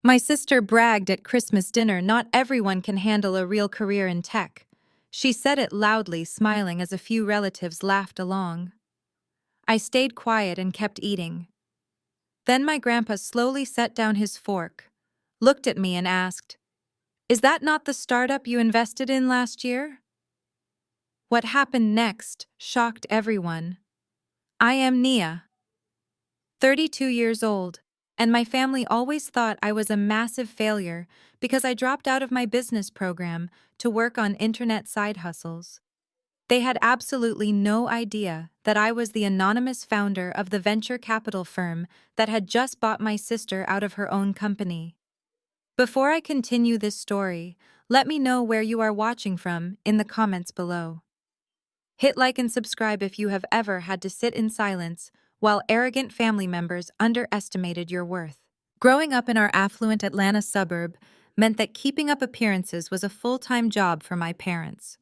My sister bragged at Christmas dinner not everyone can handle a real career in tech. She said it loudly, smiling as a few relatives laughed along. I stayed quiet and kept eating. Then my grandpa slowly set down his fork, looked at me and asked, "Is that not the startup you invested in last year?" What happened next shocked everyone. I am Nia, 32 years old, and my family always thought I was a massive failure because I dropped out of my business program to work on internet side hustles. They had absolutely no idea that I was the anonymous founder of the venture capital firm that had just bought my sister out of her own company. Before I continue this story, let me know where you are watching from in the comments below. Hit like and subscribe if you have ever had to sit in silence while arrogant family members underestimated your worth. Growing up in our affluent Atlanta suburb meant that keeping up appearances was a full-time job for my parents.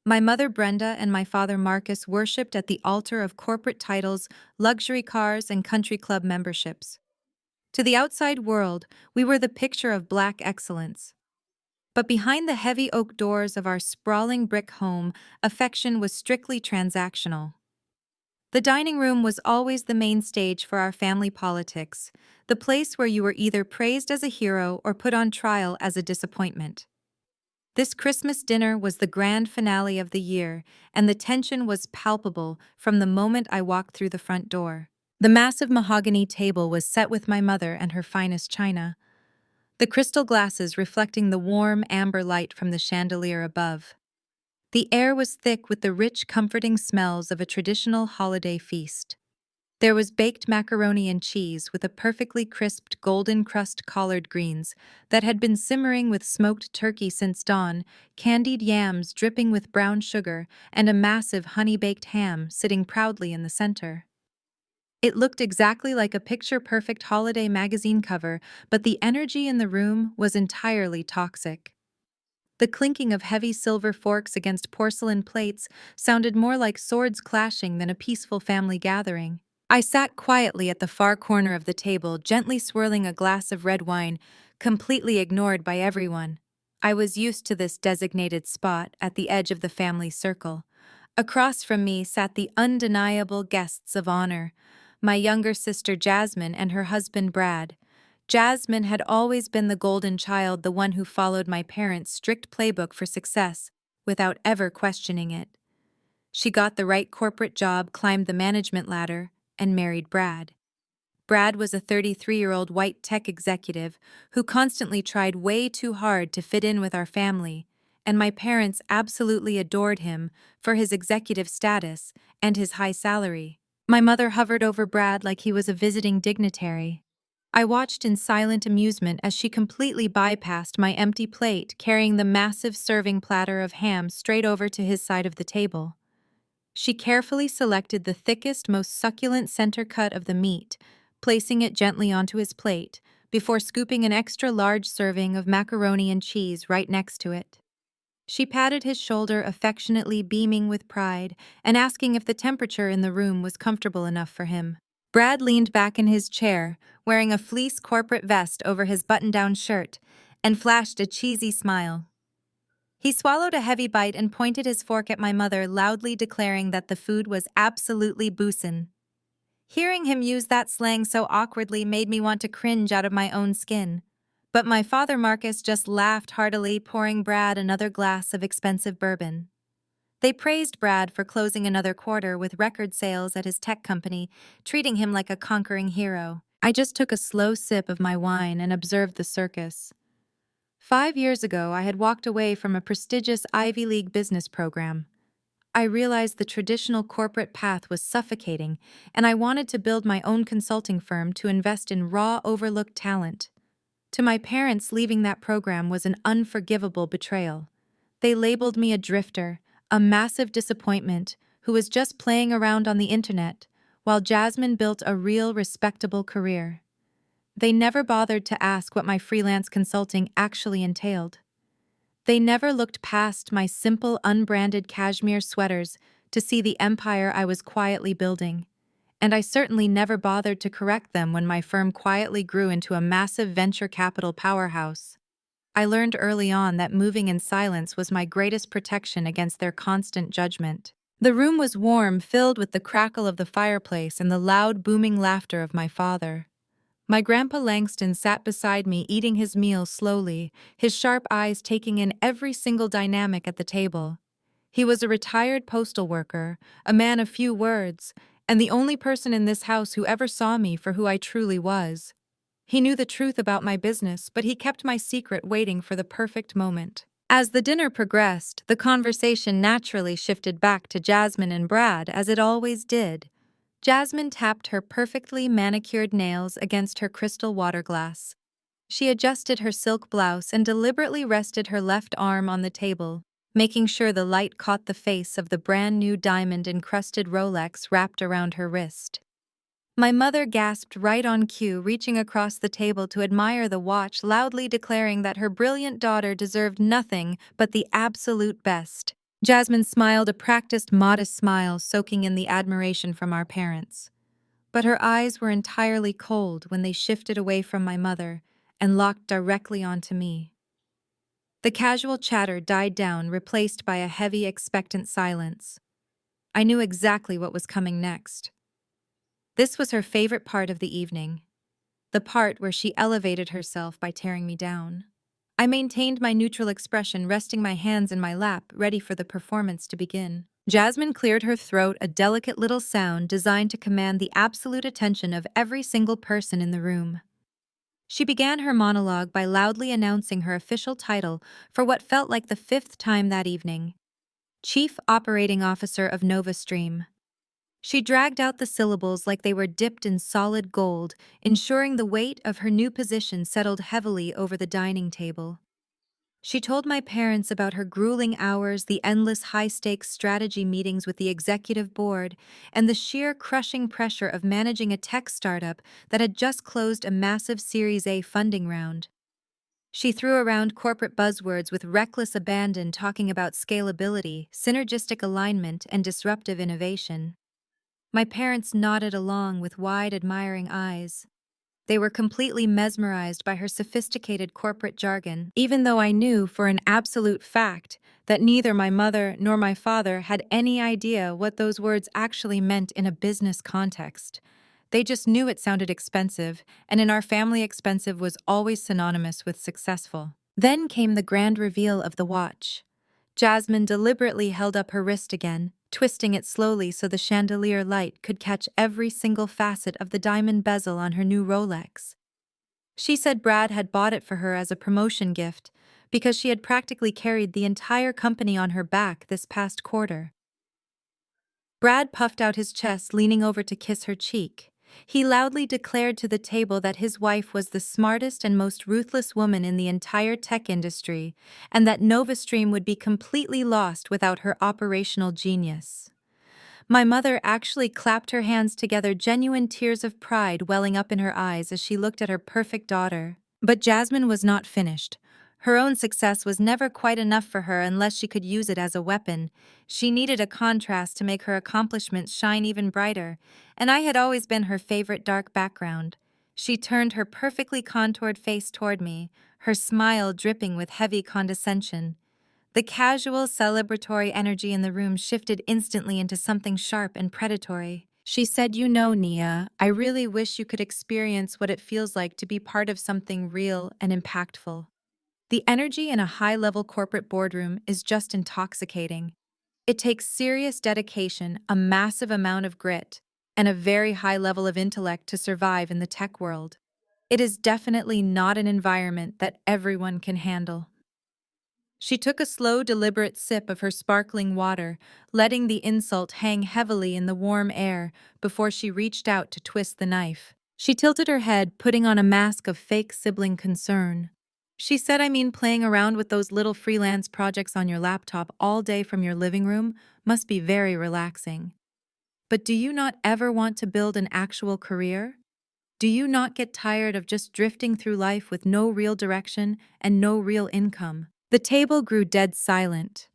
My mother Brenda and my father Marcus worshipped at the altar of corporate titles, luxury cars, and country club memberships. To the outside world, we were the picture of Black excellence. But behind the heavy oak doors of our sprawling brick home, affection was strictly transactional. The dining room was always the main stage for our family politics, the place where you were either praised as a hero or put on trial as a disappointment. This Christmas dinner was the grand finale of the year, and the tension was palpable from the moment I walked through the front door. The massive mahogany table was set with my mother and her finest china, the crystal glasses reflecting the warm amber light from the chandelier above. The air was thick with the rich, comforting smells of a traditional holiday feast. There was baked macaroni and cheese with a perfectly crisped golden crust collard greens that had been simmering with smoked turkey since dawn, candied yams dripping with brown sugar, and a massive honey-baked ham sitting proudly in the center. It looked exactly like a picture-perfect holiday magazine cover, but the energy in the room was entirely toxic. The clinking of heavy silver forks against porcelain plates sounded more like swords clashing than a peaceful family gathering. I sat quietly at the far corner of the table, gently swirling a glass of red wine, completely ignored by everyone. I was used to this designated spot at the edge of the family circle. Across from me sat the undeniable guests of honor, my younger sister Jasmine and her husband Brad. Jasmine had always been the golden child, the one who followed my parents' strict playbook for success, without ever questioning it. She got the right corporate job, climbed the management ladder, and married Brad. Brad was a 33-year-old white tech executive who constantly tried way too hard to fit in with our family, and my parents absolutely adored him for his executive status and his high salary. My mother hovered over Brad like he was a visiting dignitary. I watched in silent amusement as she completely bypassed my empty plate, carrying the massive serving platter of ham straight over to his side of the table. She carefully selected the thickest, most succulent center cut of the meat, placing it gently onto his plate, before scooping an extra large serving of macaroni and cheese right next to it. She patted his shoulder affectionately, beaming with pride, and asking if the temperature in the room was comfortable enough for him. Brad leaned back in his chair, wearing a fleece corporate vest over his button-down shirt, and flashed a cheesy smile. He swallowed a heavy bite and pointed his fork at my mother, loudly declaring that the food was absolutely boossin'. Hearing him use that slang so awkwardly made me want to cringe out of my own skin. But my father Marcus just laughed heartily, pouring Brad another glass of expensive bourbon. They praised Brad for closing another quarter with record sales at his tech company, treating him like a conquering hero. I just took a slow sip of my wine and observed the circus. 5 years ago, I had walked away from a prestigious Ivy League business program. I realized the traditional corporate path was suffocating, and I wanted to build my own consulting firm to invest in raw, overlooked talent. To my parents, leaving that program was an unforgivable betrayal. They labeled me a drifter, a massive disappointment, who was just playing around on the internet, while Jasmine built a real, respectable career. They never bothered to ask what my freelance consulting actually entailed. They never looked past my simple, unbranded cashmere sweaters to see the empire I was quietly building. and I certainly never bothered to correct them when my firm quietly grew into a massive venture capital powerhouse. I learned early on that moving in silence was my greatest protection against their constant judgment. The room was warm, filled with the crackle of the fireplace and the loud, booming laughter of my father. My Grandpa Langston sat beside me eating his meal slowly, his sharp eyes taking in every single dynamic at the table. He was a retired postal worker, a man of few words, and the only person in this house who ever saw me for who I truly was. He knew the truth about my business, but he kept my secret waiting for the perfect moment. As the dinner progressed, the conversation naturally shifted back to Jasmine and Brad, as it always did. Jasmine tapped her perfectly manicured nails against her crystal water glass. She adjusted her silk blouse and deliberately rested her left arm on the table, making sure the light caught the face of the brand-new diamond-encrusted Rolex wrapped around her wrist. My mother gasped right on cue, reaching across the table to admire the watch, loudly declaring that her brilliant daughter deserved nothing but the absolute best. Jasmine smiled a practiced, modest smile, soaking in the admiration from our parents. But her eyes were entirely cold when they shifted away from my mother and locked directly onto me. The casual chatter died down, replaced by a heavy, expectant silence. I knew exactly what was coming next. This was her favorite part of the evening, the part where she elevated herself by tearing me down. I maintained my neutral expression, resting my hands in my lap, ready for the performance to begin. Jasmine cleared her throat, a delicate little sound designed to command the absolute attention of every single person in the room. She began her monologue by loudly announcing her official title for what felt like the fifth time that evening: Chief Operating Officer of NovaStream. She dragged out the syllables like they were dipped in solid gold, ensuring the weight of her new position settled heavily over the dining table. She told my parents about her grueling hours, the endless high-stakes strategy meetings with the executive board, and the sheer crushing pressure of managing a tech startup that had just closed a massive Series A funding round. She threw around corporate buzzwords with reckless abandon, talking about scalability, synergistic alignment, and disruptive innovation. My parents nodded along with wide, admiring eyes. They were completely mesmerized by her sophisticated corporate jargon, even though I knew for an absolute fact that neither my mother nor my father had any idea what those words actually meant in a business context. They just knew it sounded expensive, and in our family, expensive was always synonymous with successful. Then came the grand reveal of the watch. Jasmine deliberately held up her wrist again, twisting it slowly so the chandelier light could catch every single facet of the diamond bezel on her new Rolex. She said Brad had bought it for her as a promotion gift because she had practically carried the entire company on her back this past quarter. Brad puffed out his chest, leaning over to kiss her cheek. He loudly declared to the table that his wife was the smartest and most ruthless woman in the entire tech industry, and that NovaStream would be completely lost without her operational genius. My mother actually clapped her hands together, genuine tears of pride welling up in her eyes as she looked at her perfect daughter. But Jasmine was not finished. Her own success was never quite enough for her unless she could use it as a weapon. She needed a contrast to make her accomplishments shine even brighter, and I had always been her favorite dark background. She turned her perfectly contoured face toward me, her smile dripping with heavy condescension. The casual, celebratory energy in the room shifted instantly into something sharp and predatory. She said, "You know, Nia, I really wish you could experience what it feels like to be part of something real and impactful." The energy in a high-level corporate boardroom is just intoxicating. It takes serious dedication, a massive amount of grit, and a very high level of intellect to survive in the tech world. It is definitely not an environment that everyone can handle. She took a slow, deliberate sip of her sparkling water, letting the insult hang heavily in the warm air before she reached out to twist the knife. She tilted her head, putting on a mask of fake sibling concern. She said, "I mean, playing around with those little freelance projects on your laptop all day from your living room must be very relaxing. But do you not ever want to build an actual career? Do you not get tired of just drifting through life with no real direction and no real income?" The table grew dead silent.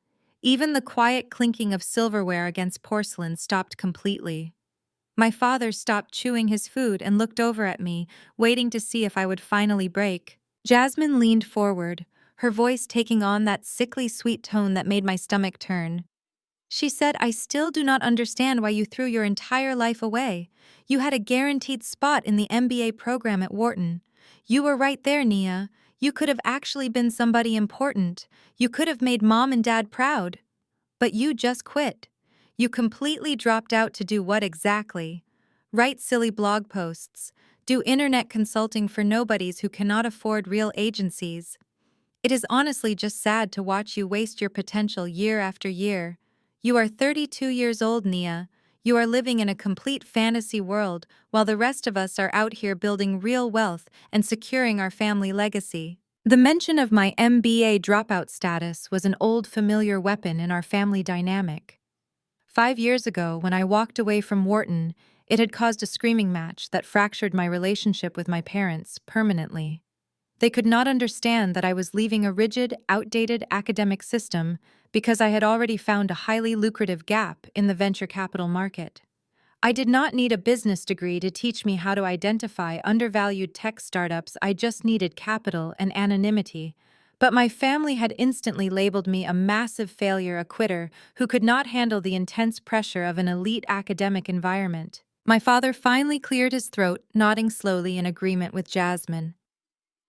Even the quiet clinking of silverware against porcelain stopped completely. My father stopped chewing his food and looked over at me, waiting to see if I would finally break. Jasmine leaned forward, her voice taking on that sickly sweet tone that made my stomach turn. She said, "I still do not understand why you threw your entire life away. You had a guaranteed spot in the MBA program at Wharton. You were right there, Nia. You could have actually been somebody important. You could have made mom and dad proud. But you just quit. You completely dropped out to do what exactly? Write silly blog posts. Do internet consulting for nobodies who cannot afford real agencies. It is honestly just sad to watch you waste your potential year after year. You are 32 years old, Nia. You are living in a complete fantasy world while the rest of us are out here building real wealth and securing our family legacy." The mention of my MBA dropout status was an old familiar weapon in our family dynamic. 5 years ago, when I walked away from Wharton, it had caused a screaming match that fractured my relationship with my parents permanently. They could not understand that I was leaving a rigid, outdated academic system because I had already found a highly lucrative gap in the venture capital market. I did not need a business degree to teach me how to identify undervalued tech startups. I just needed capital and anonymity. But my family had instantly labeled me a massive failure, a quitter who could not handle the intense pressure of an elite academic environment. My father finally cleared his throat, nodding slowly in agreement with Jasmine.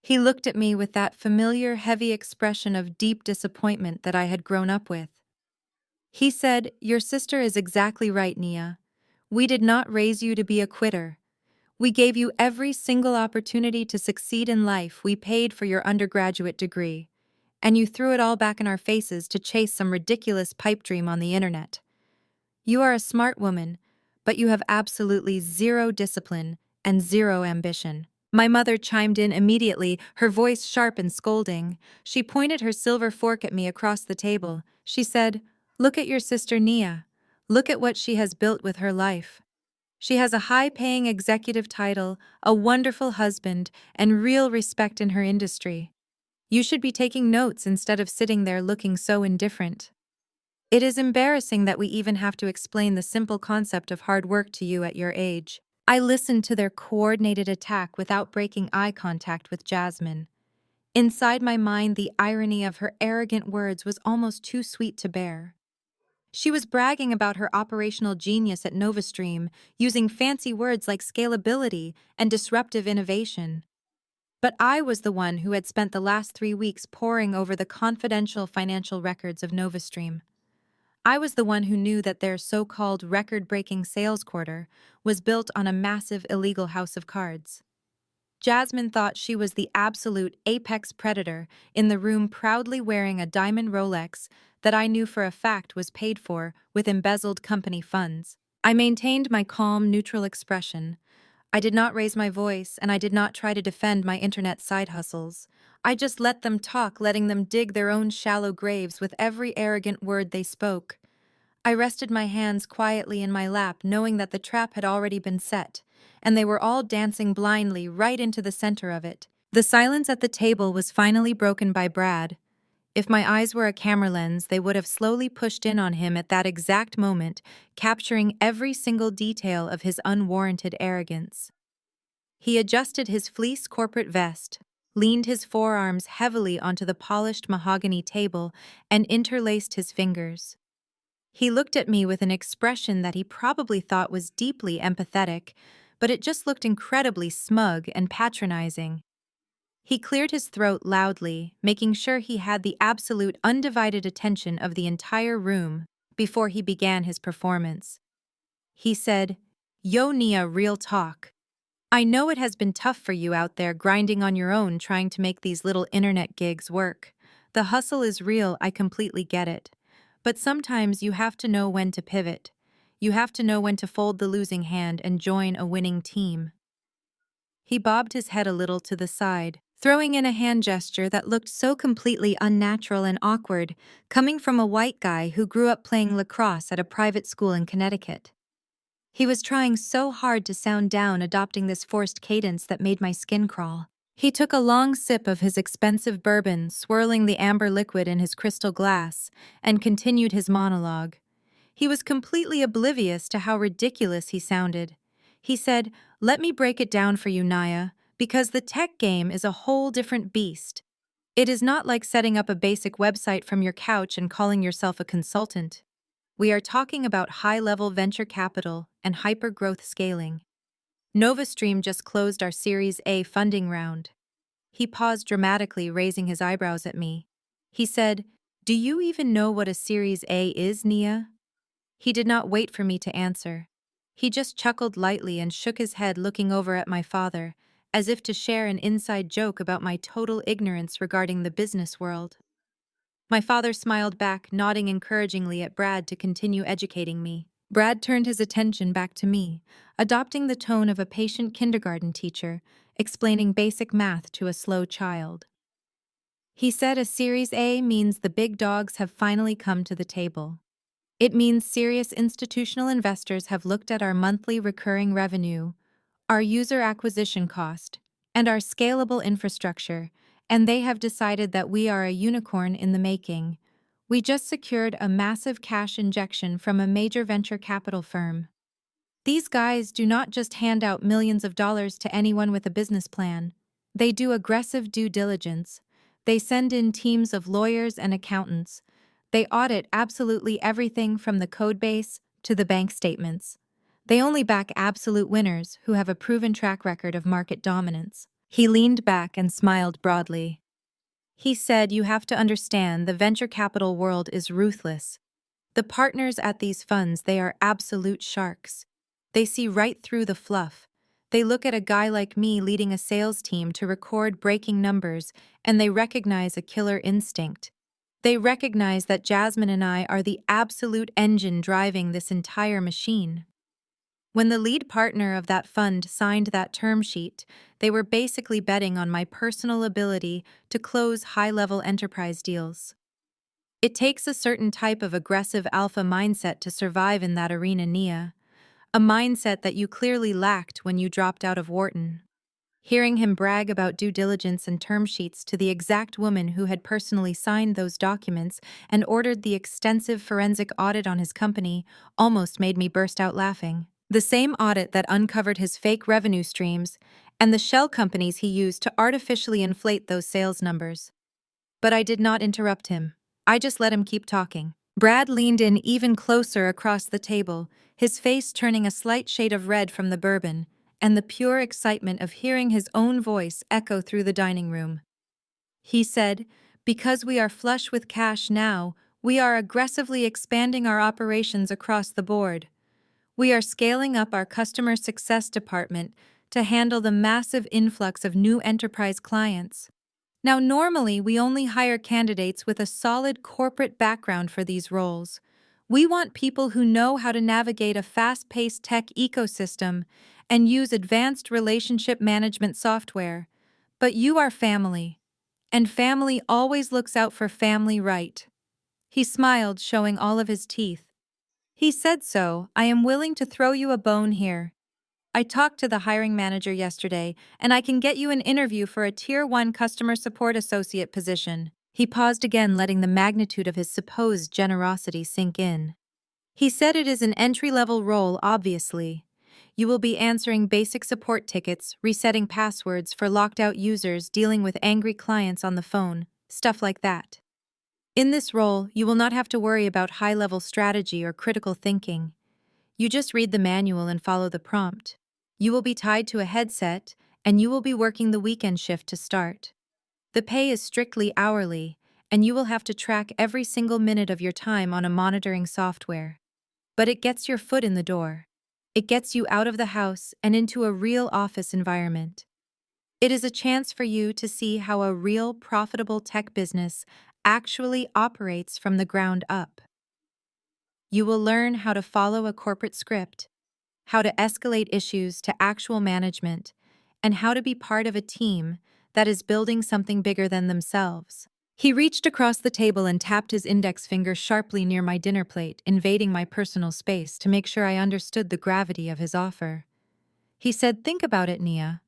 He looked at me with that familiar, heavy expression of deep disappointment that I had grown up with. He said, "Your sister is exactly right, Nia. We did not raise you to be a quitter. We gave you every single opportunity to succeed in life. We paid for your undergraduate degree. And you threw it all back in our faces to chase some ridiculous pipe dream on the internet. You are a smart woman, but you have absolutely zero discipline and zero ambition." My mother chimed in immediately, her voice sharp and scolding. She pointed her silver fork at me across the table. She said, "Look at your sister Nia. Look at what she has built with her life. She has a high-paying executive title, a wonderful husband, and real respect in her industry. You should be taking notes instead of sitting there looking so indifferent. It is embarrassing that we even have to explain the simple concept of hard work to you at your age." I listened to their coordinated attack without breaking eye contact with Jasmine. Inside my mind, the irony of her arrogant words was almost too sweet to bear. She was bragging about her operational genius at NovaStream, using fancy words like scalability and disruptive innovation. But I was the one who had spent the last 3 weeks poring over the confidential financial records of NovaStream. I was the one who knew that their so-called record-breaking sales quarter was built on a massive illegal house of cards. Jasmine thought she was the absolute apex predator in the room, proudly wearing a diamond Rolex that I knew for a fact was paid for with embezzled company funds. I maintained my calm, neutral expression. I did not raise my voice, and I did not try to defend my internet side hustles. I just let them talk, letting them dig their own shallow graves with every arrogant word they spoke. I rested my hands quietly in my lap, knowing that the trap had already been set, and they were all dancing blindly right into the center of it. The silence at the table was finally broken by Brad. If my eyes were a camera lens, they would have slowly pushed in on him at that exact moment, capturing every single detail of his unwarranted arrogance. He adjusted his fleece corporate vest, leaned his forearms heavily onto the polished mahogany table, and interlaced his fingers. He looked at me with an expression that he probably thought was deeply empathetic, but it just looked incredibly smug and patronizing. He cleared his throat loudly, making sure he had the absolute undivided attention of the entire room before he began his performance. He said, "Yo, Nia, real talk. I know it has been tough for you out there grinding on your own trying to make these little internet gigs work. The hustle is real, I completely get it. But sometimes you have to know when to pivot. You have to know when to fold the losing hand and join a winning team." He bobbed his head a little to the side, throwing in a hand gesture that looked so completely unnatural and awkward, coming from a white guy who grew up playing lacrosse at a private school in Connecticut. He was trying so hard to sound down, adopting this forced cadence that made my skin crawl. He took a long sip of his expensive bourbon, swirling the amber liquid in his crystal glass, and continued his monologue. He was completely oblivious to how ridiculous he sounded. He said, "Let me break it down for you, Naya, because the tech game is a whole different beast. It is not like setting up a basic website from your couch and calling yourself a consultant. We are talking about high-level venture capital and hyper-growth scaling. NovaStream just closed our Series A funding round." He paused dramatically, raising his eyebrows at me. He said, "Do you even know what a Series A is, Nia?" He did not wait for me to answer. He just chuckled lightly and shook his head, looking over at my father, as if to share an inside joke about my total ignorance regarding the business world. My father smiled back, nodding encouragingly at Brad to continue educating me. Brad turned his attention back to me, adopting the tone of a patient kindergarten teacher, explaining basic math to a slow child. He said a Series A means the big dogs have finally come to the table. It means serious institutional investors have looked at our monthly recurring revenue, our user acquisition cost, and our scalable infrastructure, and they have decided that we are a unicorn in the making. We just secured a massive cash injection from a major venture capital firm. These guys do not just hand out millions of dollars to anyone with a business plan. They do aggressive due diligence. They send in teams of lawyers and accountants. They audit absolutely everything from the code base to the bank statements. They only back absolute winners who have a proven track record of market dominance. He leaned back and smiled broadly. He said, "You have to understand, the venture capital world is ruthless. The partners at these funds, they are absolute sharks. They see right through the fluff. They look at a guy like me leading a sales team to record breaking numbers, and they recognize a killer instinct. They recognize that Jasmine and I are the absolute engine driving this entire machine." When the lead partner of that fund signed that term sheet, they were basically betting on my personal ability to close high-level enterprise deals. It takes a certain type of aggressive alpha mindset to survive in that arena, Nia. A mindset that you clearly lacked when you dropped out of Wharton. Hearing him brag about due diligence and term sheets to the exact woman who had personally signed those documents and ordered the extensive forensic audit on his company almost made me burst out laughing. The same audit that uncovered his fake revenue streams and the shell companies he used to artificially inflate those sales numbers. But I did not interrupt him. I just let him keep talking. Brad leaned in even closer across the table, his face turning a slight shade of red from the bourbon, and the pure excitement of hearing his own voice echo through the dining room. He said, "Because we are flush with cash now, we are aggressively expanding our operations across the board. We are scaling up our customer success department to handle the massive influx of new enterprise clients. Now, normally, we only hire candidates with a solid corporate background for these roles. We want people who know how to navigate a fast-paced tech ecosystem and use advanced relationship management software. But you are family, and family always looks out for family, right?" He smiled, showing all of his teeth. He said, "So, I am willing to throw you a bone here. I talked to the hiring manager yesterday, and I can get you an interview for a Tier 1 customer support associate position." He paused again, letting the magnitude of his supposed generosity sink in. He said, "It is an entry-level role, obviously. You will be answering basic support tickets, resetting passwords for locked-out users, dealing with angry clients on the phone, stuff like that. In this role, you will not have to worry about high-level strategy or critical thinking. You just read the manual and follow the prompt. You will be tied to a headset, and you will be working the weekend shift to start. The pay is strictly hourly, and you will have to track every single minute of your time on a monitoring software. But it gets your foot in the door. It gets you out of the house and into a real office environment. It is a chance for you to see how a real profitable tech business actually operates from the ground up. You will learn how to follow a corporate script, how to escalate issues to actual management, and how to be part of a team that is building something bigger than themselves." He reached across the table and tapped his index finger sharply near my dinner plate, invading my personal space to make sure I understood the gravity of his offer. He said, "Think about it, Nia.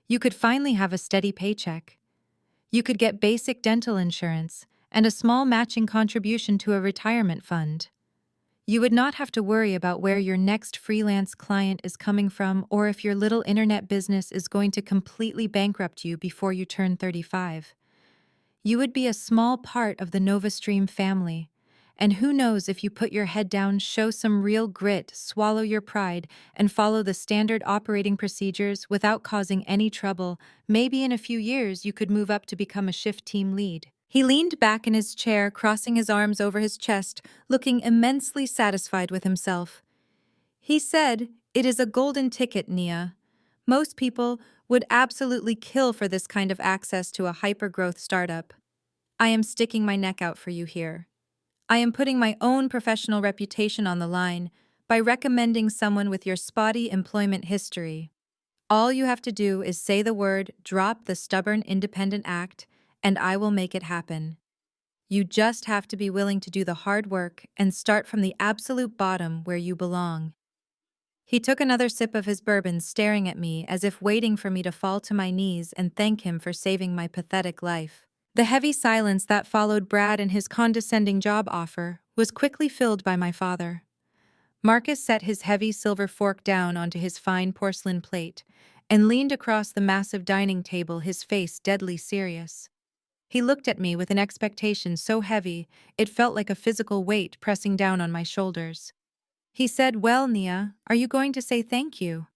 You could finally have a steady paycheck. You could get basic dental insurance and a small matching contribution to a retirement fund. You would not have to worry about where your next freelance client is coming from or if your little internet business is going to completely bankrupt you before you turn 35. You would be a small part of the NovaStream family. And who knows, if you put your head down, show some real grit, swallow your pride, and follow the standard operating procedures without causing any trouble, maybe in a few years you could move up to become a shift team lead. He leaned back in his chair, crossing his arms over his chest, looking immensely satisfied with himself. He said, "It is a golden ticket, Nia. Most people would absolutely kill for this kind of access to a hyper-growth startup. I am sticking my neck out for you here. I am putting my own professional reputation on the line by recommending someone with your spotty employment history. All you have to do is say the word, drop the stubborn independent act, and I will make it happen. You just have to be willing to do the hard work and start from the absolute bottom where you belong." He took another sip of his bourbon, staring at me as if waiting for me to fall to my knees and thank him for saving my pathetic life. The heavy silence that followed Brad and his condescending job offer was quickly filled by my father. Marcus set his heavy silver fork down onto his fine porcelain plate and leaned across the massive dining table, his face deadly serious. He looked at me with an expectation so heavy it felt like a physical weight pressing down on my shoulders. He said, "Well, Nia, are you going to say thank you?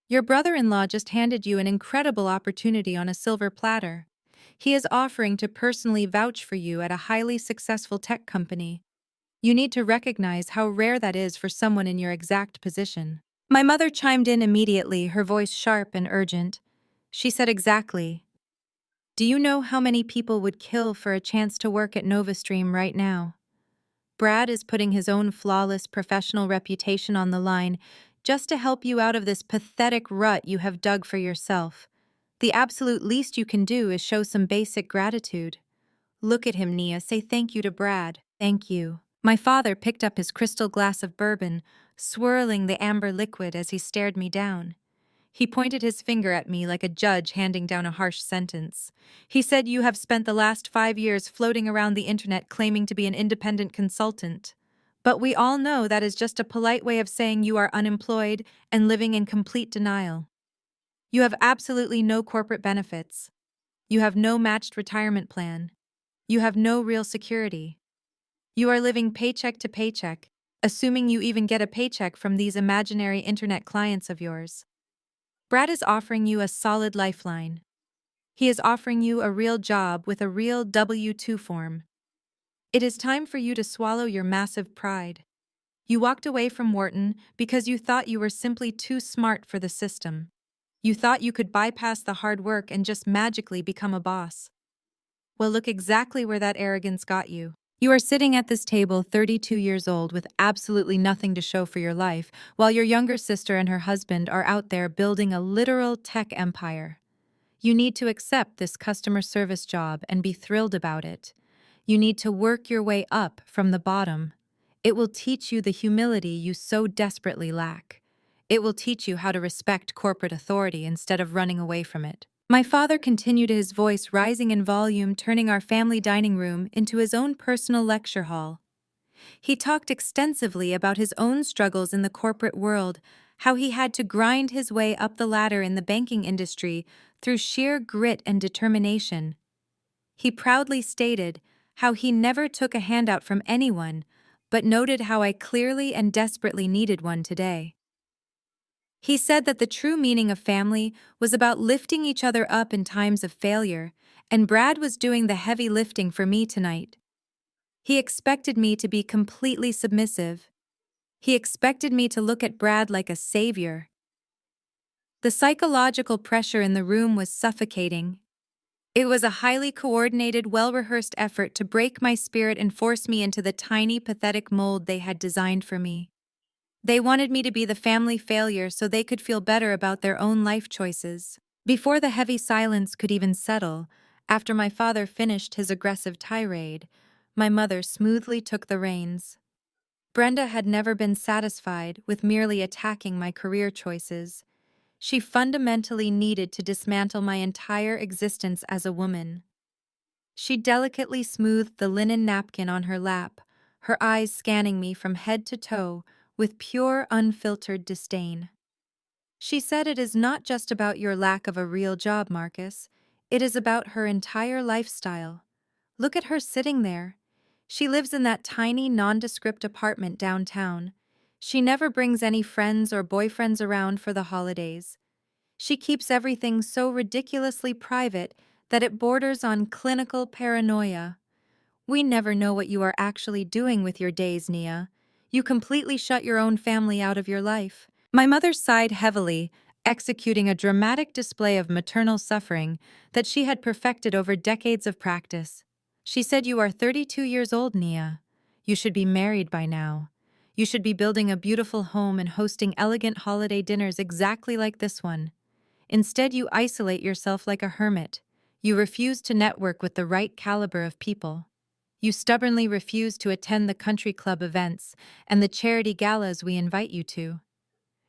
Your brother-in-law just handed you an incredible opportunity on a silver platter. He is offering to personally vouch for you at a highly successful tech company. You need to recognize how rare that is for someone in your exact position." My mother chimed in immediately, her voice sharp and urgent. She said, "Exactly. Do you know how many people would kill for a chance to work at NovaStream right now? Brad is putting his own flawless professional reputation on the line just to help you out of this pathetic rut you have dug for yourself. The absolute least you can do is show some basic gratitude. Look at him, Nia. Say thank you to Brad." "Thank you." My father picked up his crystal glass of bourbon, swirling the amber liquid as he stared me down. He pointed his finger at me like a judge handing down a harsh sentence. He said, "You have spent the last 5 years floating around the internet claiming to be an independent consultant. But we all know that is just a polite way of saying you are unemployed and living in complete denial. You have absolutely no corporate benefits. You have no matched retirement plan. You have no real security. You are living paycheck to paycheck, assuming you even get a paycheck from these imaginary internet clients of yours. Brad is offering you a solid lifeline. He is offering you a real job with a real W-2 form. It is time for you to swallow your massive pride. You walked away from Wharton because you thought you were simply too smart for the system. You thought you could bypass the hard work and just magically become a boss. Well, look exactly where that arrogance got you. You are sitting at this table 32 years old with absolutely nothing to show for your life, while your younger sister and her husband are out there building a literal tech empire. You need to accept this customer service job and be thrilled about it. You need to work your way up from the bottom. It will teach you the humility you so desperately lack. It will teach you how to respect corporate authority instead of running away from it. My father continued, his voice rising in volume, turning our family dining room into his own personal lecture hall. He talked extensively about his own struggles in the corporate world, how he had to grind his way up the ladder in the banking industry through sheer grit and determination. He proudly stated how he never took a handout from anyone, but noted how I clearly and desperately needed one today. He said that the true meaning of family was about lifting each other up in times of failure, and Brad was doing the heavy lifting for me tonight. He expected me to be completely submissive. He expected me to look at Brad like a savior. The psychological pressure in the room was suffocating. It was a highly coordinated, well-rehearsed effort to break my spirit and force me into the tiny, pathetic mold they had designed for me. They wanted me to be the family failure so they could feel better about their own life choices. Before the heavy silence could even settle, after my father finished his aggressive tirade, my mother smoothly took the reins. Brenda had never been satisfied with merely attacking my career choices. She fundamentally needed to dismantle my entire existence as a woman. She delicately smoothed the linen napkin on her lap, her eyes scanning me from head to toe with pure, unfiltered disdain. She said it is not just about your lack of a real job, Marcus. It is about her entire lifestyle. Look at her sitting there. She lives in that tiny, nondescript apartment downtown. She never brings any friends or boyfriends around for the holidays. She keeps everything so ridiculously private that it borders on clinical paranoia. We never know what you are actually doing with your days, Nia. You completely shut your own family out of your life. My mother sighed heavily, executing a dramatic display of maternal suffering that she had perfected over decades of practice. She said, "You are 32 years old, Nia. You should be married by now. You should be building a beautiful home and hosting elegant holiday dinners exactly like this one. Instead, you isolate yourself like a hermit. You refuse to network with the right caliber of people. You stubbornly refuse to attend the country club events and the charity galas we invite you to.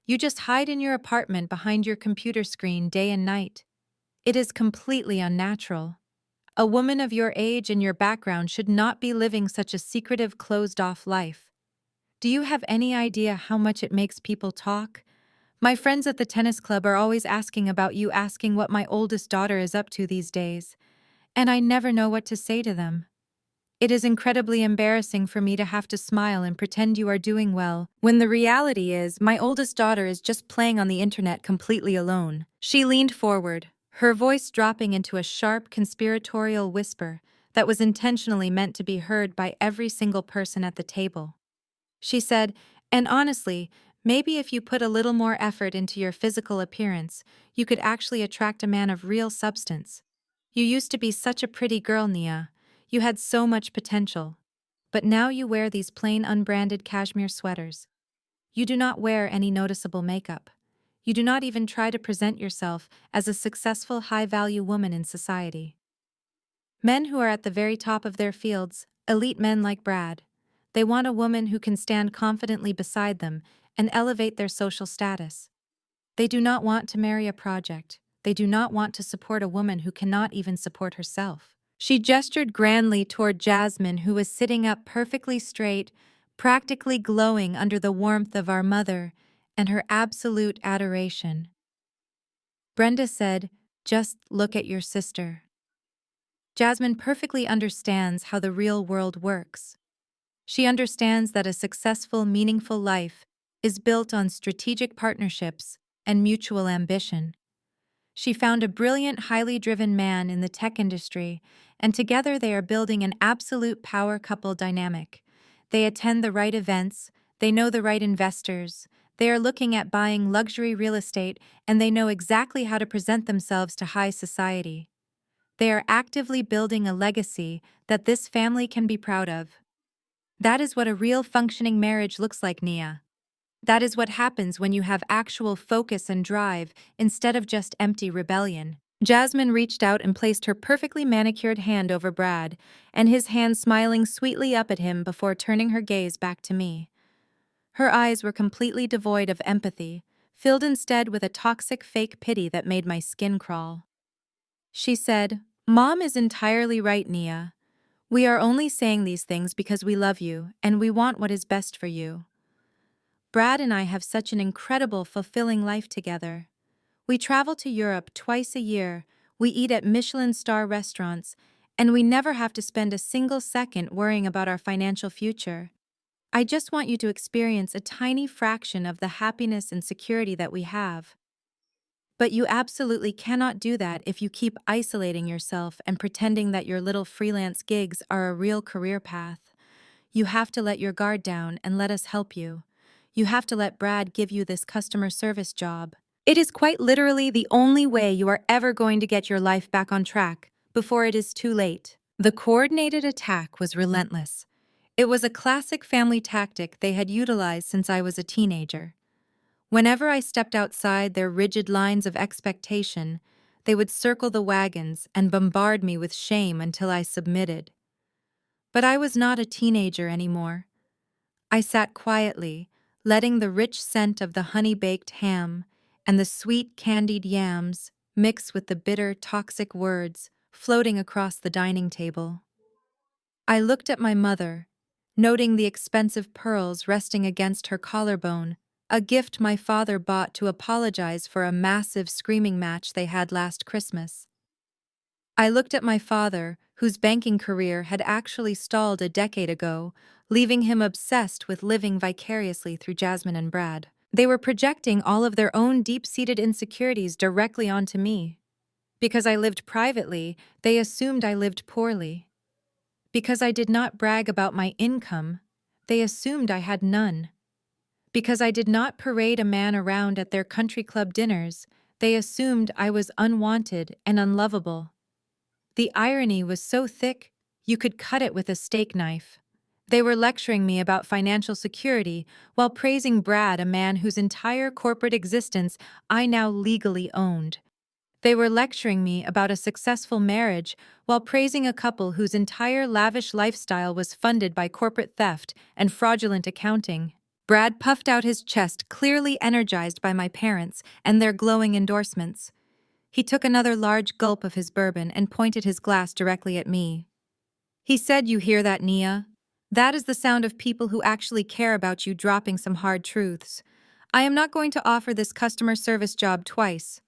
You just hide in your apartment behind your computer screen day and night. It is completely unnatural. A woman of your age and your background should not be living such a secretive, closed-off life. Do you have any idea how much it makes people talk? My friends at the tennis club are always asking about you, asking what my oldest daughter is up to these days, and I never know what to say to them. It is incredibly embarrassing for me to have to smile and pretend you are doing well, when the reality is my oldest daughter is just playing on the internet completely alone." She leaned forward, her voice dropping into a sharp, conspiratorial whisper that was intentionally meant to be heard by every single person at the table. She said, "And honestly, maybe if you put a little more effort into your physical appearance, you could actually attract a man of real substance. You used to be such a pretty girl, Nia. You had so much potential. But now you wear these plain unbranded cashmere sweaters. You do not wear any noticeable makeup. You do not even try to present yourself as a successful, high-value woman in society. Men who are at the very top of their fields, elite men like Brad, they want a woman who can stand confidently beside them and elevate their social status. They do not want to marry a project. They do not want to support a woman who cannot even support herself." She gestured grandly toward Jasmine, who was sitting up perfectly straight, practically glowing under the warmth of our mother and her absolute adoration. Brenda said, "Just look at your sister." Jasmine perfectly understands how the real world works. She understands that a successful, meaningful life is built on strategic partnerships and mutual ambition. She found a brilliant, highly driven man in the tech industry, and together they are building an absolute power couple dynamic. They attend the right events, they know the right investors, they are looking at buying luxury real estate, and they know exactly how to present themselves to high society. They are actively building a legacy that this family can be proud of. That is what a real functioning marriage looks like, Nia. That is what happens when you have actual focus and drive instead of just empty rebellion. Jasmine reached out and placed her perfectly manicured hand over Brad, and his hand smiling sweetly up at him before turning her gaze back to me. Her eyes were completely devoid of empathy, filled instead with a toxic fake pity that made my skin crawl. She said, "Mom is entirely right, Nia. We are only saying these things because we love you and we want what is best for you. Brad and I have such an incredible, fulfilling life together. We travel to Europe twice a year, we eat at Michelin-star restaurants, and we never have to spend a single second worrying about our financial future. I just want you to experience a tiny fraction of the happiness and security that we have. But you absolutely cannot do that if you keep isolating yourself and pretending that your little freelance gigs are a real career path. You have to let your guard down and let us help you. You have to let Brad give you this customer service job. It is quite literally the only way you are ever going to get your life back on track before it is too late." The coordinated attack was relentless. It was a classic family tactic they had utilized since I was a teenager. Whenever I stepped outside their rigid lines of expectation, they would circle the wagons and bombard me with shame until I submitted. But I was not a teenager anymore. I sat quietly, letting the rich scent of the honey-baked ham and the sweet candied yams mix with the bitter, toxic words floating across the dining table. I looked at my mother, noting the expensive pearls resting against her collarbone, a gift my father bought to apologize for a massive screaming match they had last Christmas. I looked at my father, whose banking career had actually stalled a decade ago, leaving him obsessed with living vicariously through Jasmine and Brad. They were projecting all of their own deep-seated insecurities directly onto me. Because I lived privately, they assumed I lived poorly. Because I did not brag about my income, they assumed I had none. Because I did not parade a man around at their country club dinners, they assumed I was unwanted and unlovable. The irony was so thick, you could cut it with a steak knife. They were lecturing me about financial security while praising Brad, a man whose entire corporate existence I now legally owned. They were lecturing me about a successful marriage while praising a couple whose entire lavish lifestyle was funded by corporate theft and fraudulent accounting. Brad puffed out his chest, clearly energized by my parents and their glowing endorsements. He took another large gulp of his bourbon and pointed his glass directly at me. He said, "You hear that, Nia? That is the sound of people who actually care about you dropping some hard truths. I am not going to offer this customer service job twice.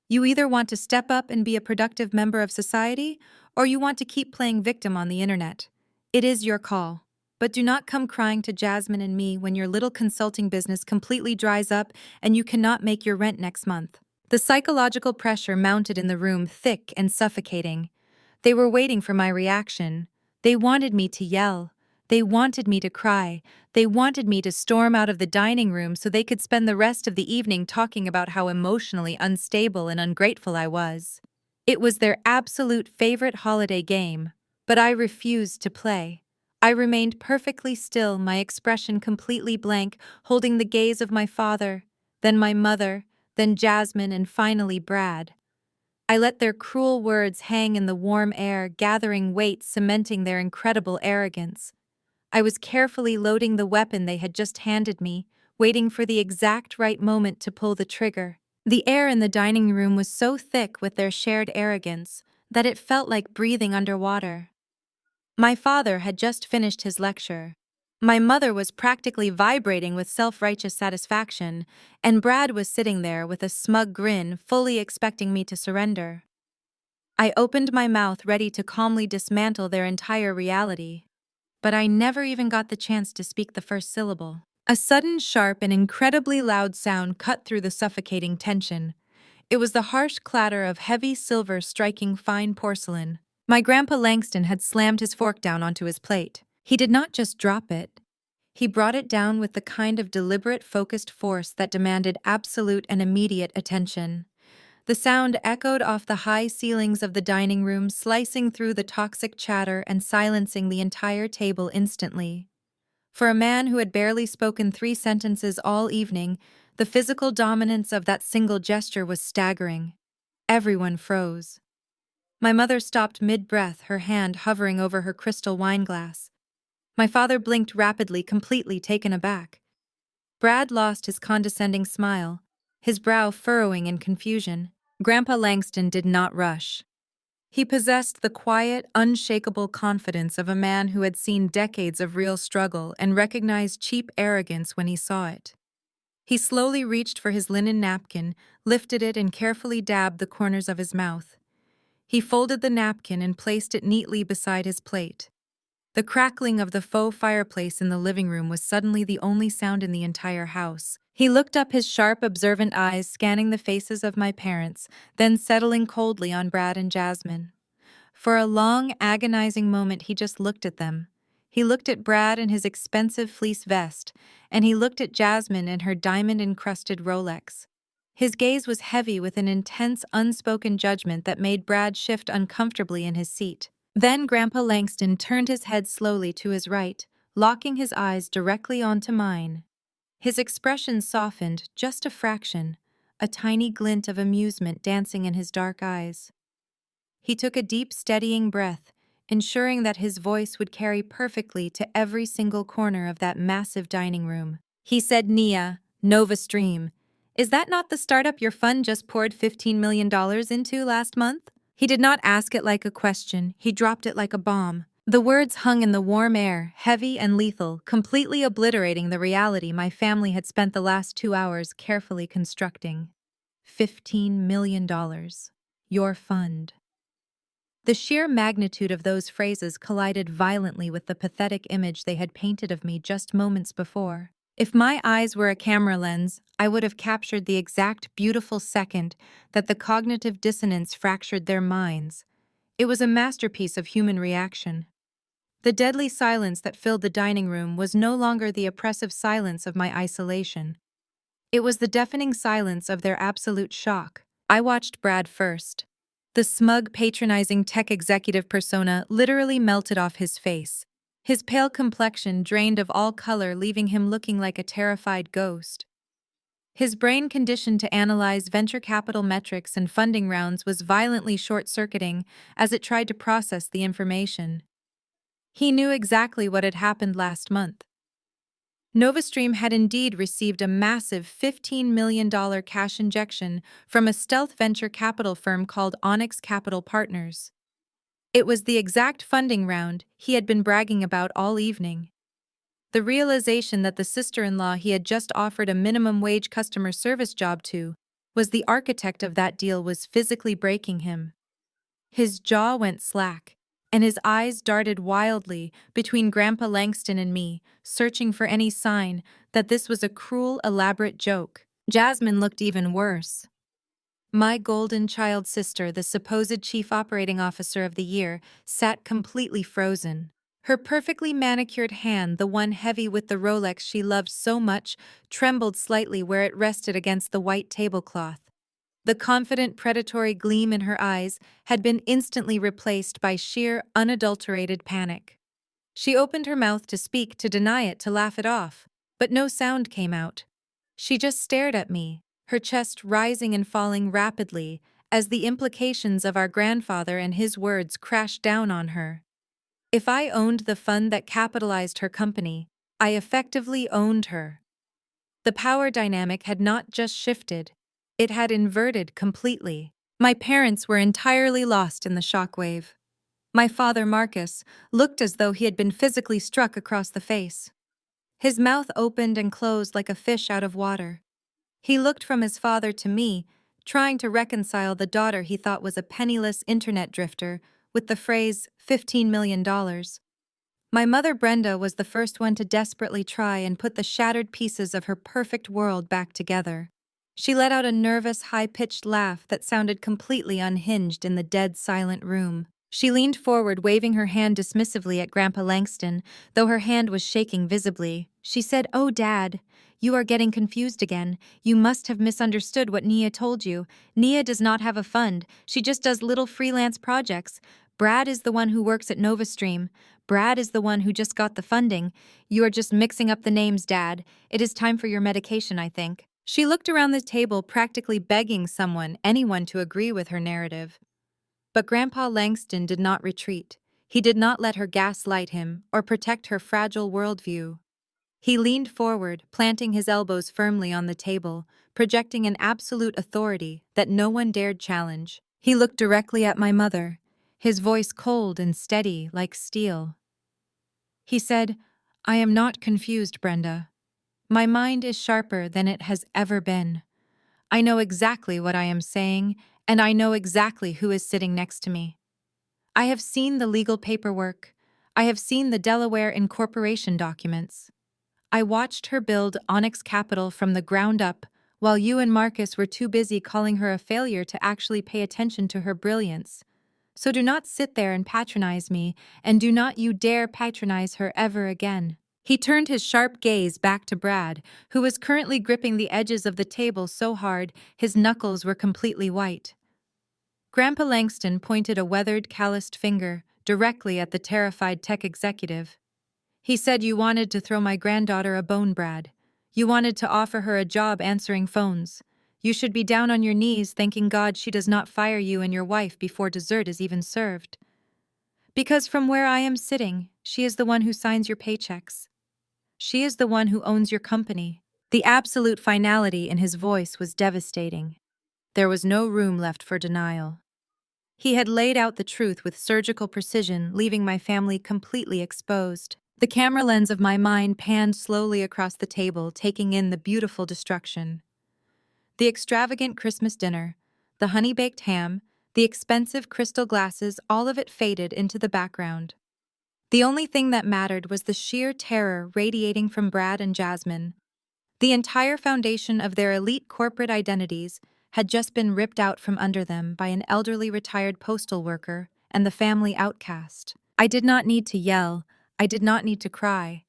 You either want to step up and be a productive member of society, or you want to keep playing victim on the internet. It is your call. But do not come crying to Jasmine and me when your little consulting business completely dries up and you cannot make your rent next month." The psychological pressure mounted in the room thick and suffocating. They were waiting for my reaction. They wanted me to yell. They wanted me to cry. They wanted me to storm out of the dining room so they could spend the rest of the evening talking about how emotionally unstable and ungrateful I was. It was their absolute favorite holiday game, but I refused to play. I remained perfectly still, my expression completely blank, holding the gaze of my father, then my mother, then Jasmine, and finally Brad. I let their cruel words hang in the warm air, gathering weight, cementing their incredible arrogance. I was carefully loading the weapon they had just handed me, waiting for the exact right moment to pull the trigger. The air in the dining room was so thick with their shared arrogance that it felt like breathing underwater. My father had just finished his lecture. My mother was practically vibrating with self-righteous satisfaction, and Brad was sitting there with a smug grin, fully expecting me to surrender. I opened my mouth, ready to calmly dismantle their entire reality. But I never even got the chance to speak the first syllable. A sudden, sharp, and incredibly loud sound cut through the suffocating tension. It was the harsh clatter of heavy silver striking fine porcelain. My Grandpa Langston had slammed his fork down onto his plate. He did not just drop it. He brought it down with the kind of deliberate, focused force that demanded absolute and immediate attention. The sound echoed off the high ceilings of the dining room, slicing through the toxic chatter and silencing the entire table instantly. For a man who had barely spoken 3 sentences all evening, the physical dominance of that single gesture was staggering. Everyone froze. My mother stopped mid-breath, her hand hovering over her crystal wine glass. My father blinked rapidly, completely taken aback. Brad lost his condescending smile, his brow furrowing in confusion. Grandpa Langston did not rush. He possessed the quiet, unshakable confidence of a man who had seen decades of real struggle and recognized cheap arrogance when he saw it. He slowly reached for his linen napkin, lifted it, and carefully dabbed the corners of his mouth. He folded the napkin and placed it neatly beside his plate. The crackling of the faux fireplace in the living room was suddenly the only sound in the entire house. He looked up, his sharp, observant eyes scanning the faces of my parents, then settling coldly on Brad and Jasmine. For a long, agonizing moment, he just looked at them. He looked at Brad in his expensive fleece vest, and he looked at Jasmine in her diamond-encrusted Rolex. His gaze was heavy with an intense, unspoken judgment that made Brad shift uncomfortably in his seat. Then Grandpa Langston turned his head slowly to his right, locking his eyes directly onto mine. His expression softened just a fraction, a tiny glint of amusement dancing in his dark eyes. He took a deep, steadying breath, ensuring that his voice would carry perfectly to every single corner of that massive dining room. He said, "Nia, Nova Stream, is that not the startup your fund just poured $15 million into last month?" He did not ask it like a question, he dropped it like a bomb. The words hung in the warm air, heavy and lethal, completely obliterating the reality my family had spent the last 2 hours carefully constructing. $15 million. Your fund. The sheer magnitude of those phrases collided violently with the pathetic image they had painted of me just moments before. If my eyes were a camera lens, I would have captured the exact beautiful second that the cognitive dissonance fractured their minds. It was a masterpiece of human reaction. The deadly silence that filled the dining room was no longer the oppressive silence of my isolation. It was the deafening silence of their absolute shock. I watched Brad first. The smug, patronizing tech executive persona literally melted off his face. His pale complexion drained of all color, leaving him looking like a terrified ghost. His brain, conditioned to analyze venture capital metrics and funding rounds, was violently short-circuiting as it tried to process the information. He knew exactly what had happened last month. NovaStream had indeed received a massive $15 million cash injection from a stealth venture capital firm called Onyx Capital Partners. It was the exact funding round he had been bragging about all evening. The realization that the sister-in-law he had just offered a minimum wage customer service job to was the architect of that deal was physically breaking him. His jaw went slack, and his eyes darted wildly between Grandpa Langston and me, searching for any sign that this was a cruel, elaborate joke. Jasmine looked even worse. My golden child sister, the supposed chief operating officer of the year, sat completely frozen. Her perfectly manicured hand, the one heavy with the Rolex she loved so much, trembled slightly where it rested against the white tablecloth. The confident, predatory gleam in her eyes had been instantly replaced by sheer, unadulterated panic. She opened her mouth to speak, to deny it, to laugh it off, but no sound came out. She just stared at me, her chest rising and falling rapidly as the implications of our grandfather and his words crashed down on her. If I owned the fund that capitalized her company, I effectively owned her. The power dynamic had not just shifted, it had inverted completely. My parents were entirely lost in the shockwave. My father, Marcus, looked as though he had been physically struck across the face. His mouth opened and closed like a fish out of water. He looked from his father to me, trying to reconcile the daughter he thought was a penniless internet drifter with the phrase $15 million. My mother, Brenda, was the first one to desperately try and put the shattered pieces of her perfect world back together. She let out a nervous, high-pitched laugh that sounded completely unhinged in the dead, silent room. She leaned forward, waving her hand dismissively at Grandpa Langston, though her hand was shaking visibly. She said, "Oh, Dad, you are getting confused again. You must have misunderstood what Nia told you. Nia does not have a fund. She just does little freelance projects. Brad is the one who works at NovaStream. Brad is the one who just got the funding. You are just mixing up the names, Dad. It is time for your medication, I think." She looked around the table, practically begging anyone to agree with her narrative. But Grandpa Langston did not retreat. He did not let her gaslight him or protect her fragile worldview. He leaned forward, planting his elbows firmly on the table, projecting an absolute authority that no one dared challenge. He looked directly at my mother, his voice cold and steady like steel. He said, "I am not confused, Brenda. My mind is sharper than it has ever been. I know exactly what I am saying, and I know exactly who is sitting next to me. I have seen the legal paperwork. I have seen the Delaware incorporation documents. I watched her build Onyx Capital from the ground up, while you and Marcus were too busy calling her a failure to actually pay attention to her brilliance. So do not sit there and patronize me, and do not you dare patronize her ever again." He turned his sharp gaze back to Brad, who was currently gripping the edges of the table so hard his knuckles were completely white. Grandpa Langston pointed a weathered, calloused finger directly at the terrified tech executive. He said, "You wanted to throw my granddaughter a bone, Brad. You wanted to offer her a job answering phones. You should be down on your knees thanking God she does not fire you and your wife before dessert is even served. Because from where I am sitting, she is the one who signs your paychecks. She is the one who owns your company." The absolute finality in his voice was devastating. There was no room left for denial. He had laid out the truth with surgical precision, leaving my family completely exposed. The camera lens of my mind panned slowly across the table, taking in the beautiful destruction. The extravagant Christmas dinner, the honey-baked ham, the expensive crystal glasses, all of it faded into the background. The only thing that mattered was the sheer terror radiating from Brad and Jasmine. The entire foundation of their elite corporate identities had just been ripped out from under them by an elderly retired postal worker and the family outcast. I did not need to yell. I did not need to cry.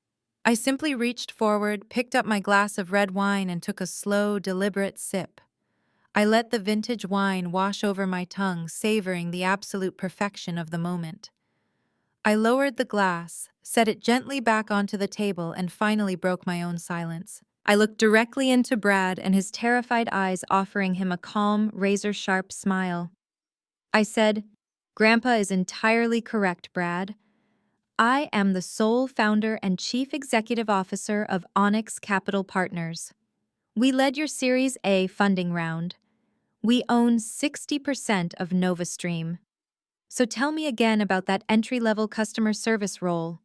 I simply reached forward, picked up my glass of red wine, and took a slow, deliberate sip. I let the vintage wine wash over my tongue, savoring the absolute perfection of the moment. I lowered the glass, set it gently back onto the table, and finally broke my own silence. I looked directly into Brad and his terrified eyes offering him a calm, razor-sharp smile. I said, "Grandpa is entirely correct, Brad. I am the sole founder and chief executive officer of Onyx Capital Partners. We led your Series A funding round. We own 60% of NovaStream. So tell me again about that entry-level customer service role.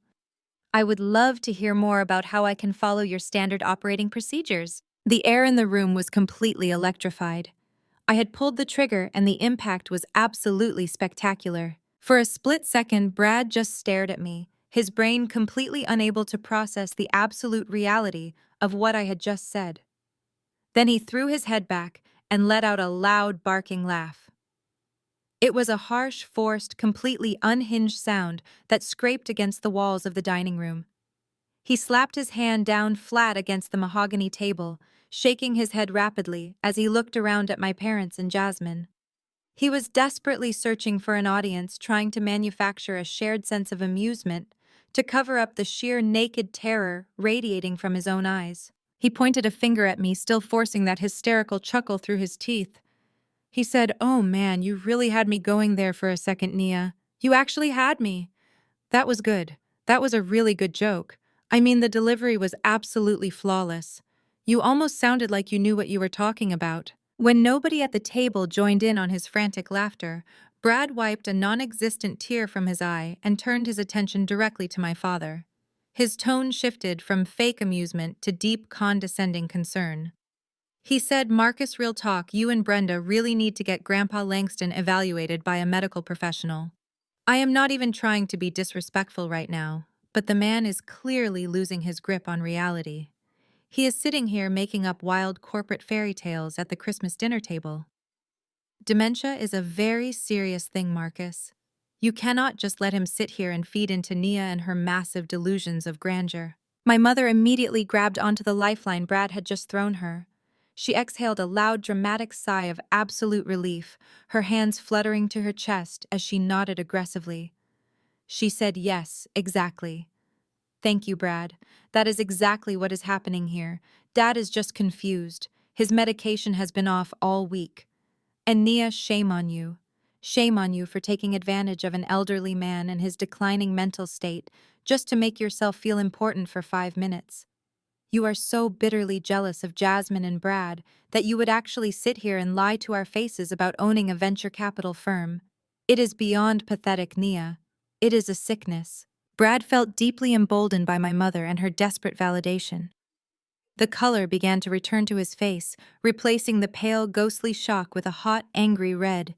I would love to hear more about how I can follow your standard operating procedures." The air in the room was completely electrified. I had pulled the trigger and the impact was absolutely spectacular. For a split second, Brad just stared at me, his brain completely unable to process the absolute reality of what I had just said. Then he threw his head back and let out a loud, barking laugh. It was a harsh, forced, completely unhinged sound that scraped against the walls of the dining room. He slapped his hand down flat against the mahogany table, shaking his head rapidly as he looked around at my parents and Jasmine. He was desperately searching for an audience, trying to manufacture a shared sense of amusement to cover up the sheer naked terror radiating from his own eyes. He pointed a finger at me, still forcing that hysterical chuckle through his teeth. He said, "Oh man, you really had me going there for a second, Nia. You actually had me. That was good. That was a really good joke. I mean, the delivery was absolutely flawless. You almost sounded like you knew what you were talking about." When nobody at the table joined in on his frantic laughter, Brad wiped a non-existent tear from his eye and turned his attention directly to my father. His tone shifted from fake amusement to deep, condescending concern. He said, "Marcus, real talk, you and Brenda really need to get Grandpa Langston evaluated by a medical professional. I am not even trying to be disrespectful right now, but the man is clearly losing his grip on reality. He is sitting here making up wild corporate fairy tales at the Christmas dinner table. Dementia is a very serious thing, Marcus. You cannot just let him sit here and feed into Nia and her massive delusions of grandeur." My mother immediately grabbed onto the lifeline Brad had just thrown her. She exhaled a loud, dramatic sigh of absolute relief, her hands fluttering to her chest as she nodded aggressively. She said, "Yes, exactly. Thank you, Brad. That is exactly what is happening here. Dad is just confused. His medication has been off all week. And Nia, shame on you. Shame on you for taking advantage of an elderly man and his declining mental state just to make yourself feel important for 5 minutes. You are so bitterly jealous of Jasmine and Brad that you would actually sit here and lie to our faces about owning a venture capital firm. It is beyond pathetic, Nia. It is a sickness." Brad felt deeply emboldened by my mother and her desperate validation. The color began to return to his face, replacing the pale, ghostly shock with a hot, angry red.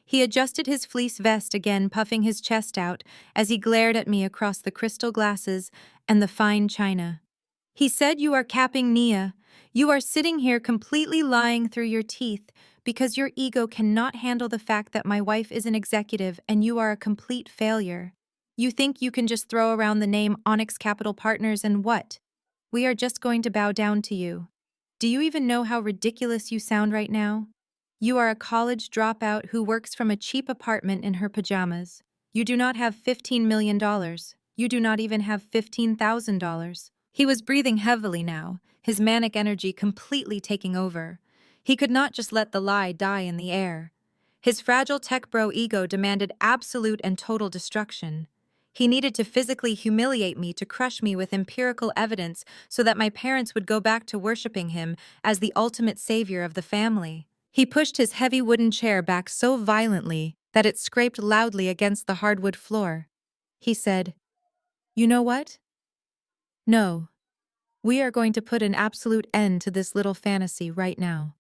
He adjusted his fleece vest again, puffing his chest out as he glared at me across the crystal glasses and the fine china. He said, "You are capping, Nia. You are sitting here completely lying through your teeth because your ego cannot handle the fact that my wife is an executive and you are a complete failure. You think you can just throw around the name Onyx Capital Partners and what? We are just going to bow down to you. Do you even know how ridiculous you sound right now? You are a college dropout who works from a cheap apartment in her pajamas. You do not have $15 million. You do not even have $15,000. He was breathing heavily now, his manic energy completely taking over. He could not just let the lie die in the air. His fragile tech bro ego demanded absolute and total destruction. He needed to physically humiliate me, to crush me with empirical evidence so that my parents would go back to worshiping him as the ultimate savior of the family. He pushed his heavy wooden chair back so violently that it scraped loudly against the hardwood floor. He said, "You know what? No. We are going to put an absolute end to this little fantasy right now.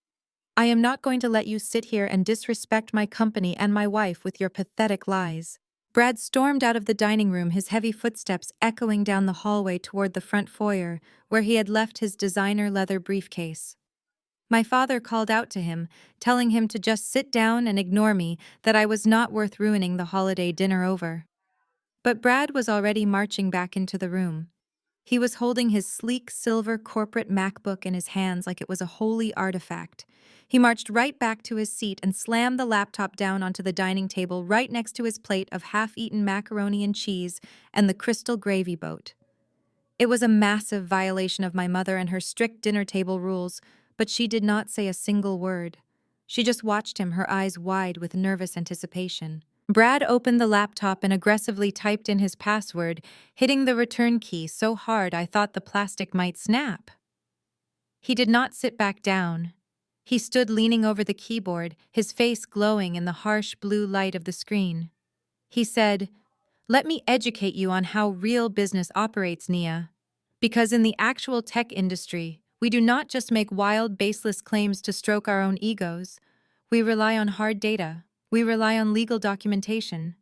I am not going to let you sit here and disrespect my company and my wife with your pathetic lies." Brad stormed out of the dining room, his heavy footsteps echoing down the hallway toward the front foyer, where he had left his designer leather briefcase. My father called out to him, telling him to just sit down and ignore me, that I was not worth ruining the holiday dinner over. But Brad was already marching back into the room. He was holding his sleek silver corporate MacBook in his hands like it was a holy artifact. He marched right back to his seat and slammed the laptop down onto the dining table right next to his plate of half-eaten macaroni and cheese and the crystal gravy boat. It was a massive violation of my mother and her strict dinner table rules, but she did not say a single word. She just watched him, her eyes wide with nervous anticipation. Brad opened the laptop and aggressively typed in his password, hitting the return key so hard I thought the plastic might snap. He did not sit back down. He stood leaning over the keyboard, his face glowing in the harsh blue light of the screen. He said, "Let me educate you on how real business operates, Nia. Because in the actual tech industry, we do not just make wild, baseless claims to stroke our own egos. We rely on hard data. We rely on legal documentation.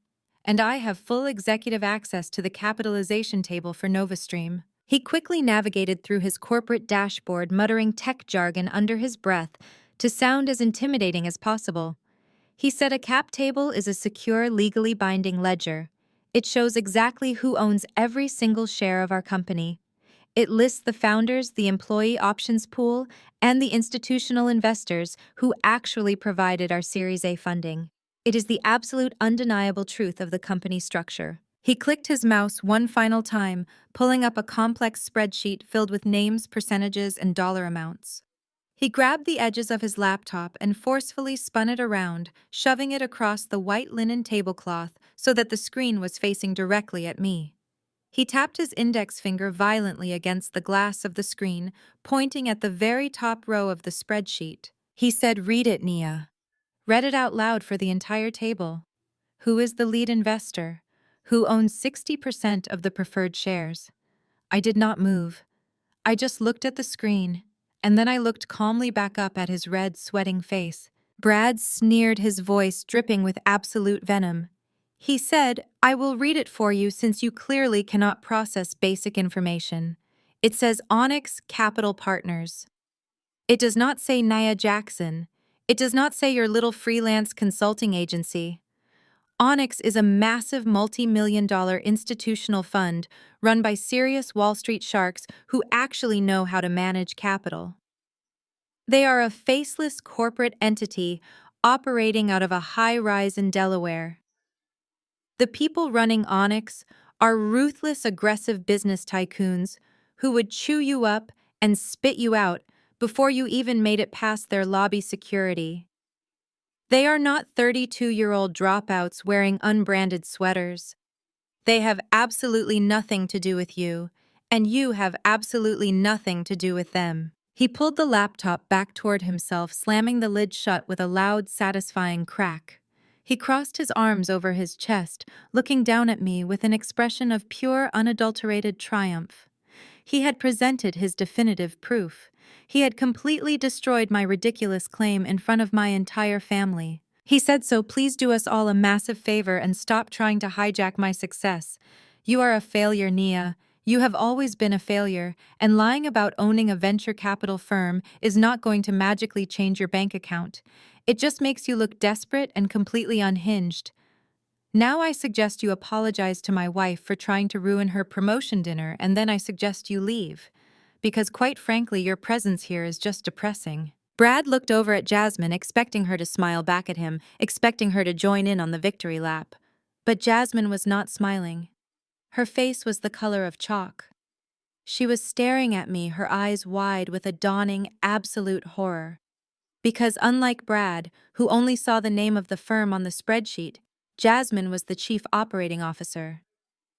And I have full executive access to the capitalization table for NovaStream." He quickly navigated through his corporate dashboard, muttering tech jargon under his breath to sound as intimidating as possible. He said a cap table is a secure, legally binding ledger. It shows exactly who owns every single share of our company. It lists the founders, the employee options pool, and the institutional investors who actually provided our Series A funding. It is the absolute undeniable truth of the company structure. He clicked his mouse one final time, pulling up a complex spreadsheet filled with names, percentages, and dollar amounts. He grabbed the edges of his laptop and forcefully spun it around, shoving it across the white linen tablecloth so that the screen was facing directly at me. He tapped his index finger violently against the glass of the screen, pointing at the very top row of the spreadsheet. He said, "Read it, Nia." Read it out loud for the entire table. Who is the lead investor? Who owns 60% of the preferred shares? I did not move. I just looked at the screen, and then I looked calmly back up at his red, sweating face. Brad sneered, his voice dripping with absolute venom. He said, "I will read it for you since you clearly cannot process basic information. It says Onyx Capital Partners. It does not say Nia Jackson. It does not say your little freelance consulting agency. Onyx is a massive multi-million-dollar institutional fund run by serious Wall Street sharks who actually know how to manage capital. They are a faceless corporate entity operating out of a high-rise in Delaware. The people running Onyx are ruthless, aggressive business tycoons who would chew you up and spit you out before you even made it past their lobby security. They are not 32-year-old dropouts wearing unbranded sweaters. They have absolutely nothing to do with you, and you have absolutely nothing to do with them." He pulled the laptop back toward himself, slamming the lid shut with a loud, satisfying crack. He crossed his arms over his chest, looking down at me with an expression of pure, unadulterated triumph. He had presented his definitive proof. He had completely destroyed my ridiculous claim in front of my entire family. He said, "So please do us all a massive favor and stop trying to hijack my success. You are a failure, Nia. You have always been a failure, and lying about owning a venture capital firm is not going to magically change your bank account. It just makes you look desperate and completely unhinged. Now I suggest you apologize to my wife for trying to ruin her promotion dinner, and then I suggest you leave. Because quite frankly, your presence here is just depressing." Brad looked over at Jasmine, expecting her to smile back at him, expecting her to join in on the victory lap. But Jasmine was not smiling. Her face was the color of chalk. She was staring at me, her eyes wide with a dawning, absolute horror. Because unlike Brad, who only saw the name of the firm on the spreadsheet, Jasmine was the chief operating officer.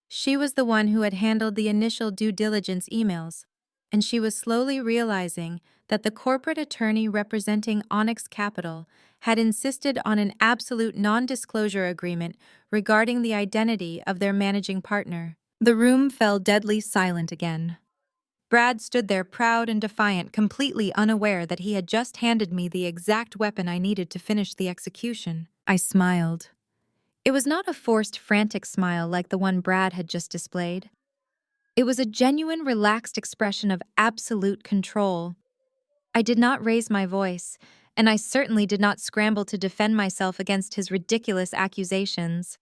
She was the one who had handled the initial due diligence emails. and she was slowly realizing that the corporate attorney representing Onyx Capital had insisted on an absolute non-disclosure agreement regarding the identity of their managing partner. The room fell deadly silent again. Brad stood there proud and defiant, completely unaware that he had just handed me the exact weapon I needed to finish the execution. I smiled. It was not a forced, frantic smile like the one Brad had just displayed. It was a genuine, relaxed expression of absolute control. I did not raise my voice, and I certainly did not scramble to defend myself against his ridiculous accusations.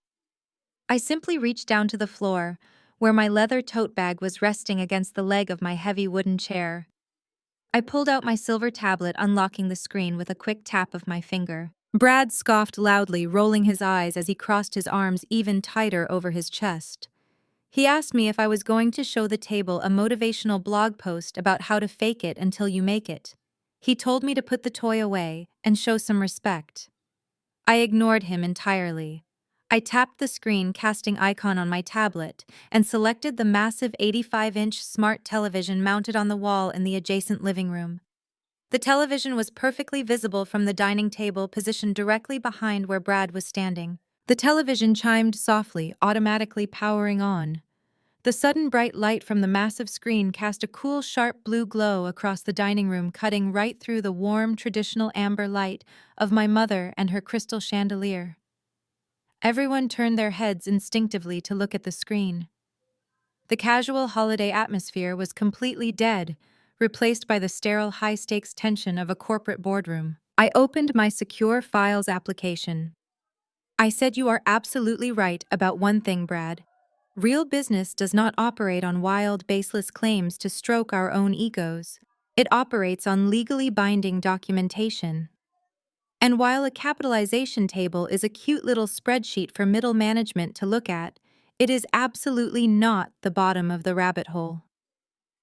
I simply reached down to the floor, where my leather tote bag was resting against the leg of my heavy wooden chair. I pulled out my silver tablet, unlocking the screen with a quick tap of my finger. Brad scoffed loudly, rolling his eyes as he crossed his arms even tighter over his chest. He asked me if I was going to show the table a motivational blog post about how to fake it until you make it. He told me to put the toy away and show some respect. I ignored him entirely. I tapped the screen casting icon on my tablet and selected the massive 85-inch smart television mounted on the wall in the adjacent living room. The television was perfectly visible from the dining table positioned directly behind where Brad was standing. The television chimed softly, automatically powering on. The sudden bright light from the massive screen cast a cool, sharp blue glow across the dining room, cutting right through the warm, traditional amber light of my mother and her crystal chandelier. Everyone turned their heads instinctively to look at the screen. The casual holiday atmosphere was completely dead, replaced by the sterile high-stakes tension of a corporate boardroom. I opened my secure files application. I said, "You are absolutely right about one thing, Brad. Real business does not operate on wild, baseless claims to stroke our own egos. It operates on legally binding documentation. And while a capitalization table is a cute little spreadsheet for middle management to look at, it is absolutely not the bottom of the rabbit hole.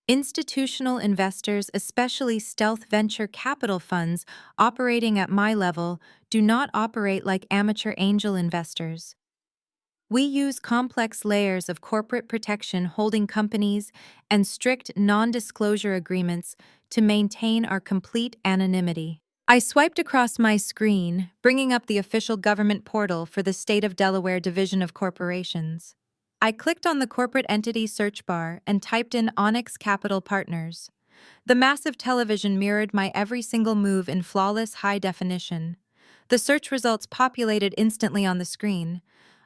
Institutional investors, especially stealth venture capital funds operating at my level, do not operate like amateur angel investors. We use complex layers of corporate protection holding companies and strict non-disclosure agreements to maintain our complete anonymity." I swiped across my screen, bringing up the official government portal for the State of Delaware Division of Corporations. I clicked on the corporate entity search bar and typed in Onyx Capital Partners. The massive television mirrored my every single move in flawless high definition. The search results populated instantly on the screen.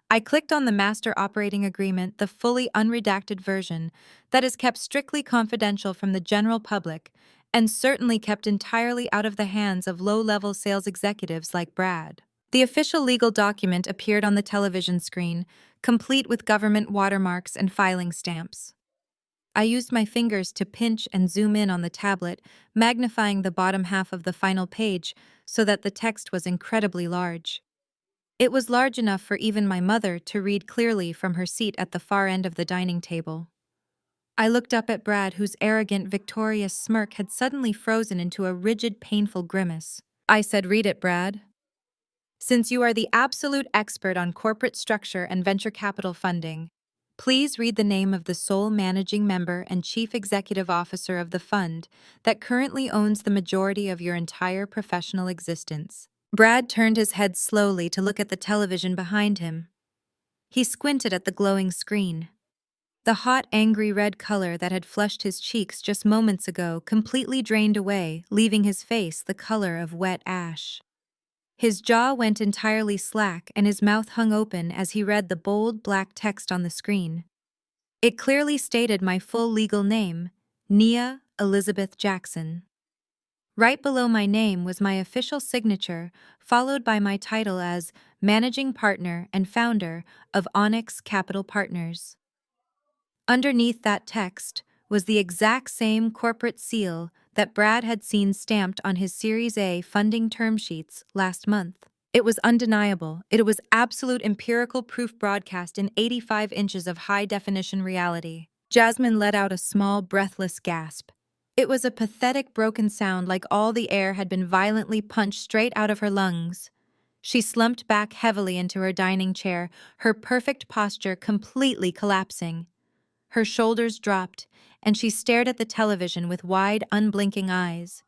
I clicked on the Master Operating Agreement, the fully unredacted version that is kept strictly confidential from the general public and certainly kept entirely out of the hands of low-level sales executives like Brad. The official legal document appeared on the television screen, complete with government watermarks and filing stamps. I used my fingers to pinch and zoom in on the tablet, magnifying the bottom half of the final page so that the text was incredibly large. It was large enough for even my mother to read clearly from her seat at the far end of the dining table. I looked up at Brad, whose arrogant, victorious smirk had suddenly frozen into a rigid, painful grimace. I said, "Read it, Brad. Since you are the absolute expert on corporate structure and venture capital funding, please read the name of the sole managing member and chief executive officer of the fund that currently owns the majority of your entire professional existence." Brad turned his head slowly to look at the television behind him. He squinted at the glowing screen. The hot, angry red color that had flushed his cheeks just moments ago completely drained away, leaving his face the color of wet ash. His jaw went entirely slack and his mouth hung open as he read the bold black text on the screen. It clearly stated my full legal name, Nia Elizabeth Jackson. Right below my name was my official signature, followed by my title as Managing Partner and Founder of Onyx Capital Partners. Underneath that text was the exact same corporate seal that Brad had seen stamped on his Series A funding term sheets last month. It was undeniable. It was absolute empirical proof broadcast in 85 inches of high-definition reality. Jasmine let out a small, breathless gasp. It was a pathetic, broken sound like all the air had been violently punched straight out of her lungs. She slumped back heavily into her dining chair, her perfect posture completely collapsing. Her shoulders dropped, and she stared at the television with wide, unblinking eyes.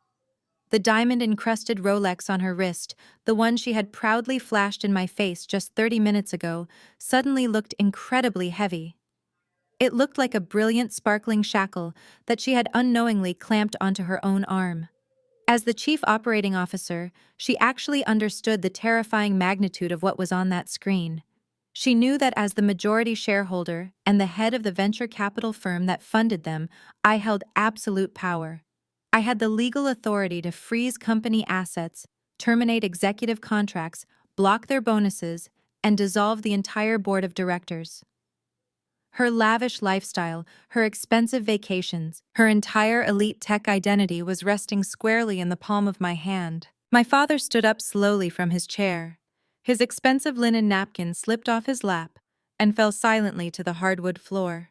The diamond-encrusted Rolex on her wrist, the one she had proudly flashed in my face just 30 minutes ago, suddenly looked incredibly heavy. It looked like a brilliant, sparkling shackle that she had unknowingly clamped onto her own arm. As the chief operating officer, she actually understood the terrifying magnitude of what was on that screen. She knew that as the majority shareholder and the head of the venture capital firm that funded them, I held absolute power. I had the legal authority to freeze company assets, terminate executive contracts, block their bonuses, and dissolve the entire board of directors. Her lavish lifestyle, her expensive vacations, her entire elite tech identity was resting squarely in the palm of my hand. My father stood up slowly from his chair. His expensive linen napkin slipped off his lap and fell silently to the hardwood floor.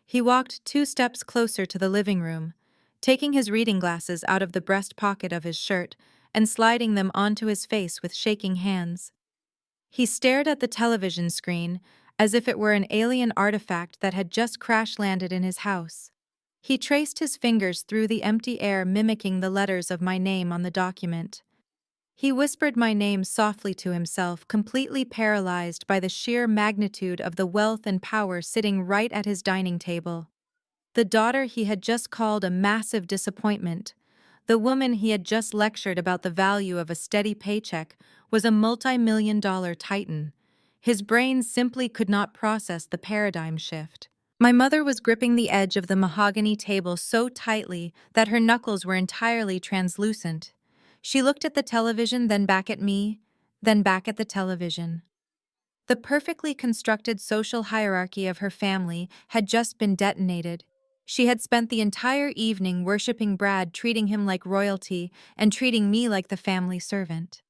He walked 2 steps closer to the living room, taking his reading glasses out of the breast pocket of his shirt and sliding them onto his face with shaking hands. He stared at the television screen as if it were an alien artifact that had just crash-landed in his house. He traced his fingers through the empty air, mimicking the letters of my name on the document. He whispered my name softly to himself, completely paralyzed by the sheer magnitude of the wealth and power sitting right at his dining table. The daughter he had just called a massive disappointment, the woman he had just lectured about the value of a steady paycheck, was a multi-million-dollar titan. His brain simply could not process the paradigm shift. My mother was gripping the edge of the mahogany table so tightly that her knuckles were entirely translucent. She looked at the television, then back at me, then back at the television. The perfectly constructed social hierarchy of her family had just been detonated. She had spent the entire evening worshiping Brad, treating him like royalty and treating me like the family servant.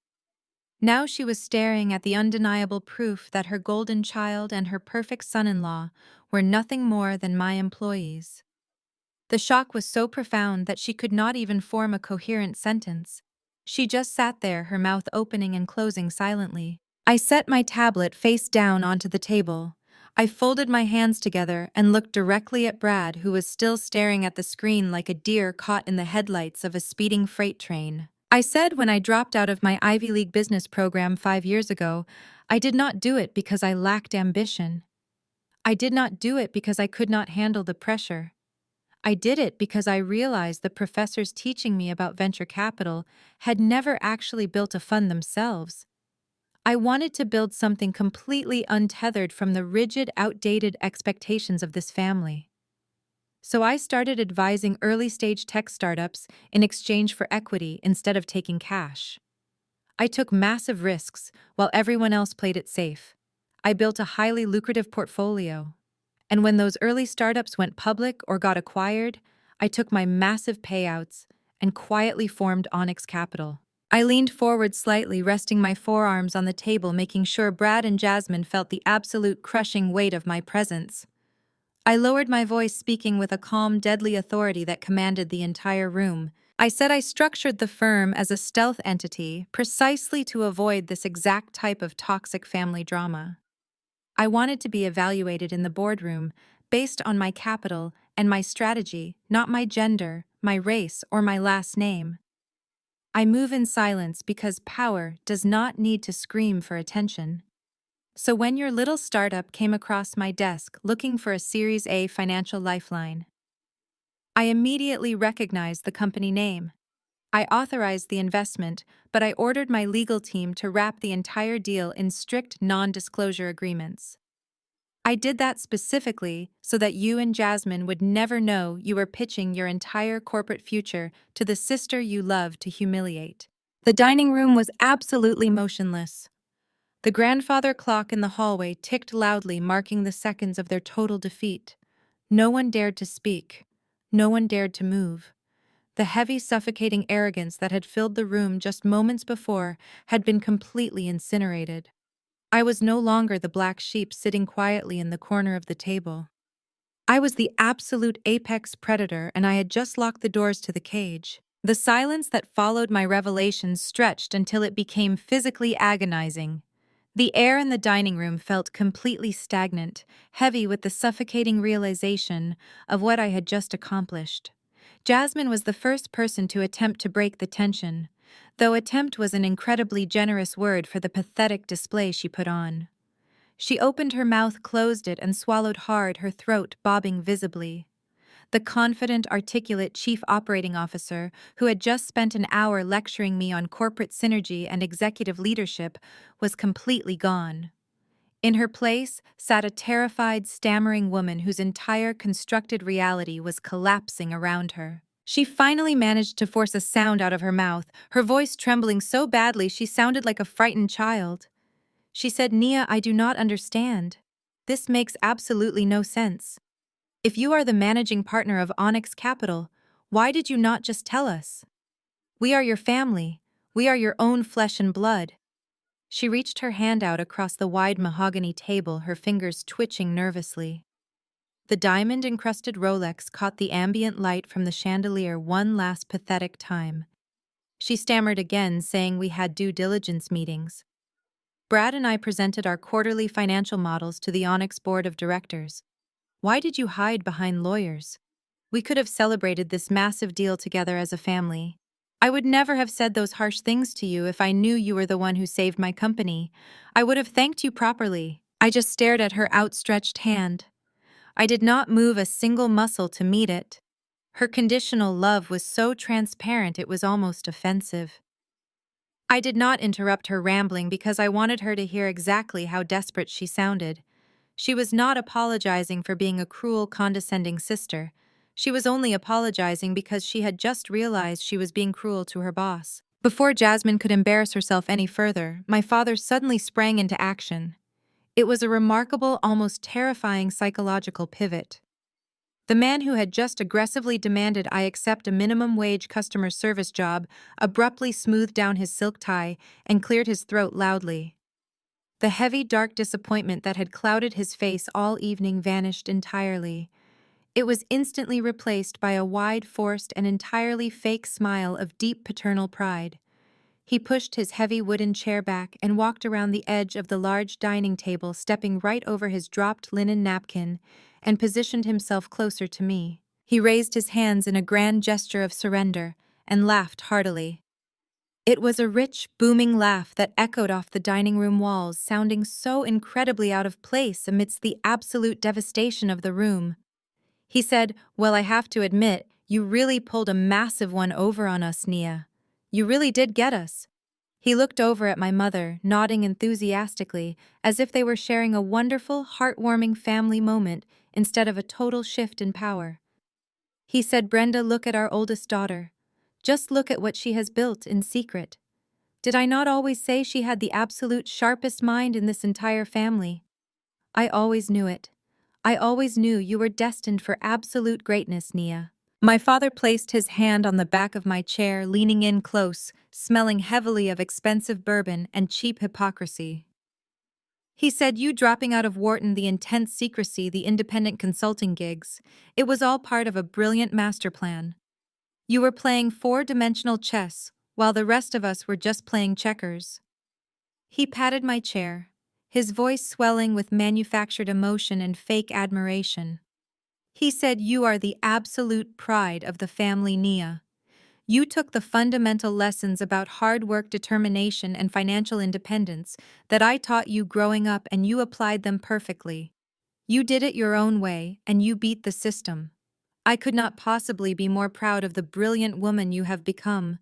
Now she was staring at the undeniable proof that her golden child and her perfect son-in-law were nothing more than my employees. The shock was so profound that she could not even form a coherent sentence. She just sat there, her mouth opening and closing silently. I set my tablet face down onto the table. I folded my hands together and looked directly at Brad, who was still staring at the screen like a deer caught in the headlights of a speeding freight train. I said when I dropped out of my Ivy League business program 5 years ago, I did not do it because I lacked ambition. I did not do it because I could not handle the pressure. I did it because I realized the professors teaching me about venture capital had never actually built a fund themselves. I wanted to build something completely untethered from the rigid, outdated expectations of this family. So I started advising early-stage tech startups in exchange for equity instead of taking cash. I took massive risks while everyone else played it safe. I built a highly lucrative portfolio. And when those early startups went public or got acquired, I took my massive payouts and quietly formed Onyx Capital. I leaned forward slightly, resting my forearms on the table, making sure Brad and Jasmine felt the absolute crushing weight of my presence. I lowered my voice, speaking with a calm, deadly authority that commanded the entire room. I said I structured the firm as a stealth entity precisely to avoid this exact type of toxic family drama. I wanted to be evaluated in the boardroom based on my capital and my strategy, not my gender, my race, or my last name. I move in silence because power does not need to scream for attention. So when your little startup came across my desk looking for a Series A financial lifeline, I immediately recognized the company name. I authorized the investment, but I ordered my legal team to wrap the entire deal in strict non-disclosure agreements. I did that specifically so that you and Jasmine would never know you were pitching your entire corporate future to the sister you love to humiliate. The dining room was absolutely motionless. The grandfather clock in the hallway ticked loudly, marking the seconds of their total defeat. No one dared to speak. No one dared to move. The heavy, suffocating arrogance that had filled the room just moments before had been completely incinerated. I was no longer the black sheep sitting quietly in the corner of the table. I was the absolute apex predator, and I had just locked the doors to the cage. The silence that followed my revelations stretched until it became physically agonizing. The air in the dining room felt completely stagnant, heavy with the suffocating realization of what I had just accomplished. Jasmine was the first person to attempt to break the tension, though attempt was an incredibly generous word for the pathetic display she put on. She opened her mouth, closed it, and swallowed hard, her throat bobbing visibly. The confident, articulate chief operating officer, who had just spent an hour lecturing me on corporate synergy and executive leadership, was completely gone. In her place sat a terrified, stammering woman whose entire constructed reality was collapsing around her. She finally managed to force a sound out of her mouth, her voice trembling so badly she sounded like a frightened child. She said, "Nia, I do not understand. This makes absolutely no sense. If you are the managing partner of Onyx Capital, why did you not just tell us? We are your family. We are your own flesh and blood." She reached her hand out across the wide mahogany table, her fingers twitching nervously. The diamond-encrusted Rolex caught the ambient light from the chandelier one last pathetic time. She stammered again, saying we had due diligence meetings. Brad and I presented our quarterly financial models to the Onyx Board of Directors. Why did you hide behind lawyers? We could have celebrated this massive deal together as a family. I would never have said those harsh things to you if I knew you were the one who saved my company. I would have thanked you properly. I just stared at her outstretched hand. I did not move a single muscle to meet it. Her conditional love was so transparent it was almost offensive. I did not interrupt her rambling because I wanted her to hear exactly how desperate she sounded. She was not apologizing for being a cruel, condescending sister. She was only apologizing because she had just realized she was being cruel to her boss. Before Jasmine could embarrass herself any further, my father suddenly sprang into action. It was a remarkable, almost terrifying psychological pivot. The man who had just aggressively demanded I accept a minimum wage customer service job abruptly smoothed down his silk tie and cleared his throat loudly. The heavy, dark disappointment that had clouded his face all evening vanished entirely. It was instantly replaced by a wide, forced, and entirely fake smile of deep paternal pride. He pushed his heavy wooden chair back and walked around the edge of the large dining table, stepping right over his dropped linen napkin, and positioned himself closer to me. He raised his hands in a grand gesture of surrender and laughed heartily. It was a rich, booming laugh that echoed off the dining room walls, sounding so incredibly out of place amidst the absolute devastation of the room. He said, "Well, I have to admit, you really pulled a massive one over on us, Nia. You really did get us." He looked over at my mother, nodding enthusiastically, as if they were sharing a wonderful, heartwarming family moment instead of a total shift in power. He said, "Brenda, look at our oldest daughter. Just look at what she has built in secret. Did I not always say she had the absolute sharpest mind in this entire family? I always knew it. I always knew you were destined for absolute greatness, Nia." My father placed his hand on the back of my chair, leaning in close, smelling heavily of expensive bourbon and cheap hypocrisy. He said, "You dropping out of Wharton, the intense secrecy, the independent consulting gigs, it was all part of a brilliant master plan. You were playing four-dimensional chess, while the rest of us were just playing checkers." He patted my chair, his voice swelling with manufactured emotion and fake admiration. He said, "You are the absolute pride of the family, Nia. You took the fundamental lessons about hard work, determination, and financial independence that I taught you growing up, and you applied them perfectly. You did it your own way, and you beat the system. I could not possibly be more proud of the brilliant woman you have become.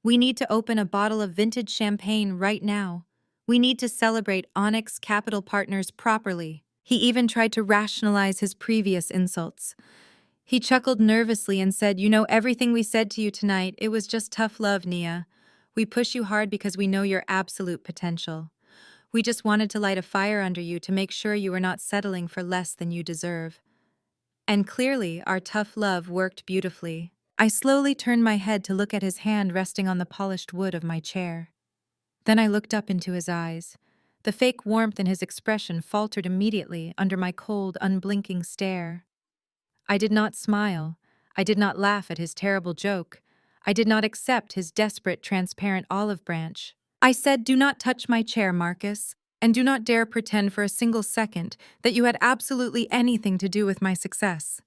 We need to open a bottle of vintage champagne right now. We need to celebrate Onyx Capital Partners properly." He even tried to rationalize his previous insults. He chuckled nervously and said, "You know, everything we said to you tonight, it was just tough love, Nia. We push you hard because we know your absolute potential. We just wanted to light a fire under you to make sure you were not settling for less than you deserve." And clearly, our tough love worked beautifully. I slowly turned my head to look at his hand resting on the polished wood of my chair. Then I looked up into his eyes. The fake warmth in his expression faltered immediately under my cold, unblinking stare. I did not smile. I did not laugh at his terrible joke. I did not accept his desperate, transparent olive branch. I said, "Do not touch my chair, Marcus. And do not dare pretend for a single second that you had absolutely anything to do with my success.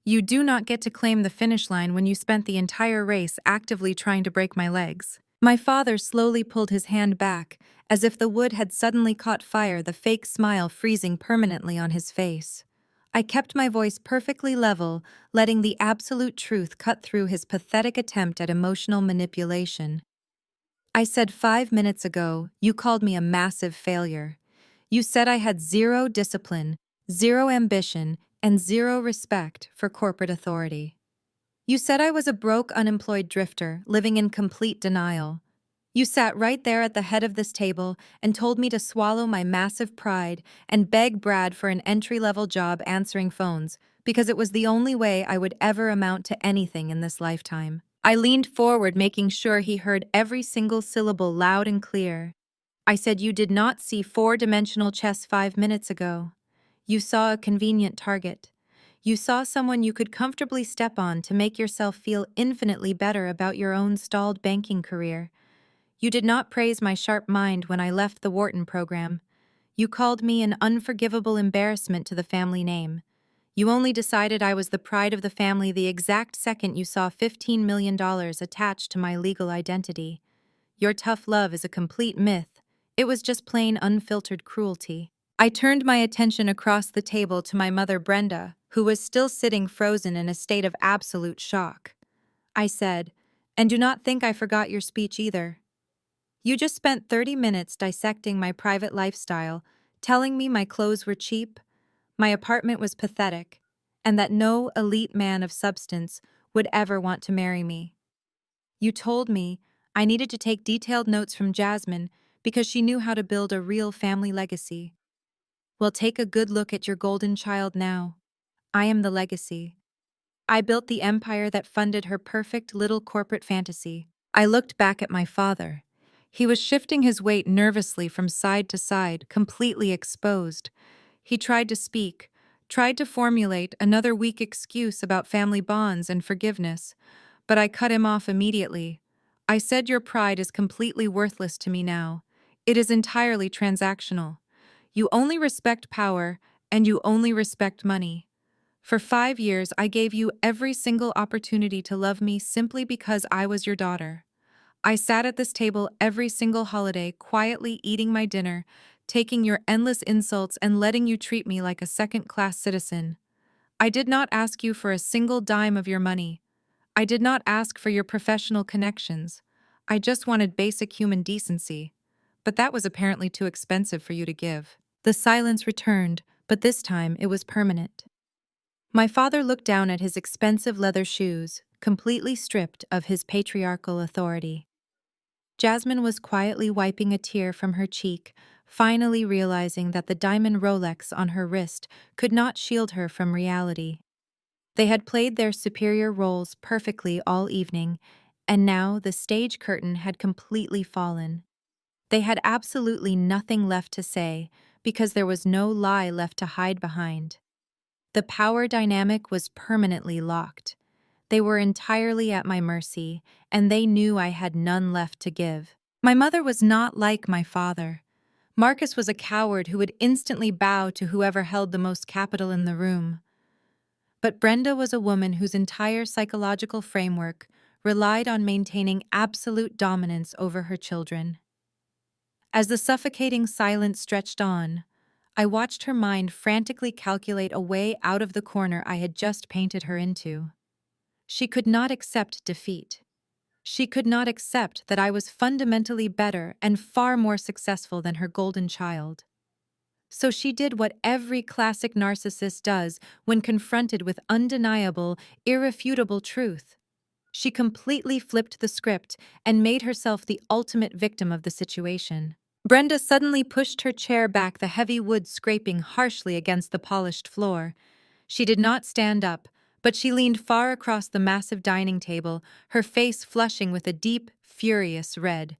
You do not get to claim the finish line when you spent the entire race actively trying to break my legs. My father slowly pulled his hand back, as if the wood had suddenly caught fire, the fake smile freezing permanently on his face. I kept my voice perfectly level, letting the absolute truth cut through his pathetic attempt at emotional manipulation. I said 5 minutes ago, you called me a massive failure. You said I had zero discipline, zero ambition, and zero respect for corporate authority. You said I was a broke, unemployed drifter, living in complete denial. You sat right there at the head of this table and told me to swallow my massive pride and beg Brad for an entry-level job answering phones, because it was the only way I would ever amount to anything in this lifetime. I leaned forward, making sure he heard every single syllable loud and clear. I said you did not see four-dimensional chess 5 minutes ago. You saw a convenient target. You saw someone you could comfortably step on to make yourself feel infinitely better about your own stalled banking career. You did not praise my sharp mind when I left the Wharton program. You called me an unforgivable embarrassment to the family name. You only decided I was the pride of the family the exact second you saw $15 million attached to my legal identity. Your tough love is a complete myth. It was just plain unfiltered cruelty. I turned my attention across the table to my mother Brenda, who was still sitting frozen in a state of absolute shock. I said, "And do not think I forgot your speech either. You just spent 30 minutes dissecting my private lifestyle, telling me my clothes were cheap, my apartment was pathetic, and that no elite man of substance would ever want to marry me. You told me I needed to take detailed notes from Jasmine because she knew how to build a real family legacy. Well, take a good look at your golden child now. I am the legacy. I built the empire that funded her perfect little corporate fantasy." I looked back at my father. He was shifting his weight nervously from side to side, completely exposed. He tried to speak, tried to formulate another weak excuse about family bonds and forgiveness, but I cut him off immediately. I said your pride is completely worthless to me now. It is entirely transactional. You only respect power, and you only respect money. For 5 years, I gave you every single opportunity to love me simply because I was your daughter. I sat at this table every single holiday, quietly eating my dinner, taking your endless insults and letting you treat me like a second-class citizen. I did not ask you for a single dime of your money. I did not ask for your professional connections. I just wanted basic human decency. But that was apparently too expensive for you to give. The silence returned, but this time it was permanent. My father looked down at his expensive leather shoes, completely stripped of his patriarchal authority. Jasmine was quietly wiping a tear from her cheek, finally realizing that the diamond Rolex on her wrist could not shield her from reality. They had played their superior roles perfectly all evening, and now the stage curtain had completely fallen. They had absolutely nothing left to say because there was no lie left to hide behind. The power dynamic was permanently locked. They were entirely at my mercy, and they knew I had none left to give. My mother was not like my father. Marcus was a coward who would instantly bow to whoever held the most capital in the room. But Brenda was a woman whose entire psychological framework relied on maintaining absolute dominance over her children. As the suffocating silence stretched on, I watched her mind frantically calculate a way out of the corner I had just painted her into. She could not accept defeat. She could not accept that I was fundamentally better and far more successful than her golden child. So she did what every classic narcissist does when confronted with undeniable, irrefutable truth. She completely flipped the script and made herself the ultimate victim of the situation. Brenda suddenly pushed her chair back, the heavy wood scraping harshly against the polished floor. She did not stand up, but she leaned far across the massive dining table, her face flushing with a deep, furious red.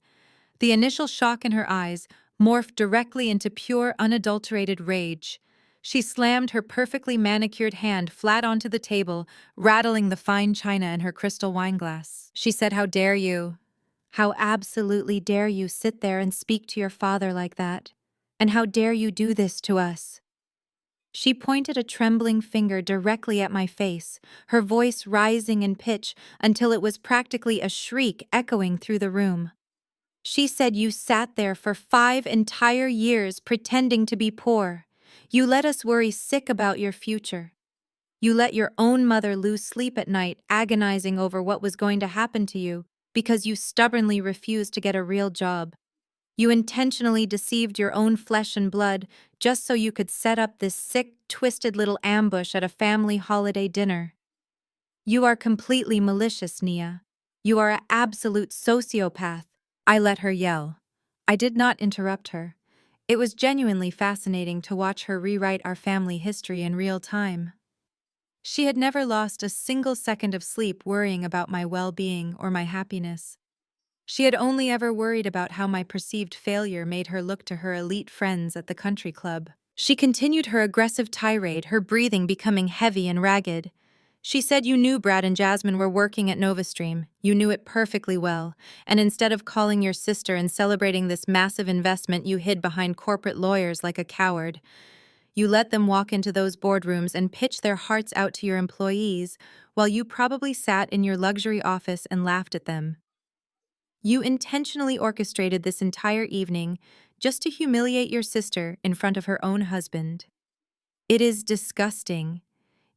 The initial shock in her eyes morphed directly into pure, unadulterated rage. She slammed her perfectly manicured hand flat onto the table, rattling the fine china in her crystal wineglass. She said, "How dare you? How absolutely dare you sit there and speak to your father like that? And how dare you do this to us? She pointed a trembling finger directly at my face, her voice rising in pitch until it was practically a shriek echoing through the room. She said you sat there for 5 entire years pretending to be poor. You let us worry sick about your future. You let your own mother lose sleep at night, agonizing over what was going to happen to you because you stubbornly refused to get a real job. You intentionally deceived your own flesh and blood just so you could set up this sick, twisted little ambush at a family holiday dinner. You are completely malicious, Nia. You are an absolute sociopath. I let her yell. I did not interrupt her. It was genuinely fascinating to watch her rewrite our family history in real time. She had never lost a single second of sleep worrying about my well-being or my happiness. She had only ever worried about how my perceived failure made her look to her elite friends at the country club. She continued her aggressive tirade, her breathing becoming heavy and ragged. She said you knew Brad and Jasmine were working at NovaStream. You knew it perfectly well, and instead of calling your sister and celebrating this massive investment, you hid behind corporate lawyers like a coward. You let them walk into those boardrooms and pitch their hearts out to your employees, while you probably sat in your luxury office and laughed at them. You intentionally orchestrated this entire evening just to humiliate your sister in front of her own husband. It is disgusting.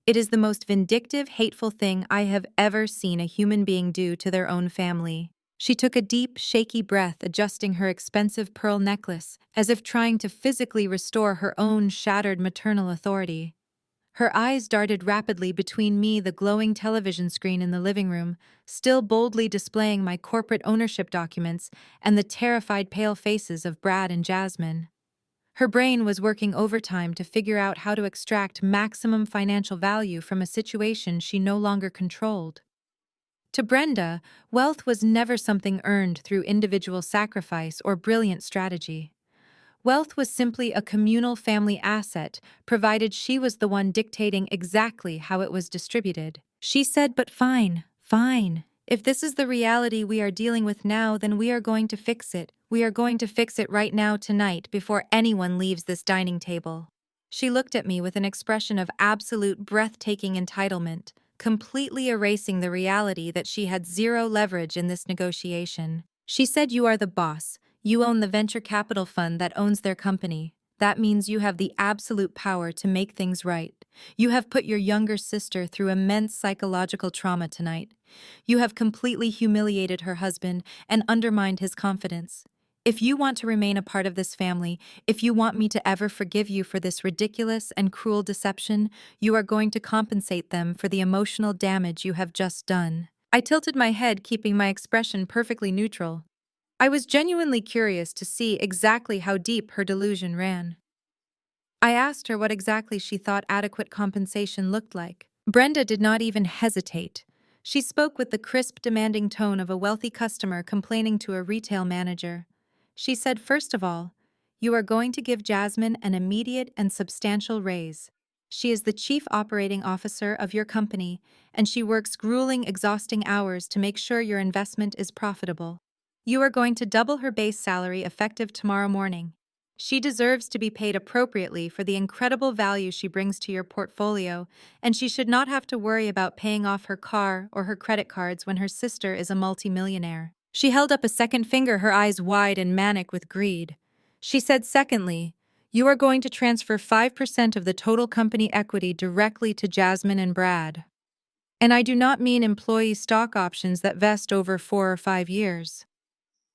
It is the most vindictive, hateful thing I have ever seen a human being do to their own family. She took a deep, shaky breath, adjusting her expensive pearl necklace, as if trying to physically restore her own shattered maternal authority. Her eyes darted rapidly between me, the glowing television screen in the living room, still boldly displaying my corporate ownership documents, and the terrified pale faces of Brad and Jasmine. Her brain was working overtime to figure out how to extract maximum financial value from a situation she no longer controlled. To Brenda, wealth was never something earned through individual sacrifice or brilliant strategy. Wealth was simply a communal family asset, provided she was the one dictating exactly how it was distributed. She said, "But fine, fine. If this is the reality we are dealing with now, then we are going to fix it. We are going to fix it right now tonight before anyone leaves this dining table." She looked at me with an expression of absolute breathtaking entitlement, completely erasing the reality that she had zero leverage in this negotiation. She said, "You are the boss. You own the venture capital fund that owns their company. That means you have the absolute power to make things right. You have put your younger sister through immense psychological trauma tonight. You have completely humiliated her husband and undermined his confidence. If you want to remain a part of this family, if you want me to ever forgive you for this ridiculous and cruel deception, you are going to compensate them for the emotional damage you have just done." I tilted my head, keeping my expression perfectly neutral. I was genuinely curious to see exactly how deep her delusion ran. I asked her what exactly she thought adequate compensation looked like. Brenda did not even hesitate. She spoke with the crisp, demanding tone of a wealthy customer complaining to a retail manager. She said, "First of all, you are going to give Jasmine an immediate and substantial raise. She is the chief operating officer of your company, and she works grueling, exhausting hours to make sure your investment is profitable. You are going to double her base salary effective tomorrow morning. She deserves to be paid appropriately for the incredible value she brings to your portfolio, and she should not have to worry about paying off her car or her credit cards when her sister is a multimillionaire." She held up a second finger, her eyes wide and manic with greed. She said, "Secondly, you are going to transfer 5% of the total company equity directly to Jasmine and Brad. And I do not mean employee stock options that vest over 4 or 5 years.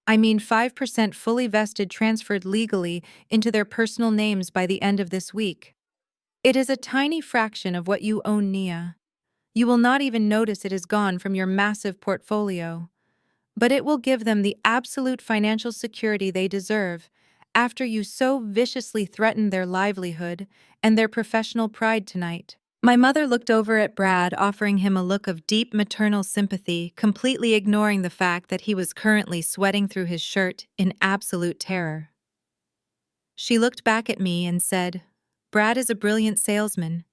I mean 5% fully vested transferred legally into their personal names by the end of this week. It is a tiny fraction of what you own, Nia. You will not even notice it is gone from your massive portfolio. But it will give them the absolute financial security they deserve after you so viciously threatened their livelihood and their professional pride tonight." My mother looked over at Brad, offering him a look of deep maternal sympathy, completely ignoring the fact that he was currently sweating through his shirt in absolute terror. She looked back at me and said, "Brad is a brilliant salesman.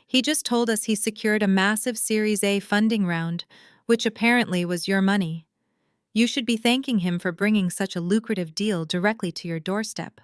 He just told us he secured a massive Series A funding round, which apparently was your money. You should be thanking him for bringing such a lucrative deal directly to your doorstep."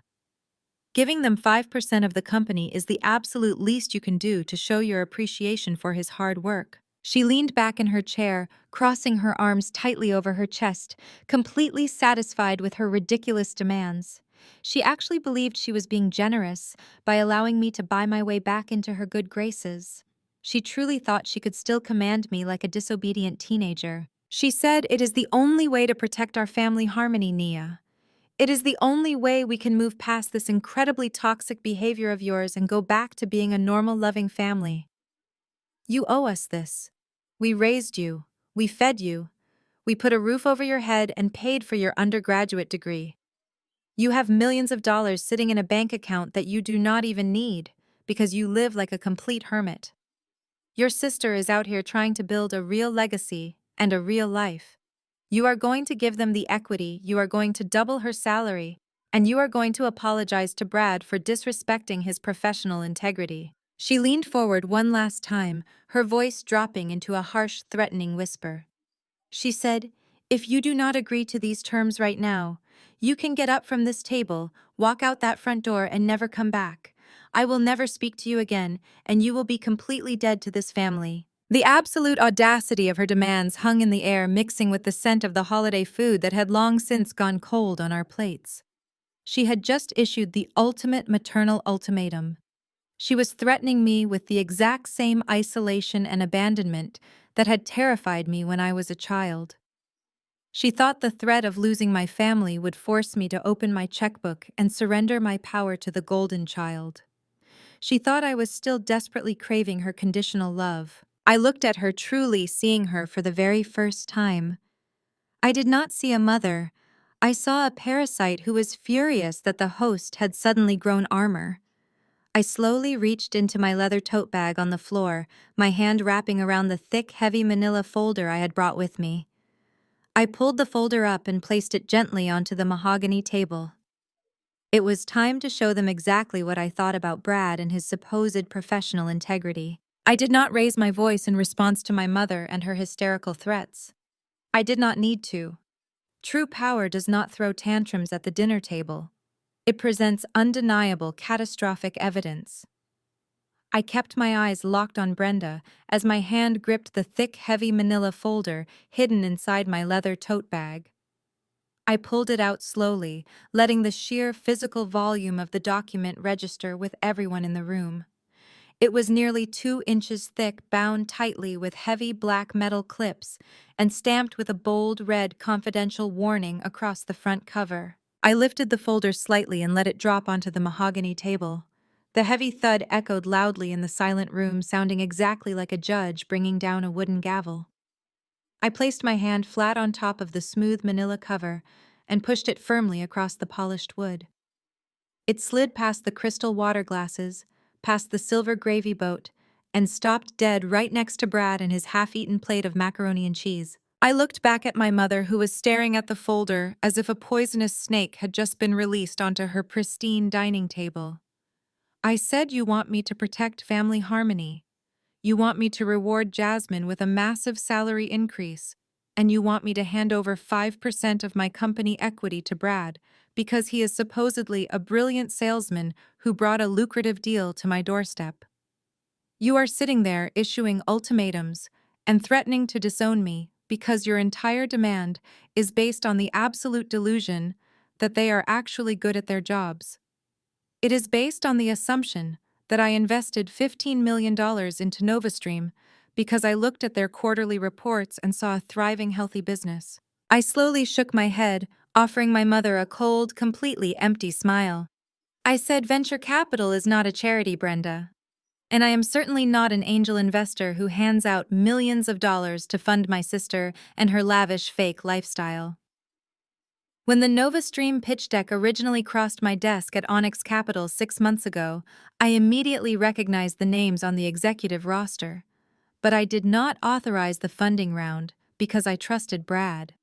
Giving them 5% of the company is the absolute least you can do to show your appreciation for his hard work. She leaned back in her chair, crossing her arms tightly over her chest, completely satisfied with her ridiculous demands. She actually believed she was being generous by allowing me to buy my way back into her good graces. She truly thought she could still command me like a disobedient teenager. She said, "It is the only way to protect our family harmony, Nia. It is the only way we can move past this incredibly toxic behavior of yours and go back to being a normal, loving family. You owe us this. We raised you. We fed you. We put a roof over your head and paid for your undergraduate degree. You have millions of dollars sitting in a bank account that you do not even need because you live like a complete hermit. Your sister is out here trying to build a real legacy and a real life. You are going to give them the equity, you are going to double her salary, and you are going to apologize to Brad for disrespecting his professional integrity." She leaned forward one last time, her voice dropping into a harsh, threatening whisper. She said, "If you do not agree to these terms right now, you can get up from this table, walk out that front door, and never come back. I will never speak to you again, and you will be completely dead to this family." The absolute audacity of her demands hung in the air, mixing with the scent of the holiday food that had long since gone cold on our plates. She had just issued the ultimate maternal ultimatum. She was threatening me with the exact same isolation and abandonment that had terrified me when I was a child. She thought the threat of losing my family would force me to open my checkbook and surrender my power to the golden child. She thought I was still desperately craving her conditional love. I looked at her, truly seeing her for the very first time. I did not see a mother. I saw a parasite who was furious that the host had suddenly grown armor. I slowly reached into my leather tote bag on the floor, my hand wrapping around the thick, heavy manila folder I had brought with me. I pulled the folder up and placed it gently onto the mahogany table. It was time to show them exactly what I thought about Brad and his supposed professional integrity. I did not raise my voice in response to my mother and her hysterical threats. I did not need to. True power does not throw tantrums at the dinner table. It presents undeniable, catastrophic evidence. I kept my eyes locked on Brenda as my hand gripped the thick, heavy manila folder hidden inside my leather tote bag. I pulled it out slowly, letting the sheer physical volume of the document register with everyone in the room. It was nearly 2 inches thick, bound tightly with heavy black metal clips, and stamped with a bold red confidential warning across the front cover. I lifted the folder slightly and let it drop onto the mahogany table. The heavy thud echoed loudly in the silent room, sounding exactly like a judge bringing down a wooden gavel. I placed my hand flat on top of the smooth manila cover and pushed it firmly across the polished wood. It slid past the crystal water glasses, past the silver gravy boat, and stopped dead right next to Brad and his half-eaten plate of macaroni and cheese. I looked back at my mother, who was staring at the folder as if a poisonous snake had just been released onto her pristine dining table. "I said you want me to protect family harmony. You want me to reward Jasmine with a massive salary increase, and you want me to hand over 5% of my company equity to Brad because he is supposedly a brilliant salesman who brought a lucrative deal to my doorstep. You are sitting there issuing ultimatums and threatening to disown me because your entire demand is based on the absolute delusion that they are actually good at their jobs. It is based on the assumption that I invested $15 million into NovaStream because I looked at their quarterly reports and saw a thriving, healthy business." I slowly shook my head, offering my mother a cold, completely empty smile. I said, "Venture capital is not a charity, Brenda. And I am certainly not an angel investor who hands out millions of dollars to fund my sister and her lavish fake lifestyle." When the NovaStream pitch deck originally crossed my desk at Onyx Capital 6 months ago, I immediately recognized the names on the executive roster. But I did not authorize the funding round because I trusted Brad.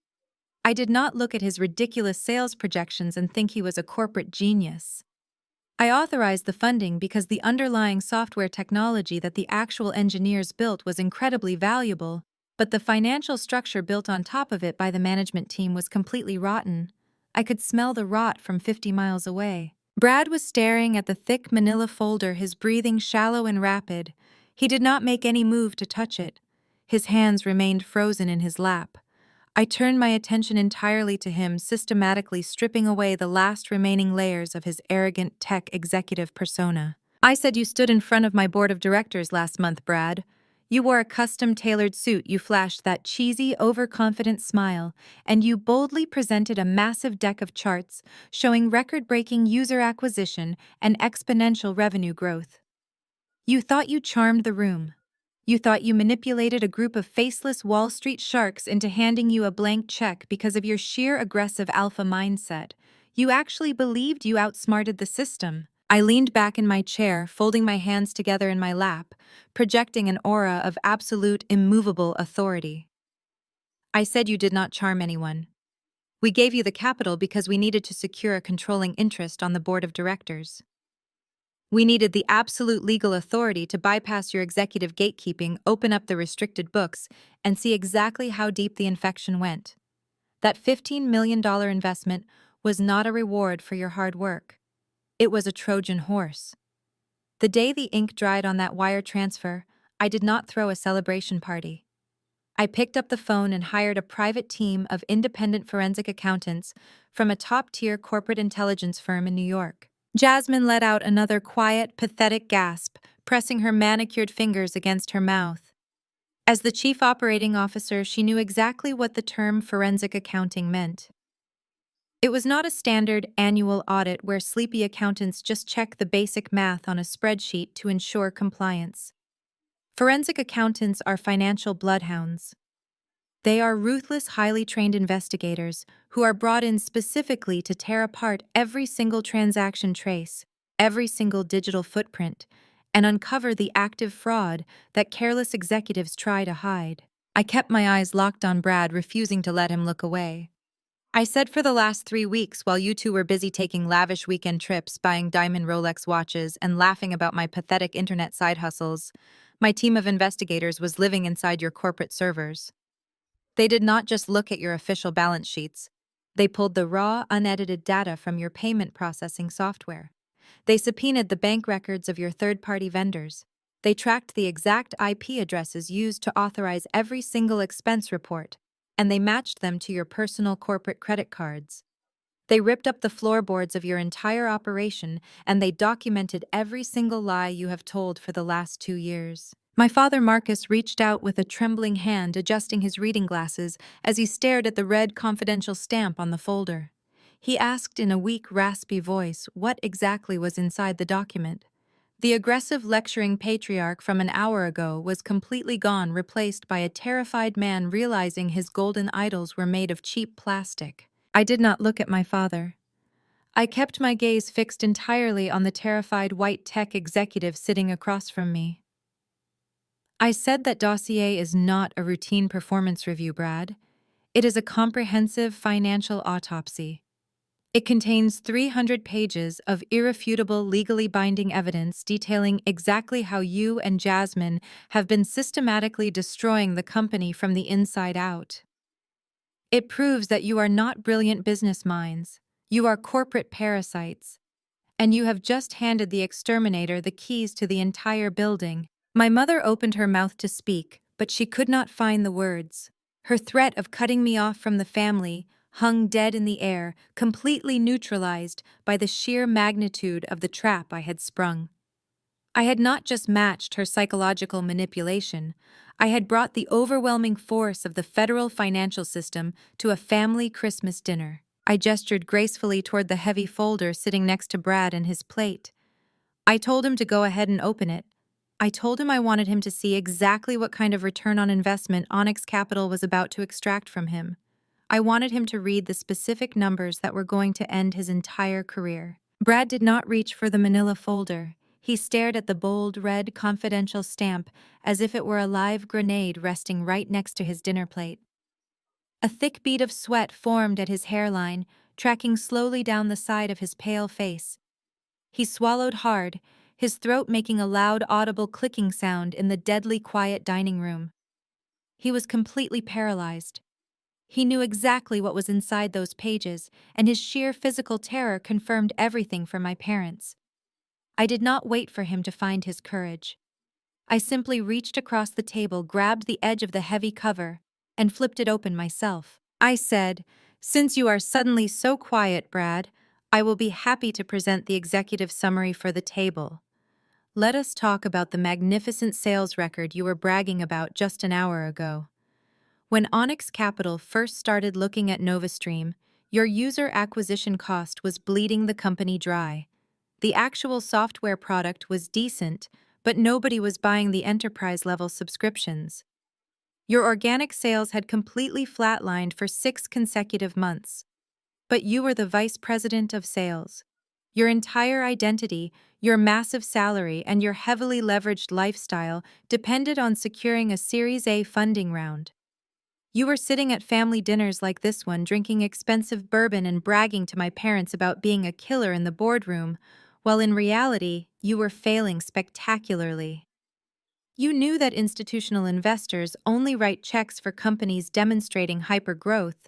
I did not look at his ridiculous sales projections and think he was a corporate genius. I authorized the funding because the underlying software technology that the actual engineers built was incredibly valuable, but the financial structure built on top of it by the management team was completely rotten. I could smell the rot from 50 miles away. Brad was staring at the thick manila folder, his breathing shallow and rapid. He did not make any move to touch it. His hands remained frozen in his lap. I turned my attention entirely to him, systematically stripping away the last remaining layers of his arrogant tech executive persona. "I said you stood in front of my board of directors last month, Brad. You wore a custom-tailored suit, you flashed that cheesy, overconfident smile, and you boldly presented a massive deck of charts showing record-breaking user acquisition and exponential revenue growth. You thought you charmed the room. You thought you manipulated a group of faceless Wall Street sharks into handing you a blank check because of your sheer aggressive alpha mindset. You actually believed you outsmarted the system." I leaned back in my chair, folding my hands together in my lap, projecting an aura of absolute, immovable authority. "I said you did not charm anyone. We gave you the capital because we needed to secure a controlling interest on the board of directors. We needed the absolute legal authority to bypass your executive gatekeeping, open up the restricted books, and see exactly how deep the infection went. That $15 million investment was not a reward for your hard work. It was a Trojan horse. The day the ink dried on that wire transfer, I did not throw a celebration party. I picked up the phone and hired a private team of independent forensic accountants from a top-tier corporate intelligence firm in New York." Jasmine let out another quiet, pathetic gasp, pressing her manicured fingers against her mouth. As the chief operating officer, she knew exactly what the term forensic accounting meant. It was not a standard annual audit where sleepy accountants just check the basic math on a spreadsheet to ensure compliance. Forensic accountants are financial bloodhounds. They are ruthless, highly trained investigators who are brought in specifically to tear apart every single transaction trace, every single digital footprint, and uncover the active fraud that careless executives try to hide. I kept my eyes locked on Brad, refusing to let him look away. "I said for the last 3 weeks, while you two were busy taking lavish weekend trips, buying diamond Rolex watches, and laughing about my pathetic internet side hustles, my team of investigators was living inside your corporate servers. They did not just look at your official balance sheets. They pulled the raw, unedited data from your payment processing software. They subpoenaed the bank records of your third-party vendors. They tracked the exact IP addresses used to authorize every single expense report, and they matched them to your personal corporate credit cards. They ripped up the floorboards of your entire operation, and they documented every single lie you have told for the last 2 years." My father Marcus reached out with a trembling hand, adjusting his reading glasses as he stared at the red confidential stamp on the folder. He asked in a weak, raspy voice what exactly was inside the document. The aggressive lecturing patriarch from an hour ago was completely gone, replaced by a terrified man realizing his golden idols were made of cheap plastic. I did not look at my father. I kept my gaze fixed entirely on the terrified white tech executive sitting across from me. "I said that dossier is not a routine performance review, Brad. It is a comprehensive financial autopsy. It contains 300 pages of irrefutable, legally binding evidence detailing exactly how you and Jasmine have been systematically destroying the company from the inside out. It proves that you are not brilliant business minds. You are corporate parasites. And you have just handed the exterminator the keys to the entire building." My mother opened her mouth to speak, but she could not find the words. Her threat of cutting me off from the family hung dead in the air, completely neutralized by the sheer magnitude of the trap I had sprung. I had not just matched her psychological manipulation, I had brought the overwhelming force of the federal financial system to a family Christmas dinner. I gestured gracefully toward the heavy folder sitting next to Brad and his plate. I told him to go ahead and open it. I told him I wanted him to see exactly what kind of return on investment Onyx Capital was about to extract from him. I wanted him to read the specific numbers that were going to end his entire career. Brad did not reach for the manila folder. He stared at the bold red confidential stamp as if it were a live grenade resting right next to his dinner plate. A thick bead of sweat formed at his hairline, tracking slowly down the side of his pale face. He swallowed hard, his throat making a loud, audible clicking sound in the deadly quiet dining room. He was completely paralyzed. He knew exactly what was inside those pages, and his sheer physical terror confirmed everything for my parents. I did not wait for him to find his courage. I simply reached across the table, grabbed the edge of the heavy cover, and flipped it open myself. I said, "Since you are suddenly so quiet, Brad, I will be happy to present the executive summary for the table. Let us talk about the magnificent sales record you were bragging about just an hour ago. When Onyx Capital first started looking at NovaStream, your user acquisition cost was bleeding the company dry. The actual software product was decent, but nobody was buying the enterprise-level subscriptions. Your organic sales had completely flatlined for 6 consecutive months. But you were the vice president of sales. Your entire identity, your massive salary, and your heavily leveraged lifestyle depended on securing a Series A funding round. You were sitting at family dinners like this one, drinking expensive bourbon and bragging to my parents about being a killer in the boardroom, while in reality, you were failing spectacularly. You knew that institutional investors only write checks for companies demonstrating hypergrowth.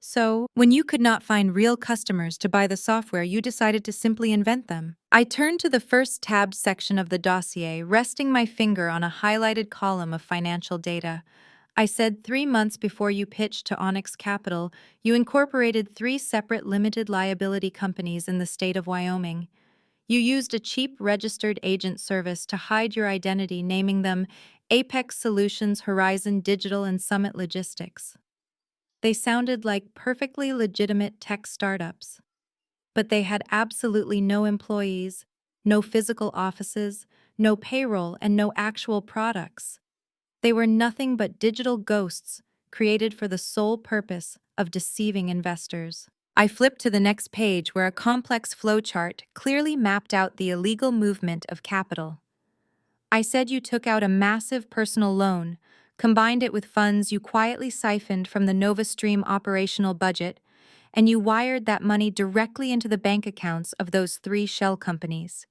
So, when you could not find real customers to buy the software, you decided to simply invent them. I turned to the first tabbed section of the dossier, resting my finger on a highlighted column of financial data. I said 3 months before you pitched to Onyx Capital, you incorporated 3 separate limited liability companies in the state of Wyoming. You used a cheap registered agent service to hide your identity, naming them Apex Solutions, Horizon Digital, and Summit Logistics. They sounded like perfectly legitimate tech startups, but they had absolutely no employees, no physical offices, no payroll, and no actual products. They were nothing but digital ghosts created for the sole purpose of deceiving investors. I flipped to the next page where a complex flowchart clearly mapped out the illegal movement of capital. I said you took out a massive personal loan, combined it with funds you quietly siphoned from the NovaStream operational budget, and you wired that money directly into the bank accounts of those 3 shell companies.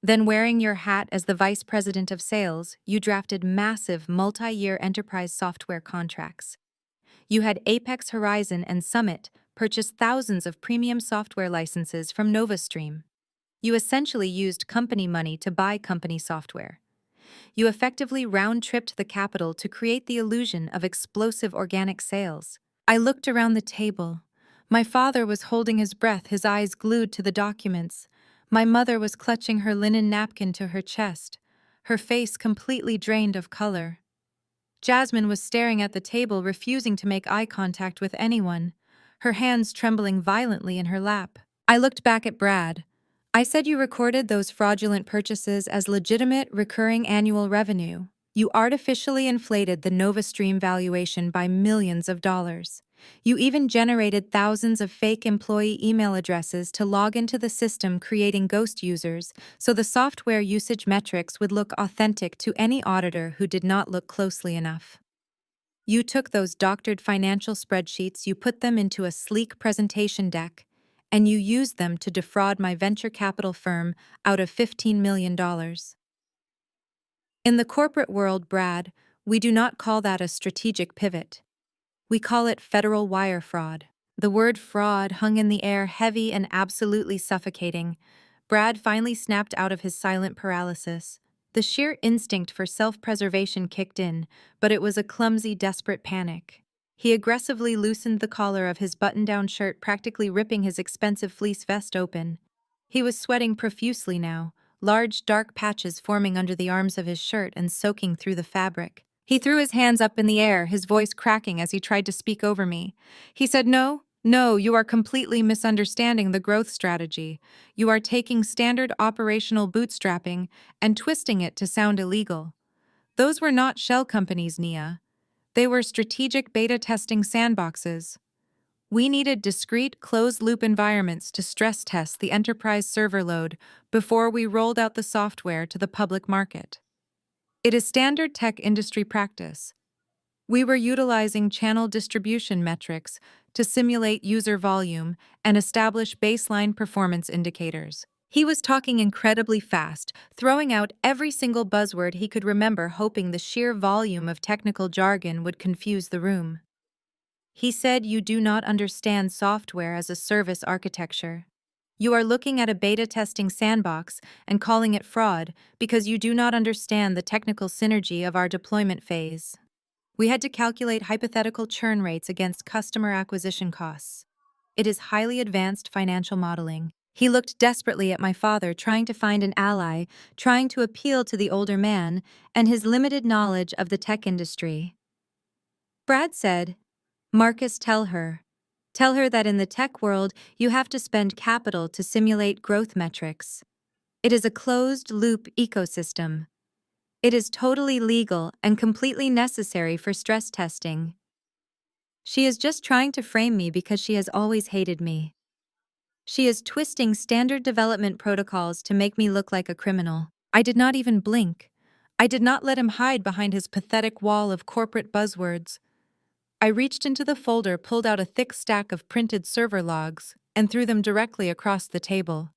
Then, wearing your hat as the vice president of sales, you drafted massive multi-year enterprise software contracts. You had Apex Horizon and Summit purchase thousands of premium software licenses from NovaStream. You essentially used company money to buy company software. You effectively round-tripped the capital to create the illusion of explosive organic sales. I looked around the table. My father was holding his breath, his eyes glued to the documents. My mother was clutching her linen napkin to her chest, her face completely drained of color. Jasmine was staring at the table, refusing to make eye contact with anyone, her hands trembling violently in her lap. I looked back at Brad. I said you recorded those fraudulent purchases as legitimate recurring annual revenue. You artificially inflated the NovaStream valuation by millions of dollars. You even generated thousands of fake employee email addresses to log into the system, creating ghost users, so the software usage metrics would look authentic to any auditor who did not look closely enough. You took those doctored financial spreadsheets, you put them into a sleek presentation deck, and you used them to defraud my venture capital firm out of $15 million. In the corporate world, Brad, we do not call that a strategic pivot. We call it federal wire fraud. The word fraud hung in the air, heavy and absolutely suffocating. Brad finally snapped out of his silent paralysis. The sheer instinct for self-preservation kicked in, but it was a clumsy, desperate panic. He aggressively loosened the collar of his button-down shirt, practically ripping his expensive fleece vest open. He was sweating profusely now, large dark patches forming under the arms of his shirt and soaking through the fabric. He threw his hands up in the air, his voice cracking as he tried to speak over me. He said, "No, you are completely misunderstanding the growth strategy. You are taking standard operational bootstrapping and twisting it to sound illegal. Those were not shell companies, Nia. They were strategic beta testing sandboxes. We needed discrete, closed-loop environments to stress test the enterprise server load before we rolled out the software to the public market. It is standard tech industry practice. We were utilizing channel distribution metrics to simulate user volume and establish baseline performance indicators." He was talking incredibly fast, throwing out every single buzzword he could remember, hoping the sheer volume of technical jargon would confuse the room. He said you do not understand software as a service architecture. You are looking at a beta testing sandbox and calling it fraud because you do not understand the technical synergy of our deployment phase. We had to calculate hypothetical churn rates against customer acquisition costs. It is highly advanced financial modeling. He looked desperately at my father, trying to find an ally, trying to appeal to the older man and his limited knowledge of the tech industry. Brad said, Marcus, tell her. Tell her that in the tech world, you have to spend capital to simulate growth metrics. It is a closed-loop ecosystem. It is totally legal and completely necessary for stress testing. She is just trying to frame me because she has always hated me. She is twisting standard development protocols to make me look like a criminal. I did not even blink. I did not let him hide behind his pathetic wall of corporate buzzwords. I reached into the folder, pulled out a thick stack of printed server logs, and threw them directly across the table.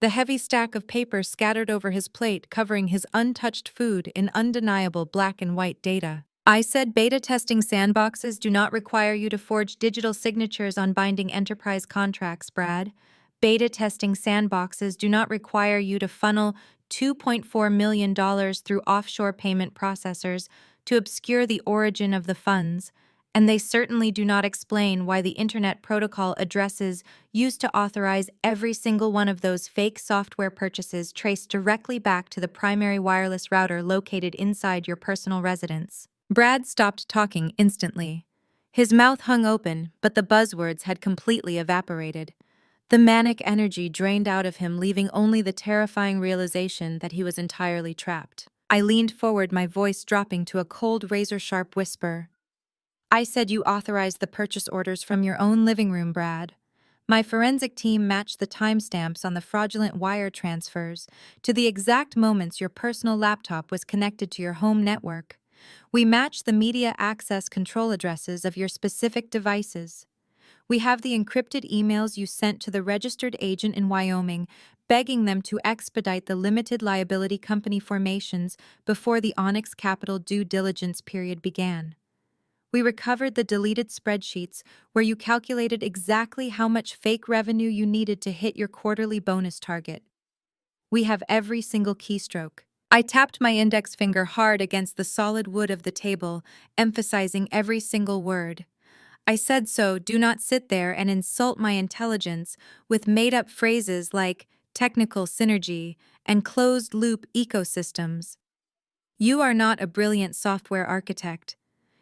The heavy stack of paper scattered over his plate, covering his untouched food in undeniable black and white data. I said beta testing sandboxes do not require you to forge digital signatures on binding enterprise contracts, Brad. Beta testing sandboxes do not require you to funnel $2.4 million through offshore payment processors to obscure the origin of the funds, and they certainly do not explain why the Internet Protocol addresses used to authorize every single one of those fake software purchases traced directly back to the primary wireless router located inside your personal residence. Brad stopped talking instantly. His mouth hung open, but the buzzwords had completely evaporated. The manic energy drained out of him, leaving only the terrifying realization that he was entirely trapped. I leaned forward, my voice dropping to a cold, razor-sharp whisper. I said you authorized the purchase orders from your own living room, Brad. My forensic team matched the timestamps on the fraudulent wire transfers to the exact moments your personal laptop was connected to your home network. We matched the media access control addresses of your specific devices. We have the encrypted emails you sent to the registered agent in Wyoming, begging them to expedite the limited liability company formations before the Onyx Capital due diligence period began. We recovered the deleted spreadsheets where you calculated exactly how much fake revenue you needed to hit your quarterly bonus target. We have every single keystroke. I tapped my index finger hard against the solid wood of the table, emphasizing every single word. I said so, do not sit there and insult my intelligence with made-up phrases like technical synergy and closed-loop ecosystems. You are not a brilliant software architect.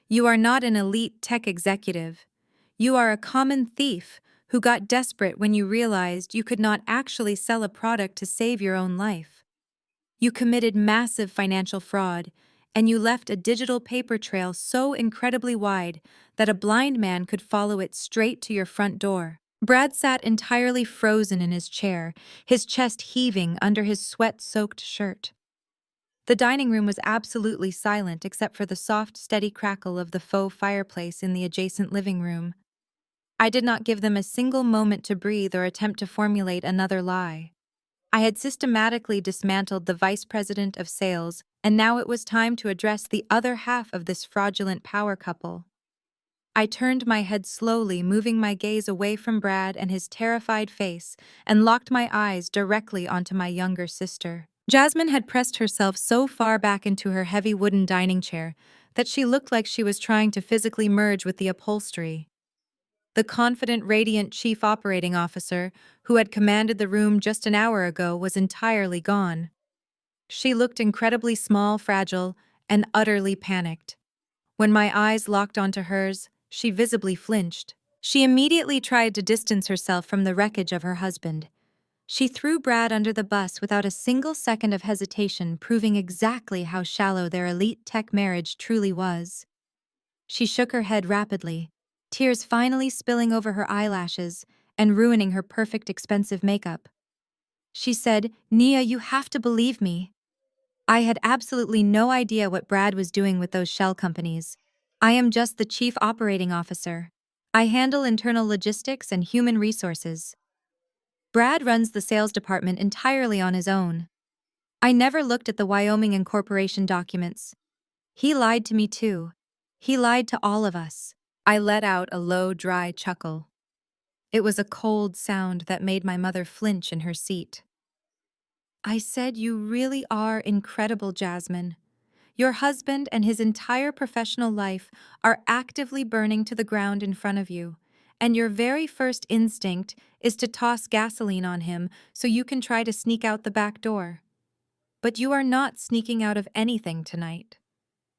You are not an elite tech executive. You are a common thief who got desperate when you realized you could not actually sell a product to save your own life. You committed massive financial fraud, and you left a digital paper trail so incredibly wide that a blind man could follow it straight to your front door. Brad sat entirely frozen in his chair, his chest heaving under his sweat-soaked shirt. The dining room was absolutely silent except for the soft, steady crackle of the faux fireplace in the adjacent living room. I did not give them a single moment to breathe or attempt to formulate another lie. I had systematically dismantled the vice president of sales, and now it was time to address the other half of this fraudulent power couple. I turned my head slowly, moving my gaze away from Brad and his terrified face, and locked my eyes directly onto my younger sister. Jasmine had pressed herself so far back into her heavy wooden dining chair that she looked like she was trying to physically merge with the upholstery. The confident, radiant chief operating officer, who had commanded the room just an hour ago, was entirely gone. She looked incredibly small, fragile, and utterly panicked. When my eyes locked onto hers, she visibly flinched. She immediately tried to distance herself from the wreckage of her husband. She threw Brad under the bus without a single second of hesitation, proving exactly how shallow their elite tech marriage truly was. She shook her head rapidly, tears finally spilling over her eyelashes and ruining her perfect expensive makeup. She said, "Nia, you have to believe me. I had absolutely no idea what Brad was doing with those shell companies. I am just the chief operating officer. I handle internal logistics and human resources. Brad runs the sales department entirely on his own. I never looked at the Wyoming incorporation documents. He lied to me too. He lied to all of us. I let out a low, dry chuckle. It was a cold sound that made my mother flinch in her seat. I said, "You really are incredible, Jasmine. Your husband and his entire professional life are actively burning to the ground in front of you, and your very first instinct is to toss gasoline on him so you can try to sneak out the back door. But you are not sneaking out of anything tonight.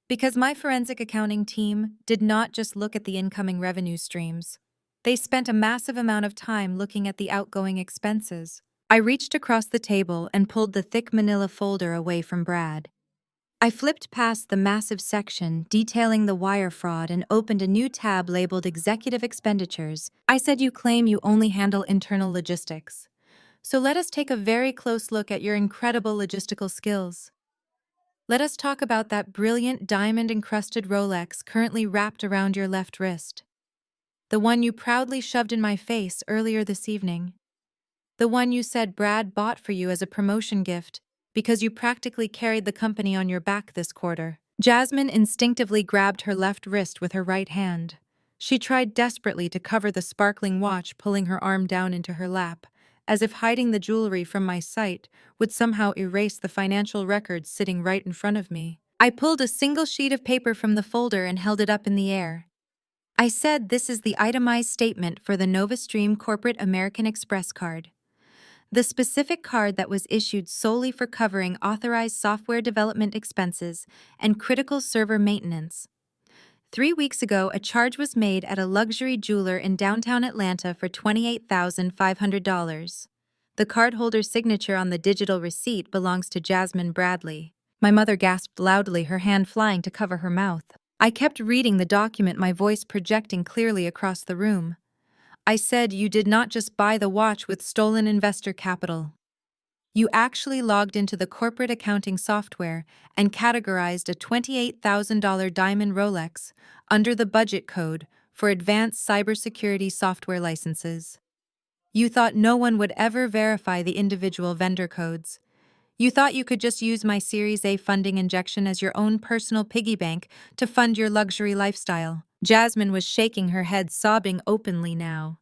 Because my forensic accounting team did not just look at the incoming revenue streams. They spent a massive amount of time looking at the outgoing expenses." I reached across the table and pulled the thick manila folder away from Brad. I flipped past the massive section detailing the wire fraud and opened a new tab labeled Executive Expenditures. I said, "You claim you only handle internal logistics. So let us take a very close look at your incredible logistical skills. Let us talk about that brilliant diamond-encrusted Rolex currently wrapped around your left wrist. The one you proudly shoved in my face earlier this evening. The one you said Brad bought for you as a promotion gift because you practically carried the company on your back this quarter." Jasmine instinctively grabbed her left wrist with her right hand. She tried desperately to cover the sparkling watch, pulling her arm down into her lap, as if hiding the jewelry from my sight would somehow erase the financial records sitting right in front of me. I pulled a single sheet of paper from the folder and held it up in the air. I said, "This is the itemized statement for the NovaStream Corporate American Express card. The specific card that was issued solely for covering authorized software development expenses and critical server maintenance. 3 weeks ago, a charge was made at a luxury jeweler in downtown Atlanta for $28,500. The cardholder's signature on the digital receipt belongs to Jasmine Bradley." My mother gasped loudly, her hand flying to cover her mouth. I kept reading the document, my voice projecting clearly across the room. I said, "You did not just buy the watch with stolen investor capital. You actually logged into the corporate accounting software and categorized a $28,000 diamond Rolex under the budget code for advanced cybersecurity software licenses. You thought no one would ever verify the individual vendor codes. You thought you could just use my Series A funding injection as your own personal piggy bank to fund your luxury lifestyle." Jasmine was shaking her head, sobbing openly now.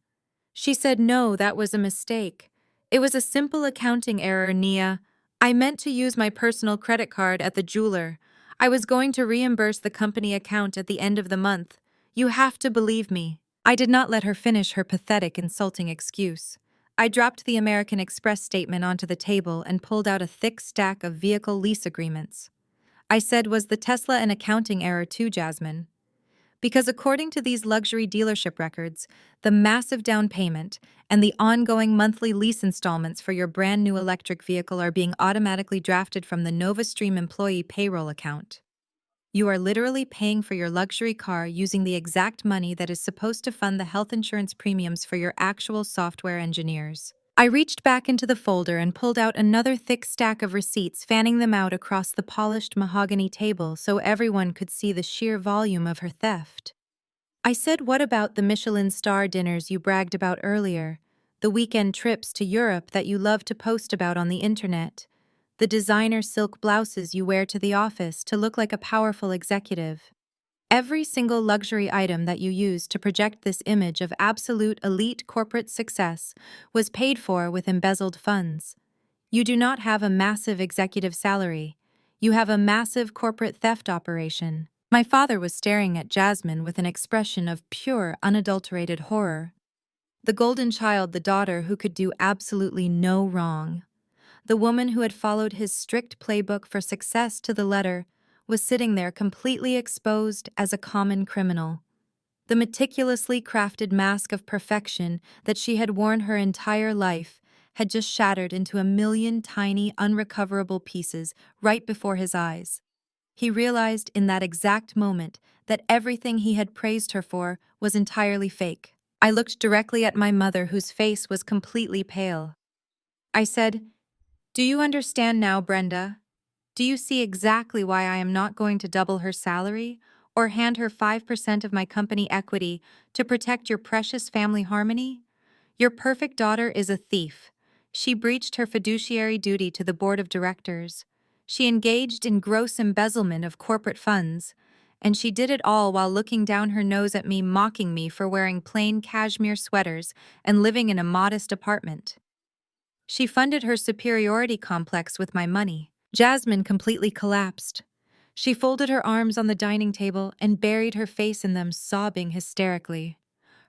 She said, "No, that was a mistake. It was a simple accounting error, Nia. I meant to use my personal credit card at the jeweler. I was going to reimburse the company account at the end of the month. You have to believe me." I did not let her finish her pathetic, insulting excuse. I dropped the American Express statement onto the table and pulled out a thick stack of vehicle lease agreements. I said, "Was the Tesla an accounting error too, Jasmine? Because according to these luxury dealership records, the massive down payment and the ongoing monthly lease installments for your brand new electric vehicle are being automatically drafted from the NovaStream employee payroll account. You are literally paying for your luxury car using the exact money that is supposed to fund the health insurance premiums for your actual software engineers." I reached back into the folder and pulled out another thick stack of receipts, fanning them out across the polished mahogany table so everyone could see the sheer volume of her theft. I said, "What about the Michelin star dinners you bragged about earlier? The weekend trips to Europe that you love to post about on the internet? The designer silk blouses you wear to the office to look like a powerful executive? Every single luxury item that you used to project this image of absolute elite corporate success was paid for with embezzled funds. You do not have a massive executive salary. You have a massive corporate theft operation." My father was staring at Jasmine with an expression of pure, unadulterated horror. The golden child, the daughter who could do absolutely no wrong. The woman who had followed his strict playbook for success to the letter was sitting there completely exposed as a common criminal. The meticulously crafted mask of perfection that she had worn her entire life had just shattered into a million tiny, unrecoverable pieces right before his eyes. He realized in that exact moment that everything he had praised her for was entirely fake. I looked directly at my mother, whose face was completely pale. I said, "Do you understand now, Brenda? Do you see exactly why I am not going to double her salary or hand her 5% of my company equity to protect your precious family harmony? Your perfect daughter is a thief. She breached her fiduciary duty to the board of directors. She engaged in gross embezzlement of corporate funds, and she did it all while looking down her nose at me, mocking me for wearing plain cashmere sweaters and living in a modest apartment. She funded her superiority complex with my money. Jasmine completely collapsed. She folded her arms on the dining table and buried her face in them, sobbing hysterically.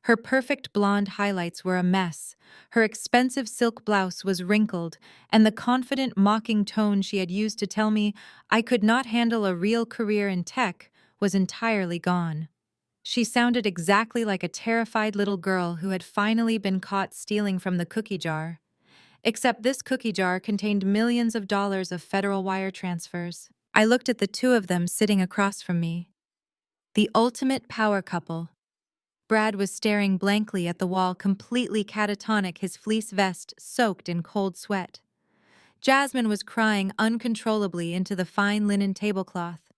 Her perfect blonde highlights were a mess, her expensive silk blouse was wrinkled, and the confident, mocking tone she had used to tell me I could not handle a real career in tech was entirely gone. She sounded exactly like a terrified little girl who had finally been caught stealing from the cookie jar. Except this cookie jar contained millions of dollars of federal wire transfers. I looked at the two of them sitting across from me. The ultimate power couple. Brad was staring blankly at the wall, completely catatonic, his fleece vest soaked in cold sweat. Jasmine was crying uncontrollably into the fine linen tablecloth.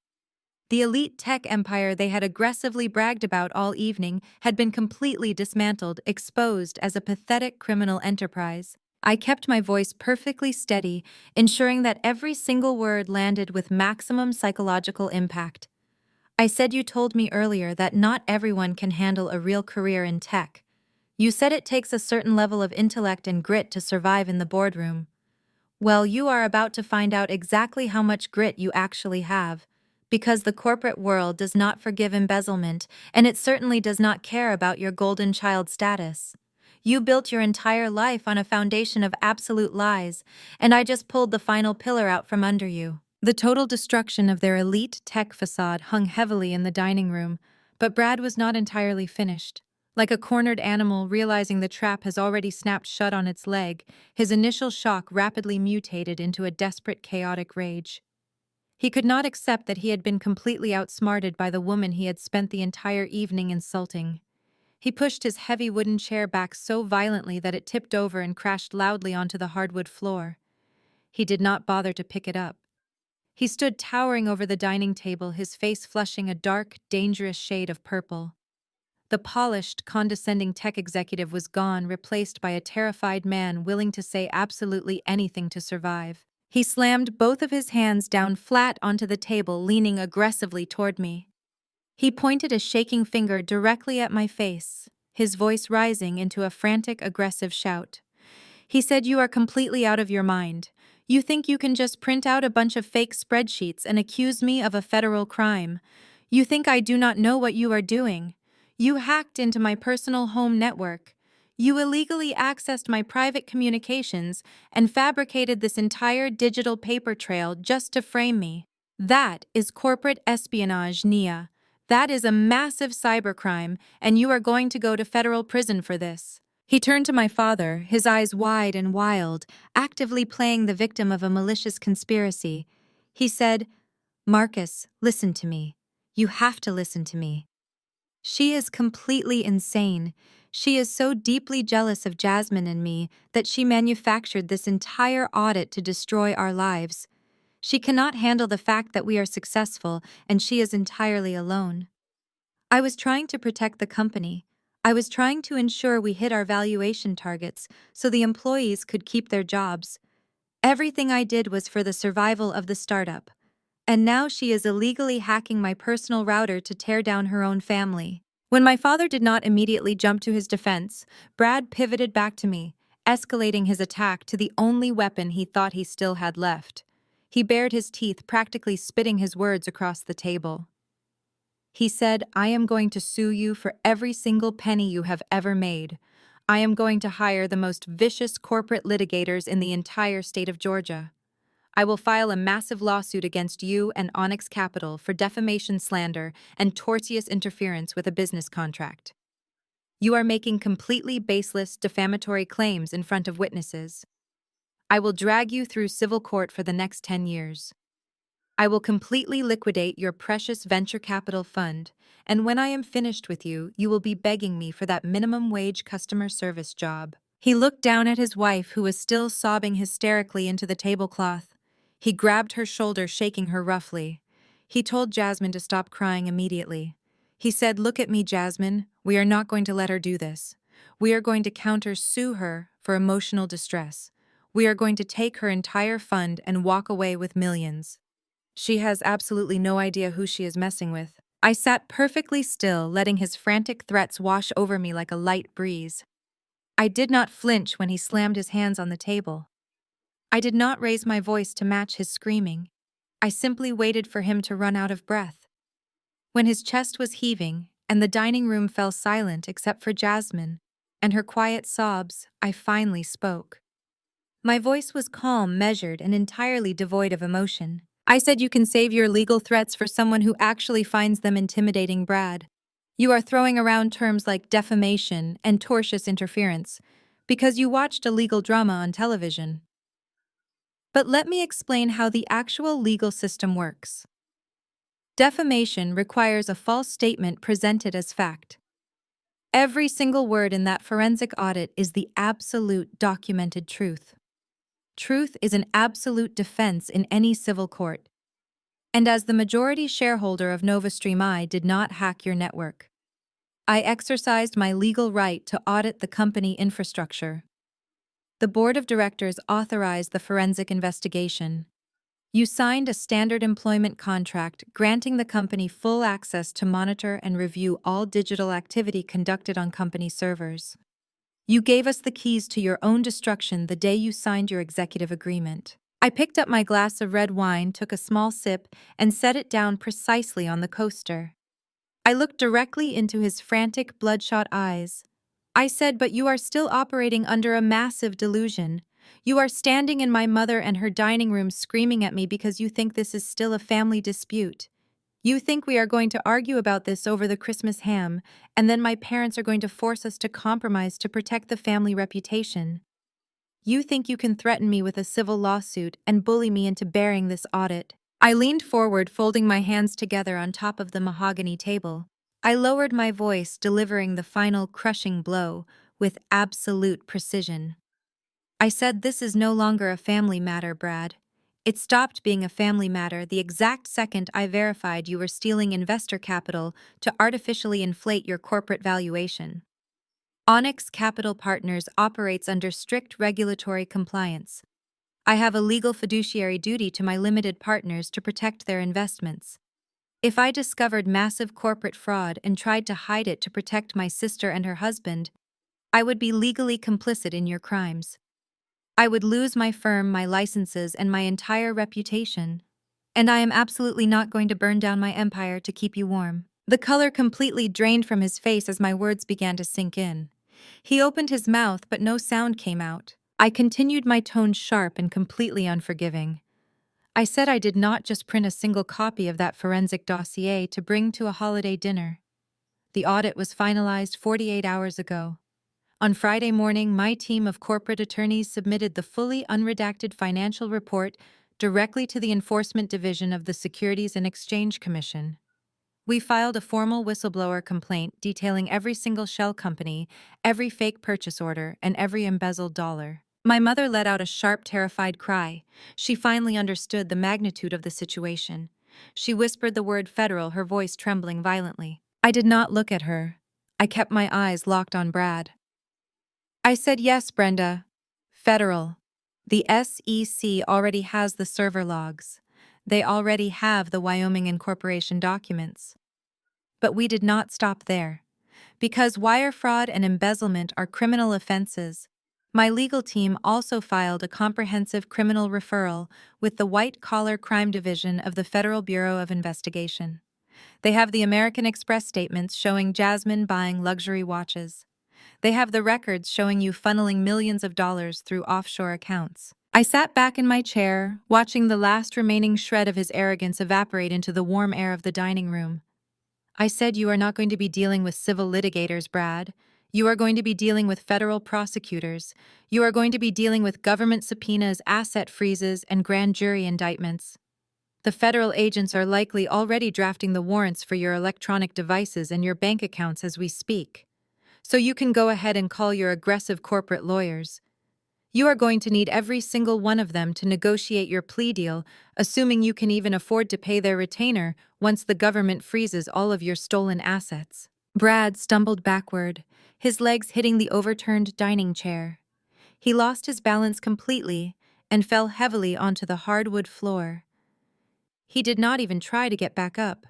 The elite tech empire they had aggressively bragged about all evening had been completely dismantled, exposed as a pathetic criminal enterprise. I kept my voice perfectly steady, ensuring that every single word landed with maximum psychological impact. I said you told me earlier that not everyone can handle a real career in tech. You said it takes a certain level of intellect and grit to survive in the boardroom. Well, you are about to find out exactly how much grit you actually have, because the corporate world does not forgive embezzlement, and it certainly does not care about your golden child status. You built your entire life on a foundation of absolute lies, and I just pulled the final pillar out from under you. The total destruction of their elite tech facade hung heavily in the dining room, but Brad was not entirely finished. Like a cornered animal realizing the trap has already snapped shut on its leg, his initial shock rapidly mutated into a desperate, chaotic rage. He could not accept that he had been completely outsmarted by the woman he had spent the entire evening insulting. He pushed his heavy wooden chair back so violently that it tipped over and crashed loudly onto the hardwood floor. He did not bother to pick it up. He stood towering over the dining table, his face flushing a dark, dangerous shade of purple. The polished, condescending tech executive was gone, replaced by a terrified man willing to say absolutely anything to survive. He slammed both of his hands down flat onto the table, leaning aggressively toward me. He pointed a shaking finger directly at my face, his voice rising into a frantic, aggressive shout. He said, "You are completely out of your mind. You think you can just print out a bunch of fake spreadsheets and accuse me of a federal crime. You think I do not know what you are doing. You hacked into my personal home network. You illegally accessed my private communications and fabricated this entire digital paper trail just to frame me. That is corporate espionage, Nia. That is a massive cybercrime, and you are going to go to federal prison for this." He turned to my father, his eyes wide and wild, actively playing the victim of a malicious conspiracy. He said, "Marcus, listen to me. You have to listen to me. She is completely insane. She is so deeply jealous of Jasmine and me that she manufactured this entire audit to destroy our lives. She cannot handle the fact that we are successful and she is entirely alone. I was trying to protect the company. I was trying to ensure we hit our valuation targets so the employees could keep their jobs. Everything I did was for the survival of the startup. And now she is illegally hacking my personal router to tear down her own family." When my father did not immediately jump to his defense, Brad pivoted back to me, escalating his attack to the only weapon he thought he still had left. He bared his teeth, practically spitting his words across the table. He said, "I am going to sue you for every single penny you have ever made. I am going to hire the most vicious corporate litigators in the entire state of Georgia. I will file a massive lawsuit against you and Onyx Capital for defamation, slander, and tortious interference with a business contract. You are making completely baseless, defamatory claims in front of witnesses. I will drag you through civil court for the next 10 years. I will completely liquidate your precious venture capital fund, and when I am finished with you, you will be begging me for that minimum wage customer service job." He looked down at his wife, who was still sobbing hysterically into the tablecloth. He grabbed her shoulder, shaking her roughly. He told Jasmine to stop crying immediately. He said, "Look at me, Jasmine. We are not going to let her do this. We are going to counter-sue her for emotional distress. We are going to take her entire fund and walk away with millions. She has absolutely no idea who she is messing with." I sat perfectly still, letting his frantic threats wash over me like a light breeze. I did not flinch when he slammed his hands on the table. I did not raise my voice to match his screaming. I simply waited for him to run out of breath. When his chest was heaving, and the dining room fell silent except for Jasmine and her quiet sobs, I finally spoke. My voice was calm, measured, and entirely devoid of emotion. I said, "You can save your legal threats for someone who actually finds them intimidating, Brad. You are throwing around terms like defamation and tortious interference because you watched a legal drama on television. But let me explain how the actual legal system works. Defamation requires a false statement presented as fact. Every single word in that forensic audit is the absolute documented truth. Truth is an absolute defense in any civil court. And as the majority shareholder of NovaStream, I did not hack your network. I exercised my legal right to audit the company infrastructure. The board of directors authorized the forensic investigation. You signed a standard employment contract granting the company full access to monitor and review all digital activity conducted on company servers. You gave us the keys to your own destruction the day you signed your executive agreement. I picked up my glass of red wine, took a small sip, and set it down precisely on the coaster. I looked directly into his frantic, bloodshot eyes. I said, "But you are still operating under a massive delusion. You are standing in my mother and her dining room screaming at me because you think this is still a family dispute. You think we are going to argue about this over the Christmas ham, and then my parents are going to force us to compromise to protect the family reputation. You think you can threaten me with a civil lawsuit and bully me into bearing this audit." I leaned forward, folding my hands together on top of the mahogany table. I lowered my voice, delivering the final crushing blow with absolute precision. I said, "This is no longer a family matter, Brad. It stopped being a family matter the exact second I verified you were stealing investor capital to artificially inflate your corporate valuation. Onyx Capital Partners operates under strict regulatory compliance. I have a legal fiduciary duty to my limited partners to protect their investments. If I discovered massive corporate fraud and tried to hide it to protect my sister and her husband, I would be legally complicit in your crimes. I would lose my firm, my licenses, and my entire reputation. And I am absolutely not going to burn down my empire to keep you warm." The color completely drained from his face as my words began to sink in. He opened his mouth, but no sound came out. I continued, my tone sharp and completely unforgiving. I said I did not just print a single copy of that forensic dossier to bring to a holiday dinner. The audit was finalized 48 hours ago. On Friday morning, my team of corporate attorneys submitted the fully unredacted financial report directly to the Enforcement Division of the Securities and Exchange Commission. We filed a formal whistleblower complaint detailing every single shell company, every fake purchase order, and every embezzled dollar. My mother let out a sharp, terrified cry. She finally understood the magnitude of the situation. She whispered the word federal, her voice trembling violently. I did not look at her. I kept my eyes locked on Brad. I said, "Yes, Brenda. Federal. The SEC already has the server logs. They already have the Wyoming incorporation documents." But we did not stop there. Because wire fraud and embezzlement are criminal offenses, my legal team also filed a comprehensive criminal referral with the White Collar Crime Division of the Federal Bureau of Investigation. They have the American Express statements showing Jasmine buying luxury watches. They have the records showing you funneling millions of dollars through offshore accounts. I sat back in my chair, watching the last remaining shred of his arrogance evaporate into the warm air of the dining room. I said, "You are not going to be dealing with civil litigators, Brad. You are going to be dealing with federal prosecutors. You are going to be dealing with government subpoenas, asset freezes, and grand jury indictments. The federal agents are likely already drafting the warrants for your electronic devices and your bank accounts as we speak. So you can go ahead and call your aggressive corporate lawyers. You are going to need every single one of them to negotiate your plea deal, assuming you can even afford to pay their retainer once the government freezes all of your stolen assets." Brad stumbled backward, his legs hitting the overturned dining chair. He lost his balance completely and fell heavily onto the hardwood floor. He did not even try to get back up.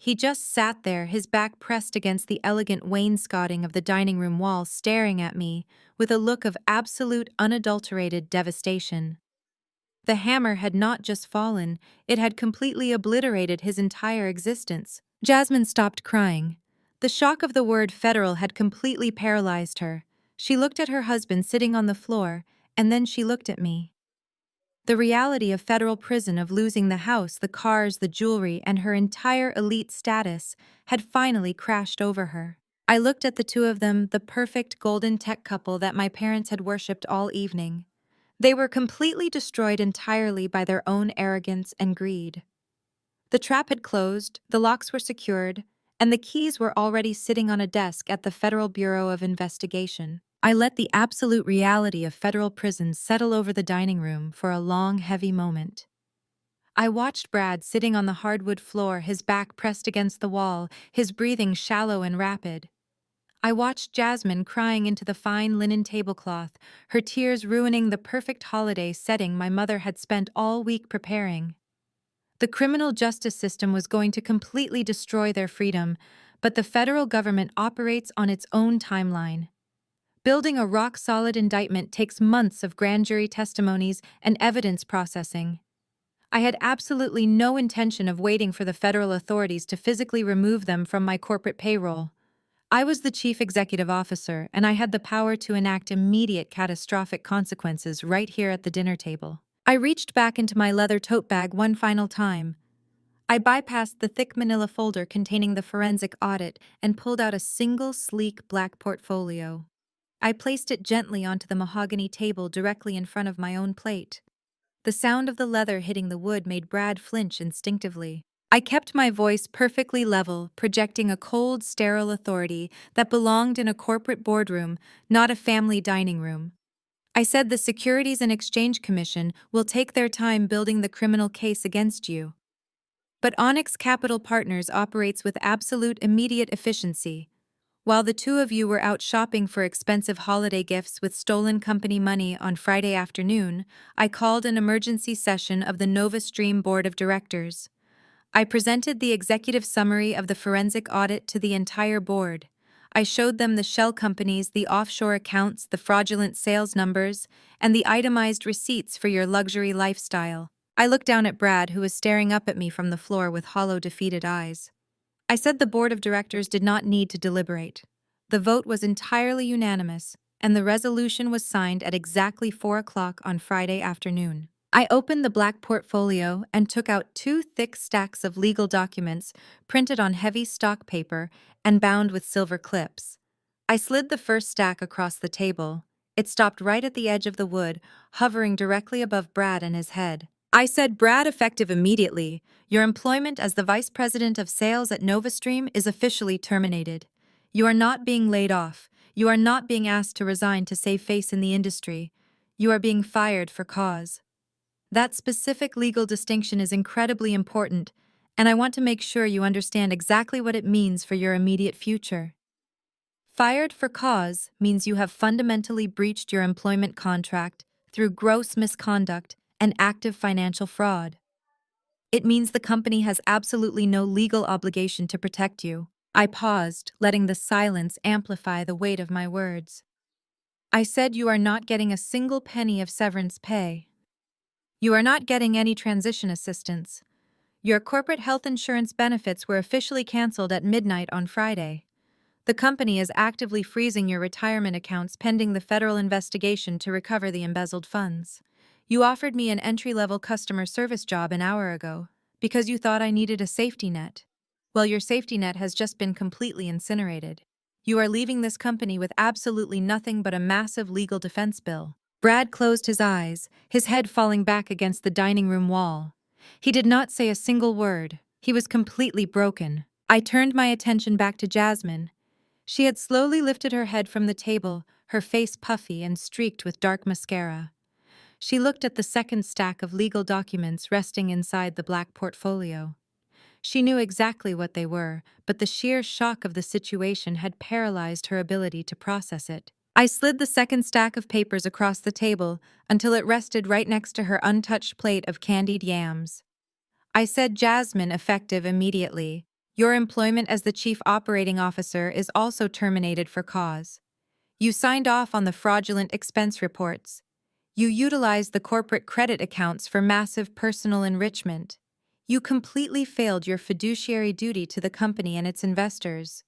He just sat there, his back pressed against the elegant wainscoting of the dining room wall, staring at me with a look of absolute, unadulterated devastation. The hammer had not just fallen, it had completely obliterated his entire existence. Jasmine stopped crying. The shock of the word federal had completely paralyzed her. She looked at her husband sitting on the floor, and then she looked at me. The reality of federal prison, of losing the house, the cars, the jewelry, and her entire elite status had finally crashed over her. I looked at the two of them, the perfect golden tech couple that my parents had worshipped all evening. They were completely destroyed entirely by their own arrogance and greed. The trap had closed, the locks were secured, and the keys were already sitting on a desk at the Federal Bureau of Investigation. I let the absolute reality of federal prisons settle over the dining room for a long, heavy moment. I watched Brad sitting on the hardwood floor, his back pressed against the wall, his breathing shallow and rapid. I watched Jasmine crying into the fine linen tablecloth, her tears ruining the perfect holiday setting my mother had spent all week preparing. The criminal justice system was going to completely destroy their freedom, but the federal government operates on its own timeline. Building a rock-solid indictment takes months of grand jury testimonies and evidence processing. I had absolutely no intention of waiting for the federal authorities to physically remove them from my corporate payroll. I was the chief executive officer, and I had the power to enact immediate catastrophic consequences right here at the dinner table. I reached back into my leather tote bag one final time. I bypassed the thick manila folder containing the forensic audit and pulled out a single sleek black portfolio. I placed it gently onto the mahogany table directly in front of my own plate. The sound of the leather hitting the wood made Brad flinch instinctively. I kept my voice perfectly level, projecting a cold, sterile authority that belonged in a corporate boardroom, not a family dining room. I said the Securities and Exchange Commission will take their time building the criminal case against you. But Onyx Capital Partners operates with absolute immediate efficiency. While the two of you were out shopping for expensive holiday gifts with stolen company money on Friday afternoon, I called an emergency session of the Nova Stream Board of Directors. I presented the executive summary of the forensic audit to the entire board. I showed them the shell companies, the offshore accounts, the fraudulent sales numbers, and the itemized receipts for your luxury lifestyle. I looked down at Brad, who was staring up at me from the floor with hollow, defeated eyes. I said the board of directors did not need to deliberate. The vote was entirely unanimous, and the resolution was signed at exactly 4 o'clock on Friday afternoon. I opened the black portfolio and took out 2 thick stacks of legal documents printed on heavy stock paper and bound with silver clips. I slid the first stack across the table. It stopped right at the edge of the wood, hovering directly above Brad and his head. I said, Brad, effective immediately, your employment as the vice president of sales at NovaStream is officially terminated. You are not being laid off. You are not being asked to resign to save face in the industry. You are being fired for cause. That specific legal distinction is incredibly important, and I want to make sure you understand exactly what it means for your immediate future. Fired for cause means you have fundamentally breached your employment contract through gross misconduct and active financial fraud. It means the company has absolutely no legal obligation to protect you. I paused, letting the silence amplify the weight of my words. I said you are not getting a single penny of severance pay. You are not getting any transition assistance. Your corporate health insurance benefits were officially canceled at midnight on Friday. The company is actively freezing your retirement accounts pending the federal investigation to recover the embezzled funds. You offered me an entry-level customer service job an hour ago because you thought I needed a safety net. Well, your safety net has just been completely incinerated. You are leaving this company with absolutely nothing but a massive legal defense bill. Brad closed his eyes, his head falling back against the dining room wall. He did not say a single word. He was completely broken. I turned my attention back to Jasmine. She had slowly lifted her head from the table, her face puffy and streaked with dark mascara. She looked at the second stack of legal documents resting inside the black portfolio. She knew exactly what they were, but the sheer shock of the situation had paralyzed her ability to process it. I slid the second stack of papers across the table until it rested right next to her untouched plate of candied yams. I said, Jasmine, effective immediately, Your employment as the chief operating officer is also terminated for cause. You signed off on the fraudulent expense reports. You utilized the corporate credit accounts for massive personal enrichment. You completely failed your fiduciary duty to the company and its investors.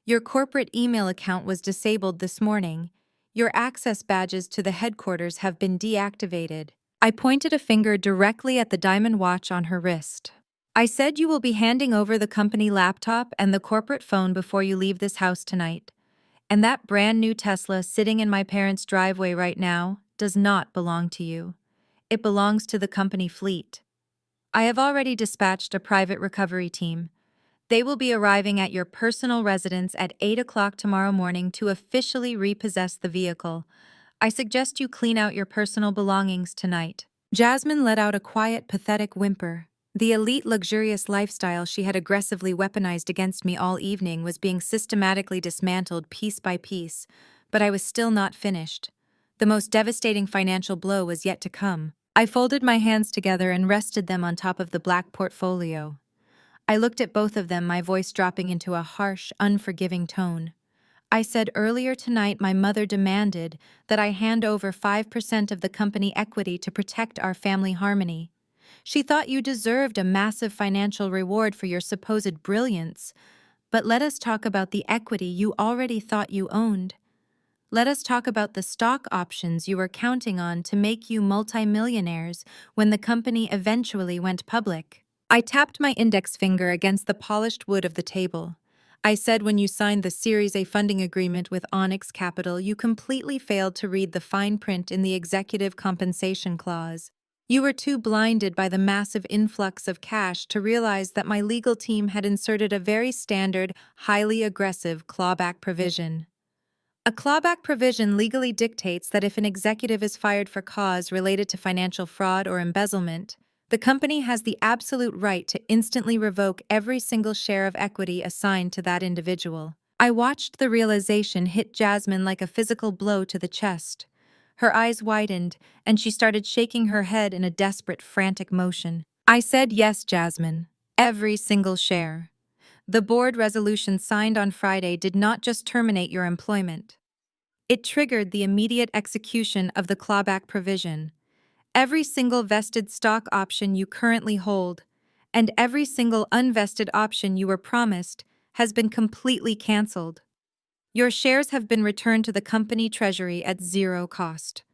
Your corporate email account was disabled this morning. Your access badges to the headquarters have been deactivated. I pointed a finger directly at the diamond watch on her wrist. I said you will be handing over the company laptop and the corporate phone before you leave this house tonight. And that brand new Tesla sitting in my parents' driveway right now does not belong to you. It belongs to the company fleet. I have already dispatched a private recovery team. They will be arriving at your personal residence at 8 o'clock tomorrow morning to officially repossess the vehicle. I suggest you clean out your personal belongings tonight. Jasmine let out a quiet, pathetic whimper. The elite, luxurious lifestyle she had aggressively weaponized against me all evening was being systematically dismantled piece by piece, but I was still not finished. The most devastating financial blow was yet to come. I folded my hands together and rested them on top of the black portfolio. I looked at both of them, my voice dropping into a harsh, unforgiving tone. I said earlier tonight my mother demanded that I hand over 5% of the company equity to protect our family harmony. She thought you deserved a massive financial reward for your supposed brilliance. But let us talk about the equity you already thought you owned. Let us talk about the stock options you were counting on to make you multimillionaires when the company eventually went public. I tapped my index finger against the polished wood of the table. I said when you signed the Series A funding agreement with Onyx Capital, you completely failed to read the fine print in the executive compensation clause. You were too blinded by the massive influx of cash to realize that my legal team had inserted a very standard, highly aggressive clawback provision. A clawback provision legally dictates that if an executive is fired for cause related to financial fraud or embezzlement, the company has the absolute right to instantly revoke every single share of equity assigned to that individual. I watched the realization hit Jasmine like a physical blow to the chest. Her eyes widened, and she started shaking her head in a desperate, frantic motion. I said, yes, Jasmine. Every single share. The board resolution signed on Friday did not just terminate your employment. It triggered the immediate execution of the clawback provision. Every single vested stock option you currently hold, and every single unvested option you were promised, has been completely canceled. Your shares have been returned to the company treasury at zero cost.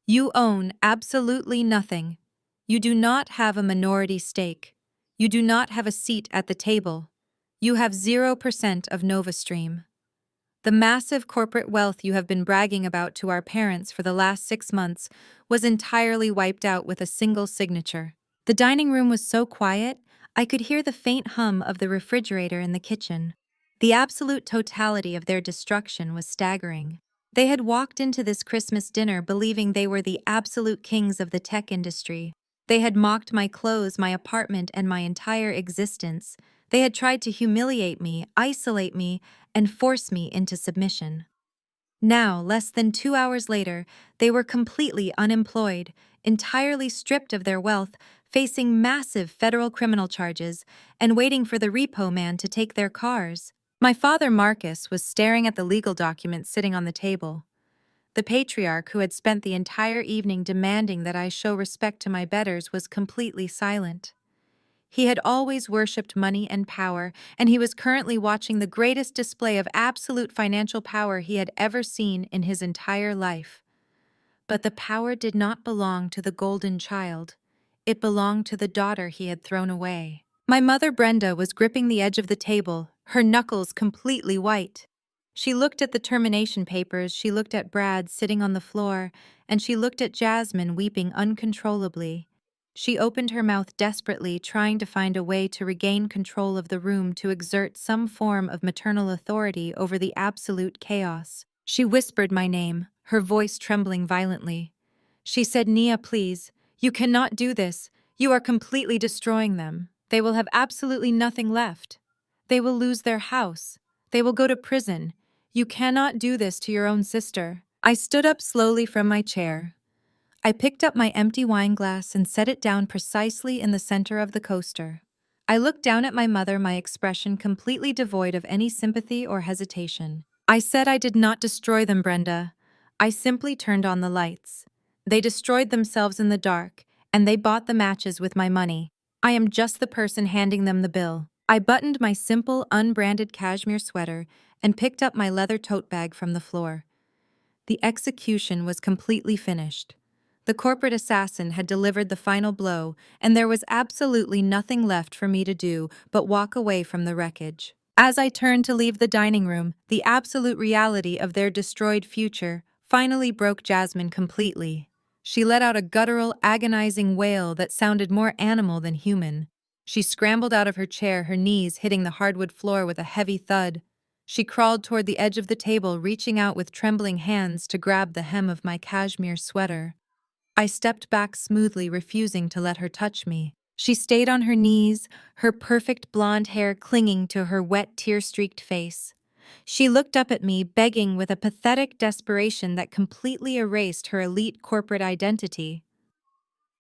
You own absolutely nothing. You do not have a minority stake. You do not have a seat at the table. You have 0% of NovaStream. The massive corporate wealth you have been bragging about to our parents for the last 6 months was entirely wiped out with a single signature. The dining room was so quiet, I could hear the faint hum of the refrigerator in the kitchen. The absolute totality of their destruction was staggering. They had walked into this Christmas dinner believing they were the absolute kings of the tech industry. They had mocked my clothes, my apartment, and my entire existence. They had tried to humiliate me, isolate me, and force me into submission. Now, less than 2 hours later, they were completely unemployed, entirely stripped of their wealth, facing massive federal criminal charges, and waiting for the repo man to take their cars. My father, Marcus, was staring at the legal documents sitting on the table. The patriarch, who had spent the entire evening demanding that I show respect to my betters, was completely silent. He had always worshipped money and power, and he was currently watching the greatest display of absolute financial power he had ever seen in his entire life. But the power did not belong to the golden child. It belonged to the daughter he had thrown away. My mother, Brenda, was gripping the edge of the table, her knuckles completely white. She looked at the termination papers, she looked at Brad sitting on the floor, and she looked at Jasmine weeping uncontrollably. She opened her mouth desperately, trying to find a way to regain control of the room, to exert some form of maternal authority over the absolute chaos. She whispered my name, her voice trembling violently. She said, "Nia, please, you cannot do this. You are completely destroying them. They will have absolutely nothing left. They will lose their house. They will go to prison. You cannot do this to your own sister." I stood up slowly from my chair. I picked up my empty wine glass and set it down precisely in the center of the coaster. I looked down at my mother, my expression completely devoid of any sympathy or hesitation. I said I did not destroy them, Brenda. I simply turned on the lights. They destroyed themselves in the dark, and they bought the matches with my money. I am just the person handing them the bill. I buttoned my simple, unbranded cashmere sweater and picked up my leather tote bag from the floor. The execution was completely finished. The corporate assassin had delivered the final blow, and there was absolutely nothing left for me to do but walk away from the wreckage. As I turned to leave the dining room, the absolute reality of their destroyed future finally broke Jasmine completely. She let out a guttural, agonizing wail that sounded more animal than human. She scrambled out of her chair, her knees hitting the hardwood floor with a heavy thud. She crawled toward the edge of the table, reaching out with trembling hands to grab the hem of my cashmere sweater. I stepped back smoothly, refusing to let her touch me. She stayed on her knees, her perfect blonde hair clinging to her wet, tear-streaked face. She looked up at me, begging with a pathetic desperation that completely erased her elite corporate identity.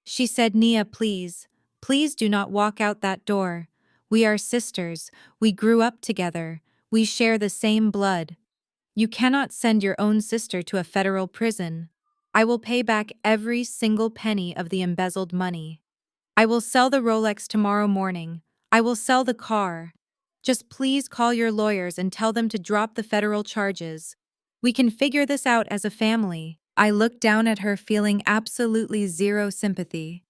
She said, "Nia, please, please do not walk out that door. We are sisters. We grew up together. We share the same blood. You cannot send your own sister to a federal prison. I will pay back every single penny of the embezzled money. I will sell the Rolex tomorrow morning. I will sell the car. Just please call your lawyers and tell them to drop the federal charges. We can figure this out as a family." I looked down at her, feeling absolutely zero sympathy.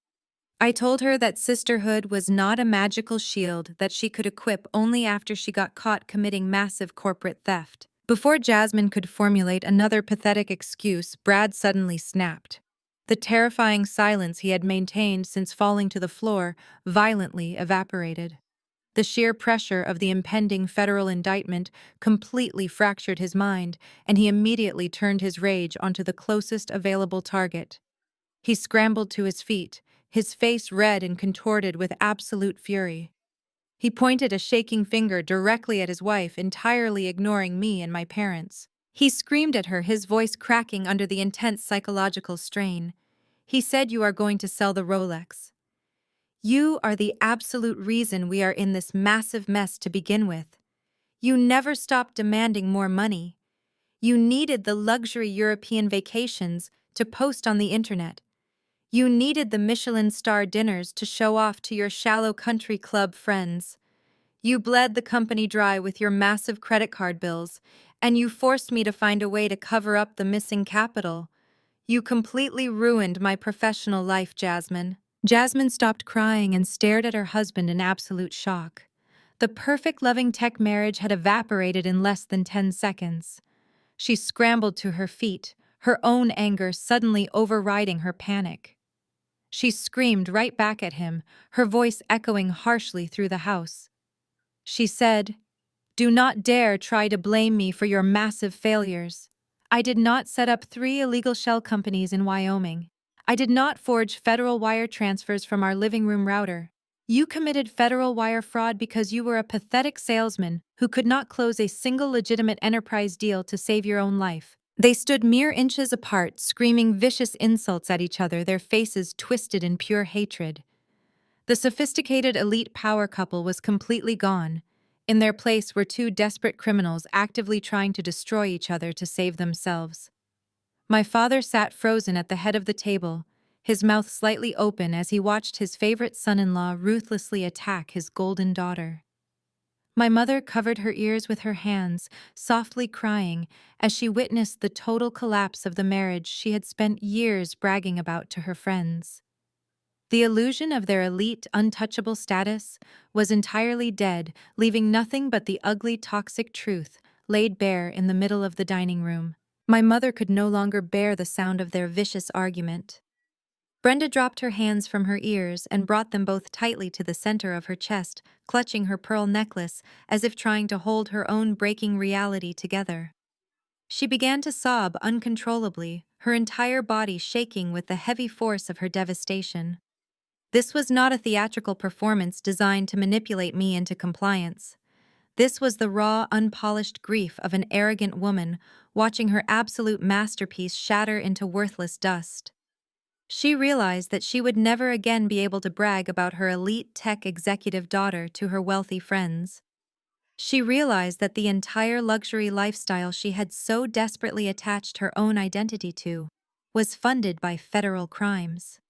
I told her that sisterhood was not a magical shield that she could equip only after she got caught committing massive corporate theft. Before Jasmine could formulate another pathetic excuse, Brad suddenly snapped. The terrifying silence he had maintained since falling to the floor violently evaporated. The sheer pressure of the impending federal indictment completely fractured his mind, and he immediately turned his rage onto the closest available target. He scrambled to his feet, his face red and contorted with absolute fury. He pointed a shaking finger directly at his wife, entirely ignoring me and my parents. He screamed at her, his voice cracking under the intense psychological strain. He said, "You are going to sell the Rolex. You are the absolute reason we are in this massive mess to begin with. You never stopped demanding more money. You needed the luxury European vacations to post on the internet. You needed the Michelin star dinners to show off to your shallow country club friends. You bled the company dry with your massive credit card bills, and you forced me to find a way to cover up the missing capital. You completely ruined my professional life, Jasmine." Jasmine stopped crying and stared at her husband in absolute shock. The perfect loving tech marriage had evaporated in less than 10 seconds. She scrambled to her feet, her own anger suddenly overriding her panic. She screamed right back at him, her voice echoing harshly through the house. She said, "Do not dare try to blame me for your massive failures. I did not set up 3 illegal shell companies in Wyoming. I did not forge federal wire transfers from our living room router. You committed federal wire fraud because you were a pathetic salesman who could not close a single legitimate enterprise deal to save your own life." They stood mere inches apart, screaming vicious insults at each other, their faces twisted in pure hatred. The sophisticated elite power couple was completely gone. In their place were 2 desperate criminals actively trying to destroy each other to save themselves. My father sat frozen at the head of the table, his mouth slightly open as he watched his favorite son-in-law ruthlessly attack his golden daughter. My mother covered her ears with her hands, softly crying as she witnessed the total collapse of the marriage she had spent years bragging about to her friends. The illusion of their elite, untouchable status was entirely dead, leaving nothing but the ugly, toxic truth laid bare in the middle of the dining room. My mother could no longer bear the sound of their vicious argument. Brenda dropped her hands from her ears and brought them both tightly to the center of her chest, clutching her pearl necklace as if trying to hold her own breaking reality together. She began to sob uncontrollably, her entire body shaking with the heavy force of her devastation. This was not a theatrical performance designed to manipulate me into compliance. This was the raw, unpolished grief of an arrogant woman watching her absolute masterpiece shatter into worthless dust. She realized that she would never again be able to brag about her elite tech executive daughter to her wealthy friends. She realized that the entire luxury lifestyle she had so desperately attached her own identity to was funded by federal crimes.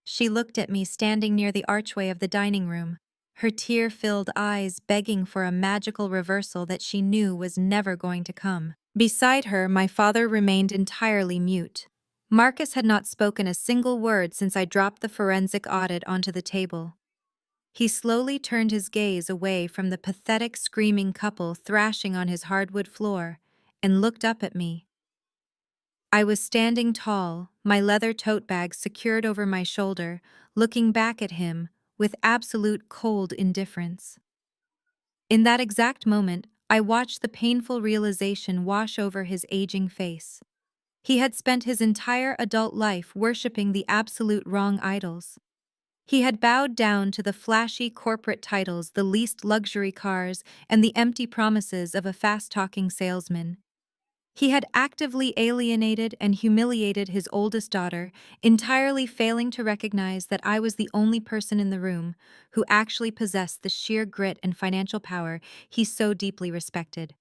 She looked at me standing near the archway of the dining room, her tear-filled eyes begging for a magical reversal that she knew was never going to come. Beside her, my father remained entirely mute. Marcus had not spoken a single word since I dropped the forensic audit onto the table. He slowly turned his gaze away from the pathetic screaming couple thrashing on his hardwood floor and looked up at me. I was standing tall, my leather tote bag secured over my shoulder, looking back at him with absolute cold indifference. In that exact moment, I watched the painful realization wash over his aging face. He had spent his entire adult life worshipping the absolute wrong idols. He had bowed down to the flashy corporate titles, the leased luxury cars, and the empty promises of a fast-talking salesman. He had actively alienated and humiliated his oldest daughter, entirely failing to recognize that I was the only person in the room who actually possessed the sheer grit and financial power he so deeply respected.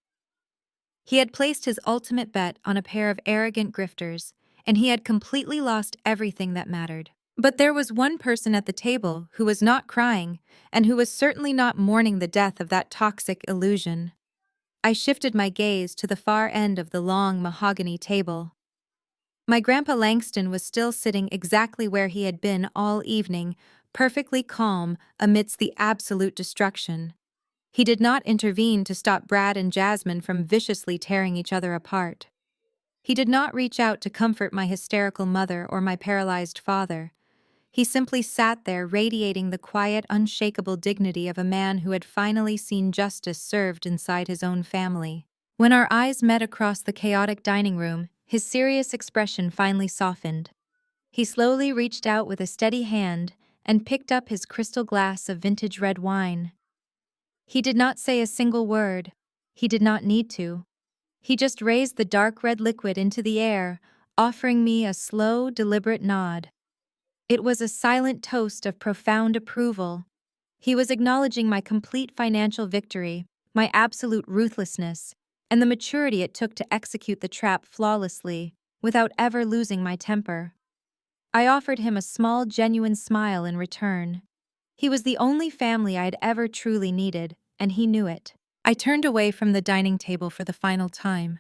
He had placed his ultimate bet on a pair of arrogant grifters, and he had completely lost everything that mattered. But there was one person at the table who was not crying, and who was certainly not mourning the death of that toxic illusion. I shifted my gaze to the far end of the long mahogany table. My Grandpa Langston was still sitting exactly where he had been all evening, perfectly calm amidst the absolute destruction. He did not intervene to stop Brad and Jasmine from viciously tearing each other apart. He did not reach out to comfort my hysterical mother or my paralyzed father. He simply sat there radiating the quiet, unshakable dignity of a man who had finally seen justice served inside his own family. When our eyes met across the chaotic dining room, his serious expression finally softened. He slowly reached out with a steady hand and picked up his crystal glass of vintage red wine. He did not say a single word. He did not need to. He just raised the dark red liquid into the air, offering me a slow, deliberate nod. It was a silent toast of profound approval. He was acknowledging my complete financial victory, my absolute ruthlessness, and the maturity it took to execute the trap flawlessly, without ever losing my temper. I offered him a small, genuine smile in return. He was the only family I had ever truly needed, and he knew it. I turned away from the dining table for the final time.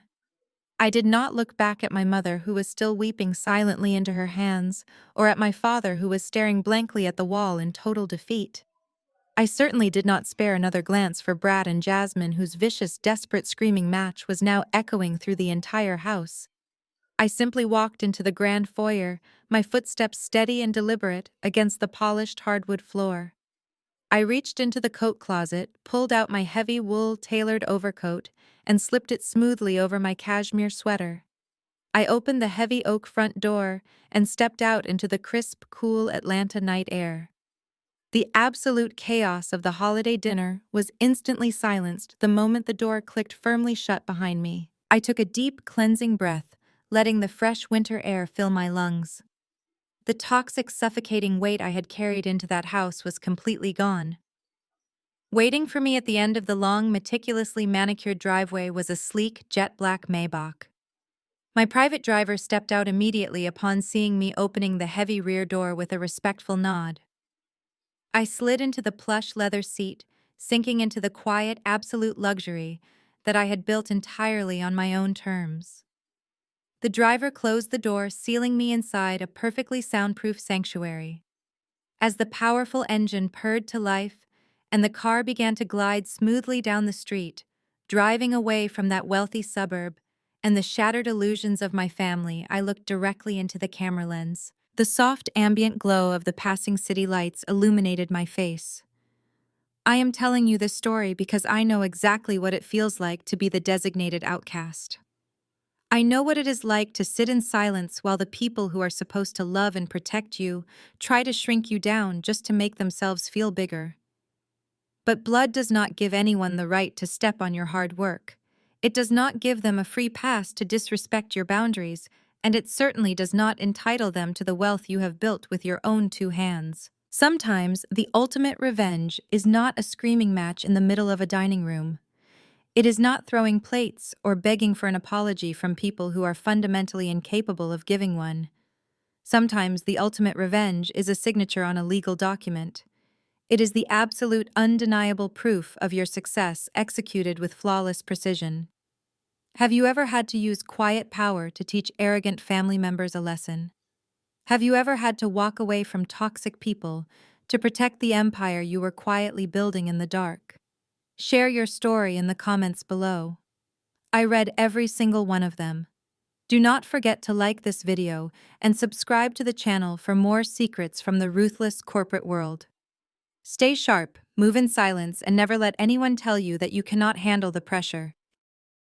I did not look back at my mother, who was still weeping silently into her hands, or at my father, who was staring blankly at the wall in total defeat. I certainly did not spare another glance for Brad and Jasmine, whose vicious, desperate screaming match was now echoing through the entire house. I simply walked into the grand foyer, my footsteps steady and deliberate against the polished hardwood floor. I reached into the coat closet, pulled out my heavy wool tailored overcoat, and slipped it smoothly over my cashmere sweater. I opened the heavy oak front door and stepped out into the crisp, cool Atlanta night air. The absolute chaos of the holiday dinner was instantly silenced the moment the door clicked firmly shut behind me. I took a deep, cleansing breath, letting the fresh winter air fill my lungs. The toxic, suffocating weight I had carried into that house was completely gone. Waiting for me at the end of the long, meticulously manicured driveway was a sleek, jet-black Maybach. My private driver stepped out immediately upon seeing me opening the heavy rear door with a respectful nod. I slid into the plush leather seat, sinking into the quiet, absolute luxury that I had built entirely on my own terms. The driver closed the door, sealing me inside a perfectly soundproof sanctuary. As the powerful engine purred to life and the car began to glide smoothly down the street, driving away from that wealthy suburb and the shattered illusions of my family, I looked directly into the camera lens. The soft ambient glow of the passing city lights illuminated my face. I am telling you this story because I know exactly what it feels like to be the designated outcast. I know what it is like to sit in silence while the people who are supposed to love and protect you try to shrink you down just to make themselves feel bigger. But blood does not give anyone the right to step on your hard work. It does not give them a free pass to disrespect your boundaries, and it certainly does not entitle them to the wealth you have built with your own two hands. Sometimes, the ultimate revenge is not a screaming match in the middle of a dining room. It is not throwing plates or begging for an apology from people who are fundamentally incapable of giving one. Sometimes the ultimate revenge is a signature on a legal document. It is the absolute undeniable proof of your success executed with flawless precision. Have you ever had to use quiet power to teach arrogant family members a lesson? Have you ever had to walk away from toxic people to protect the empire you were quietly building in the dark? Share your story in the comments below. I read every single one of them. Do not forget to like this video and subscribe to the channel for more secrets from the ruthless corporate world. Stay sharp, move in silence, and never let anyone tell you that you cannot handle the pressure.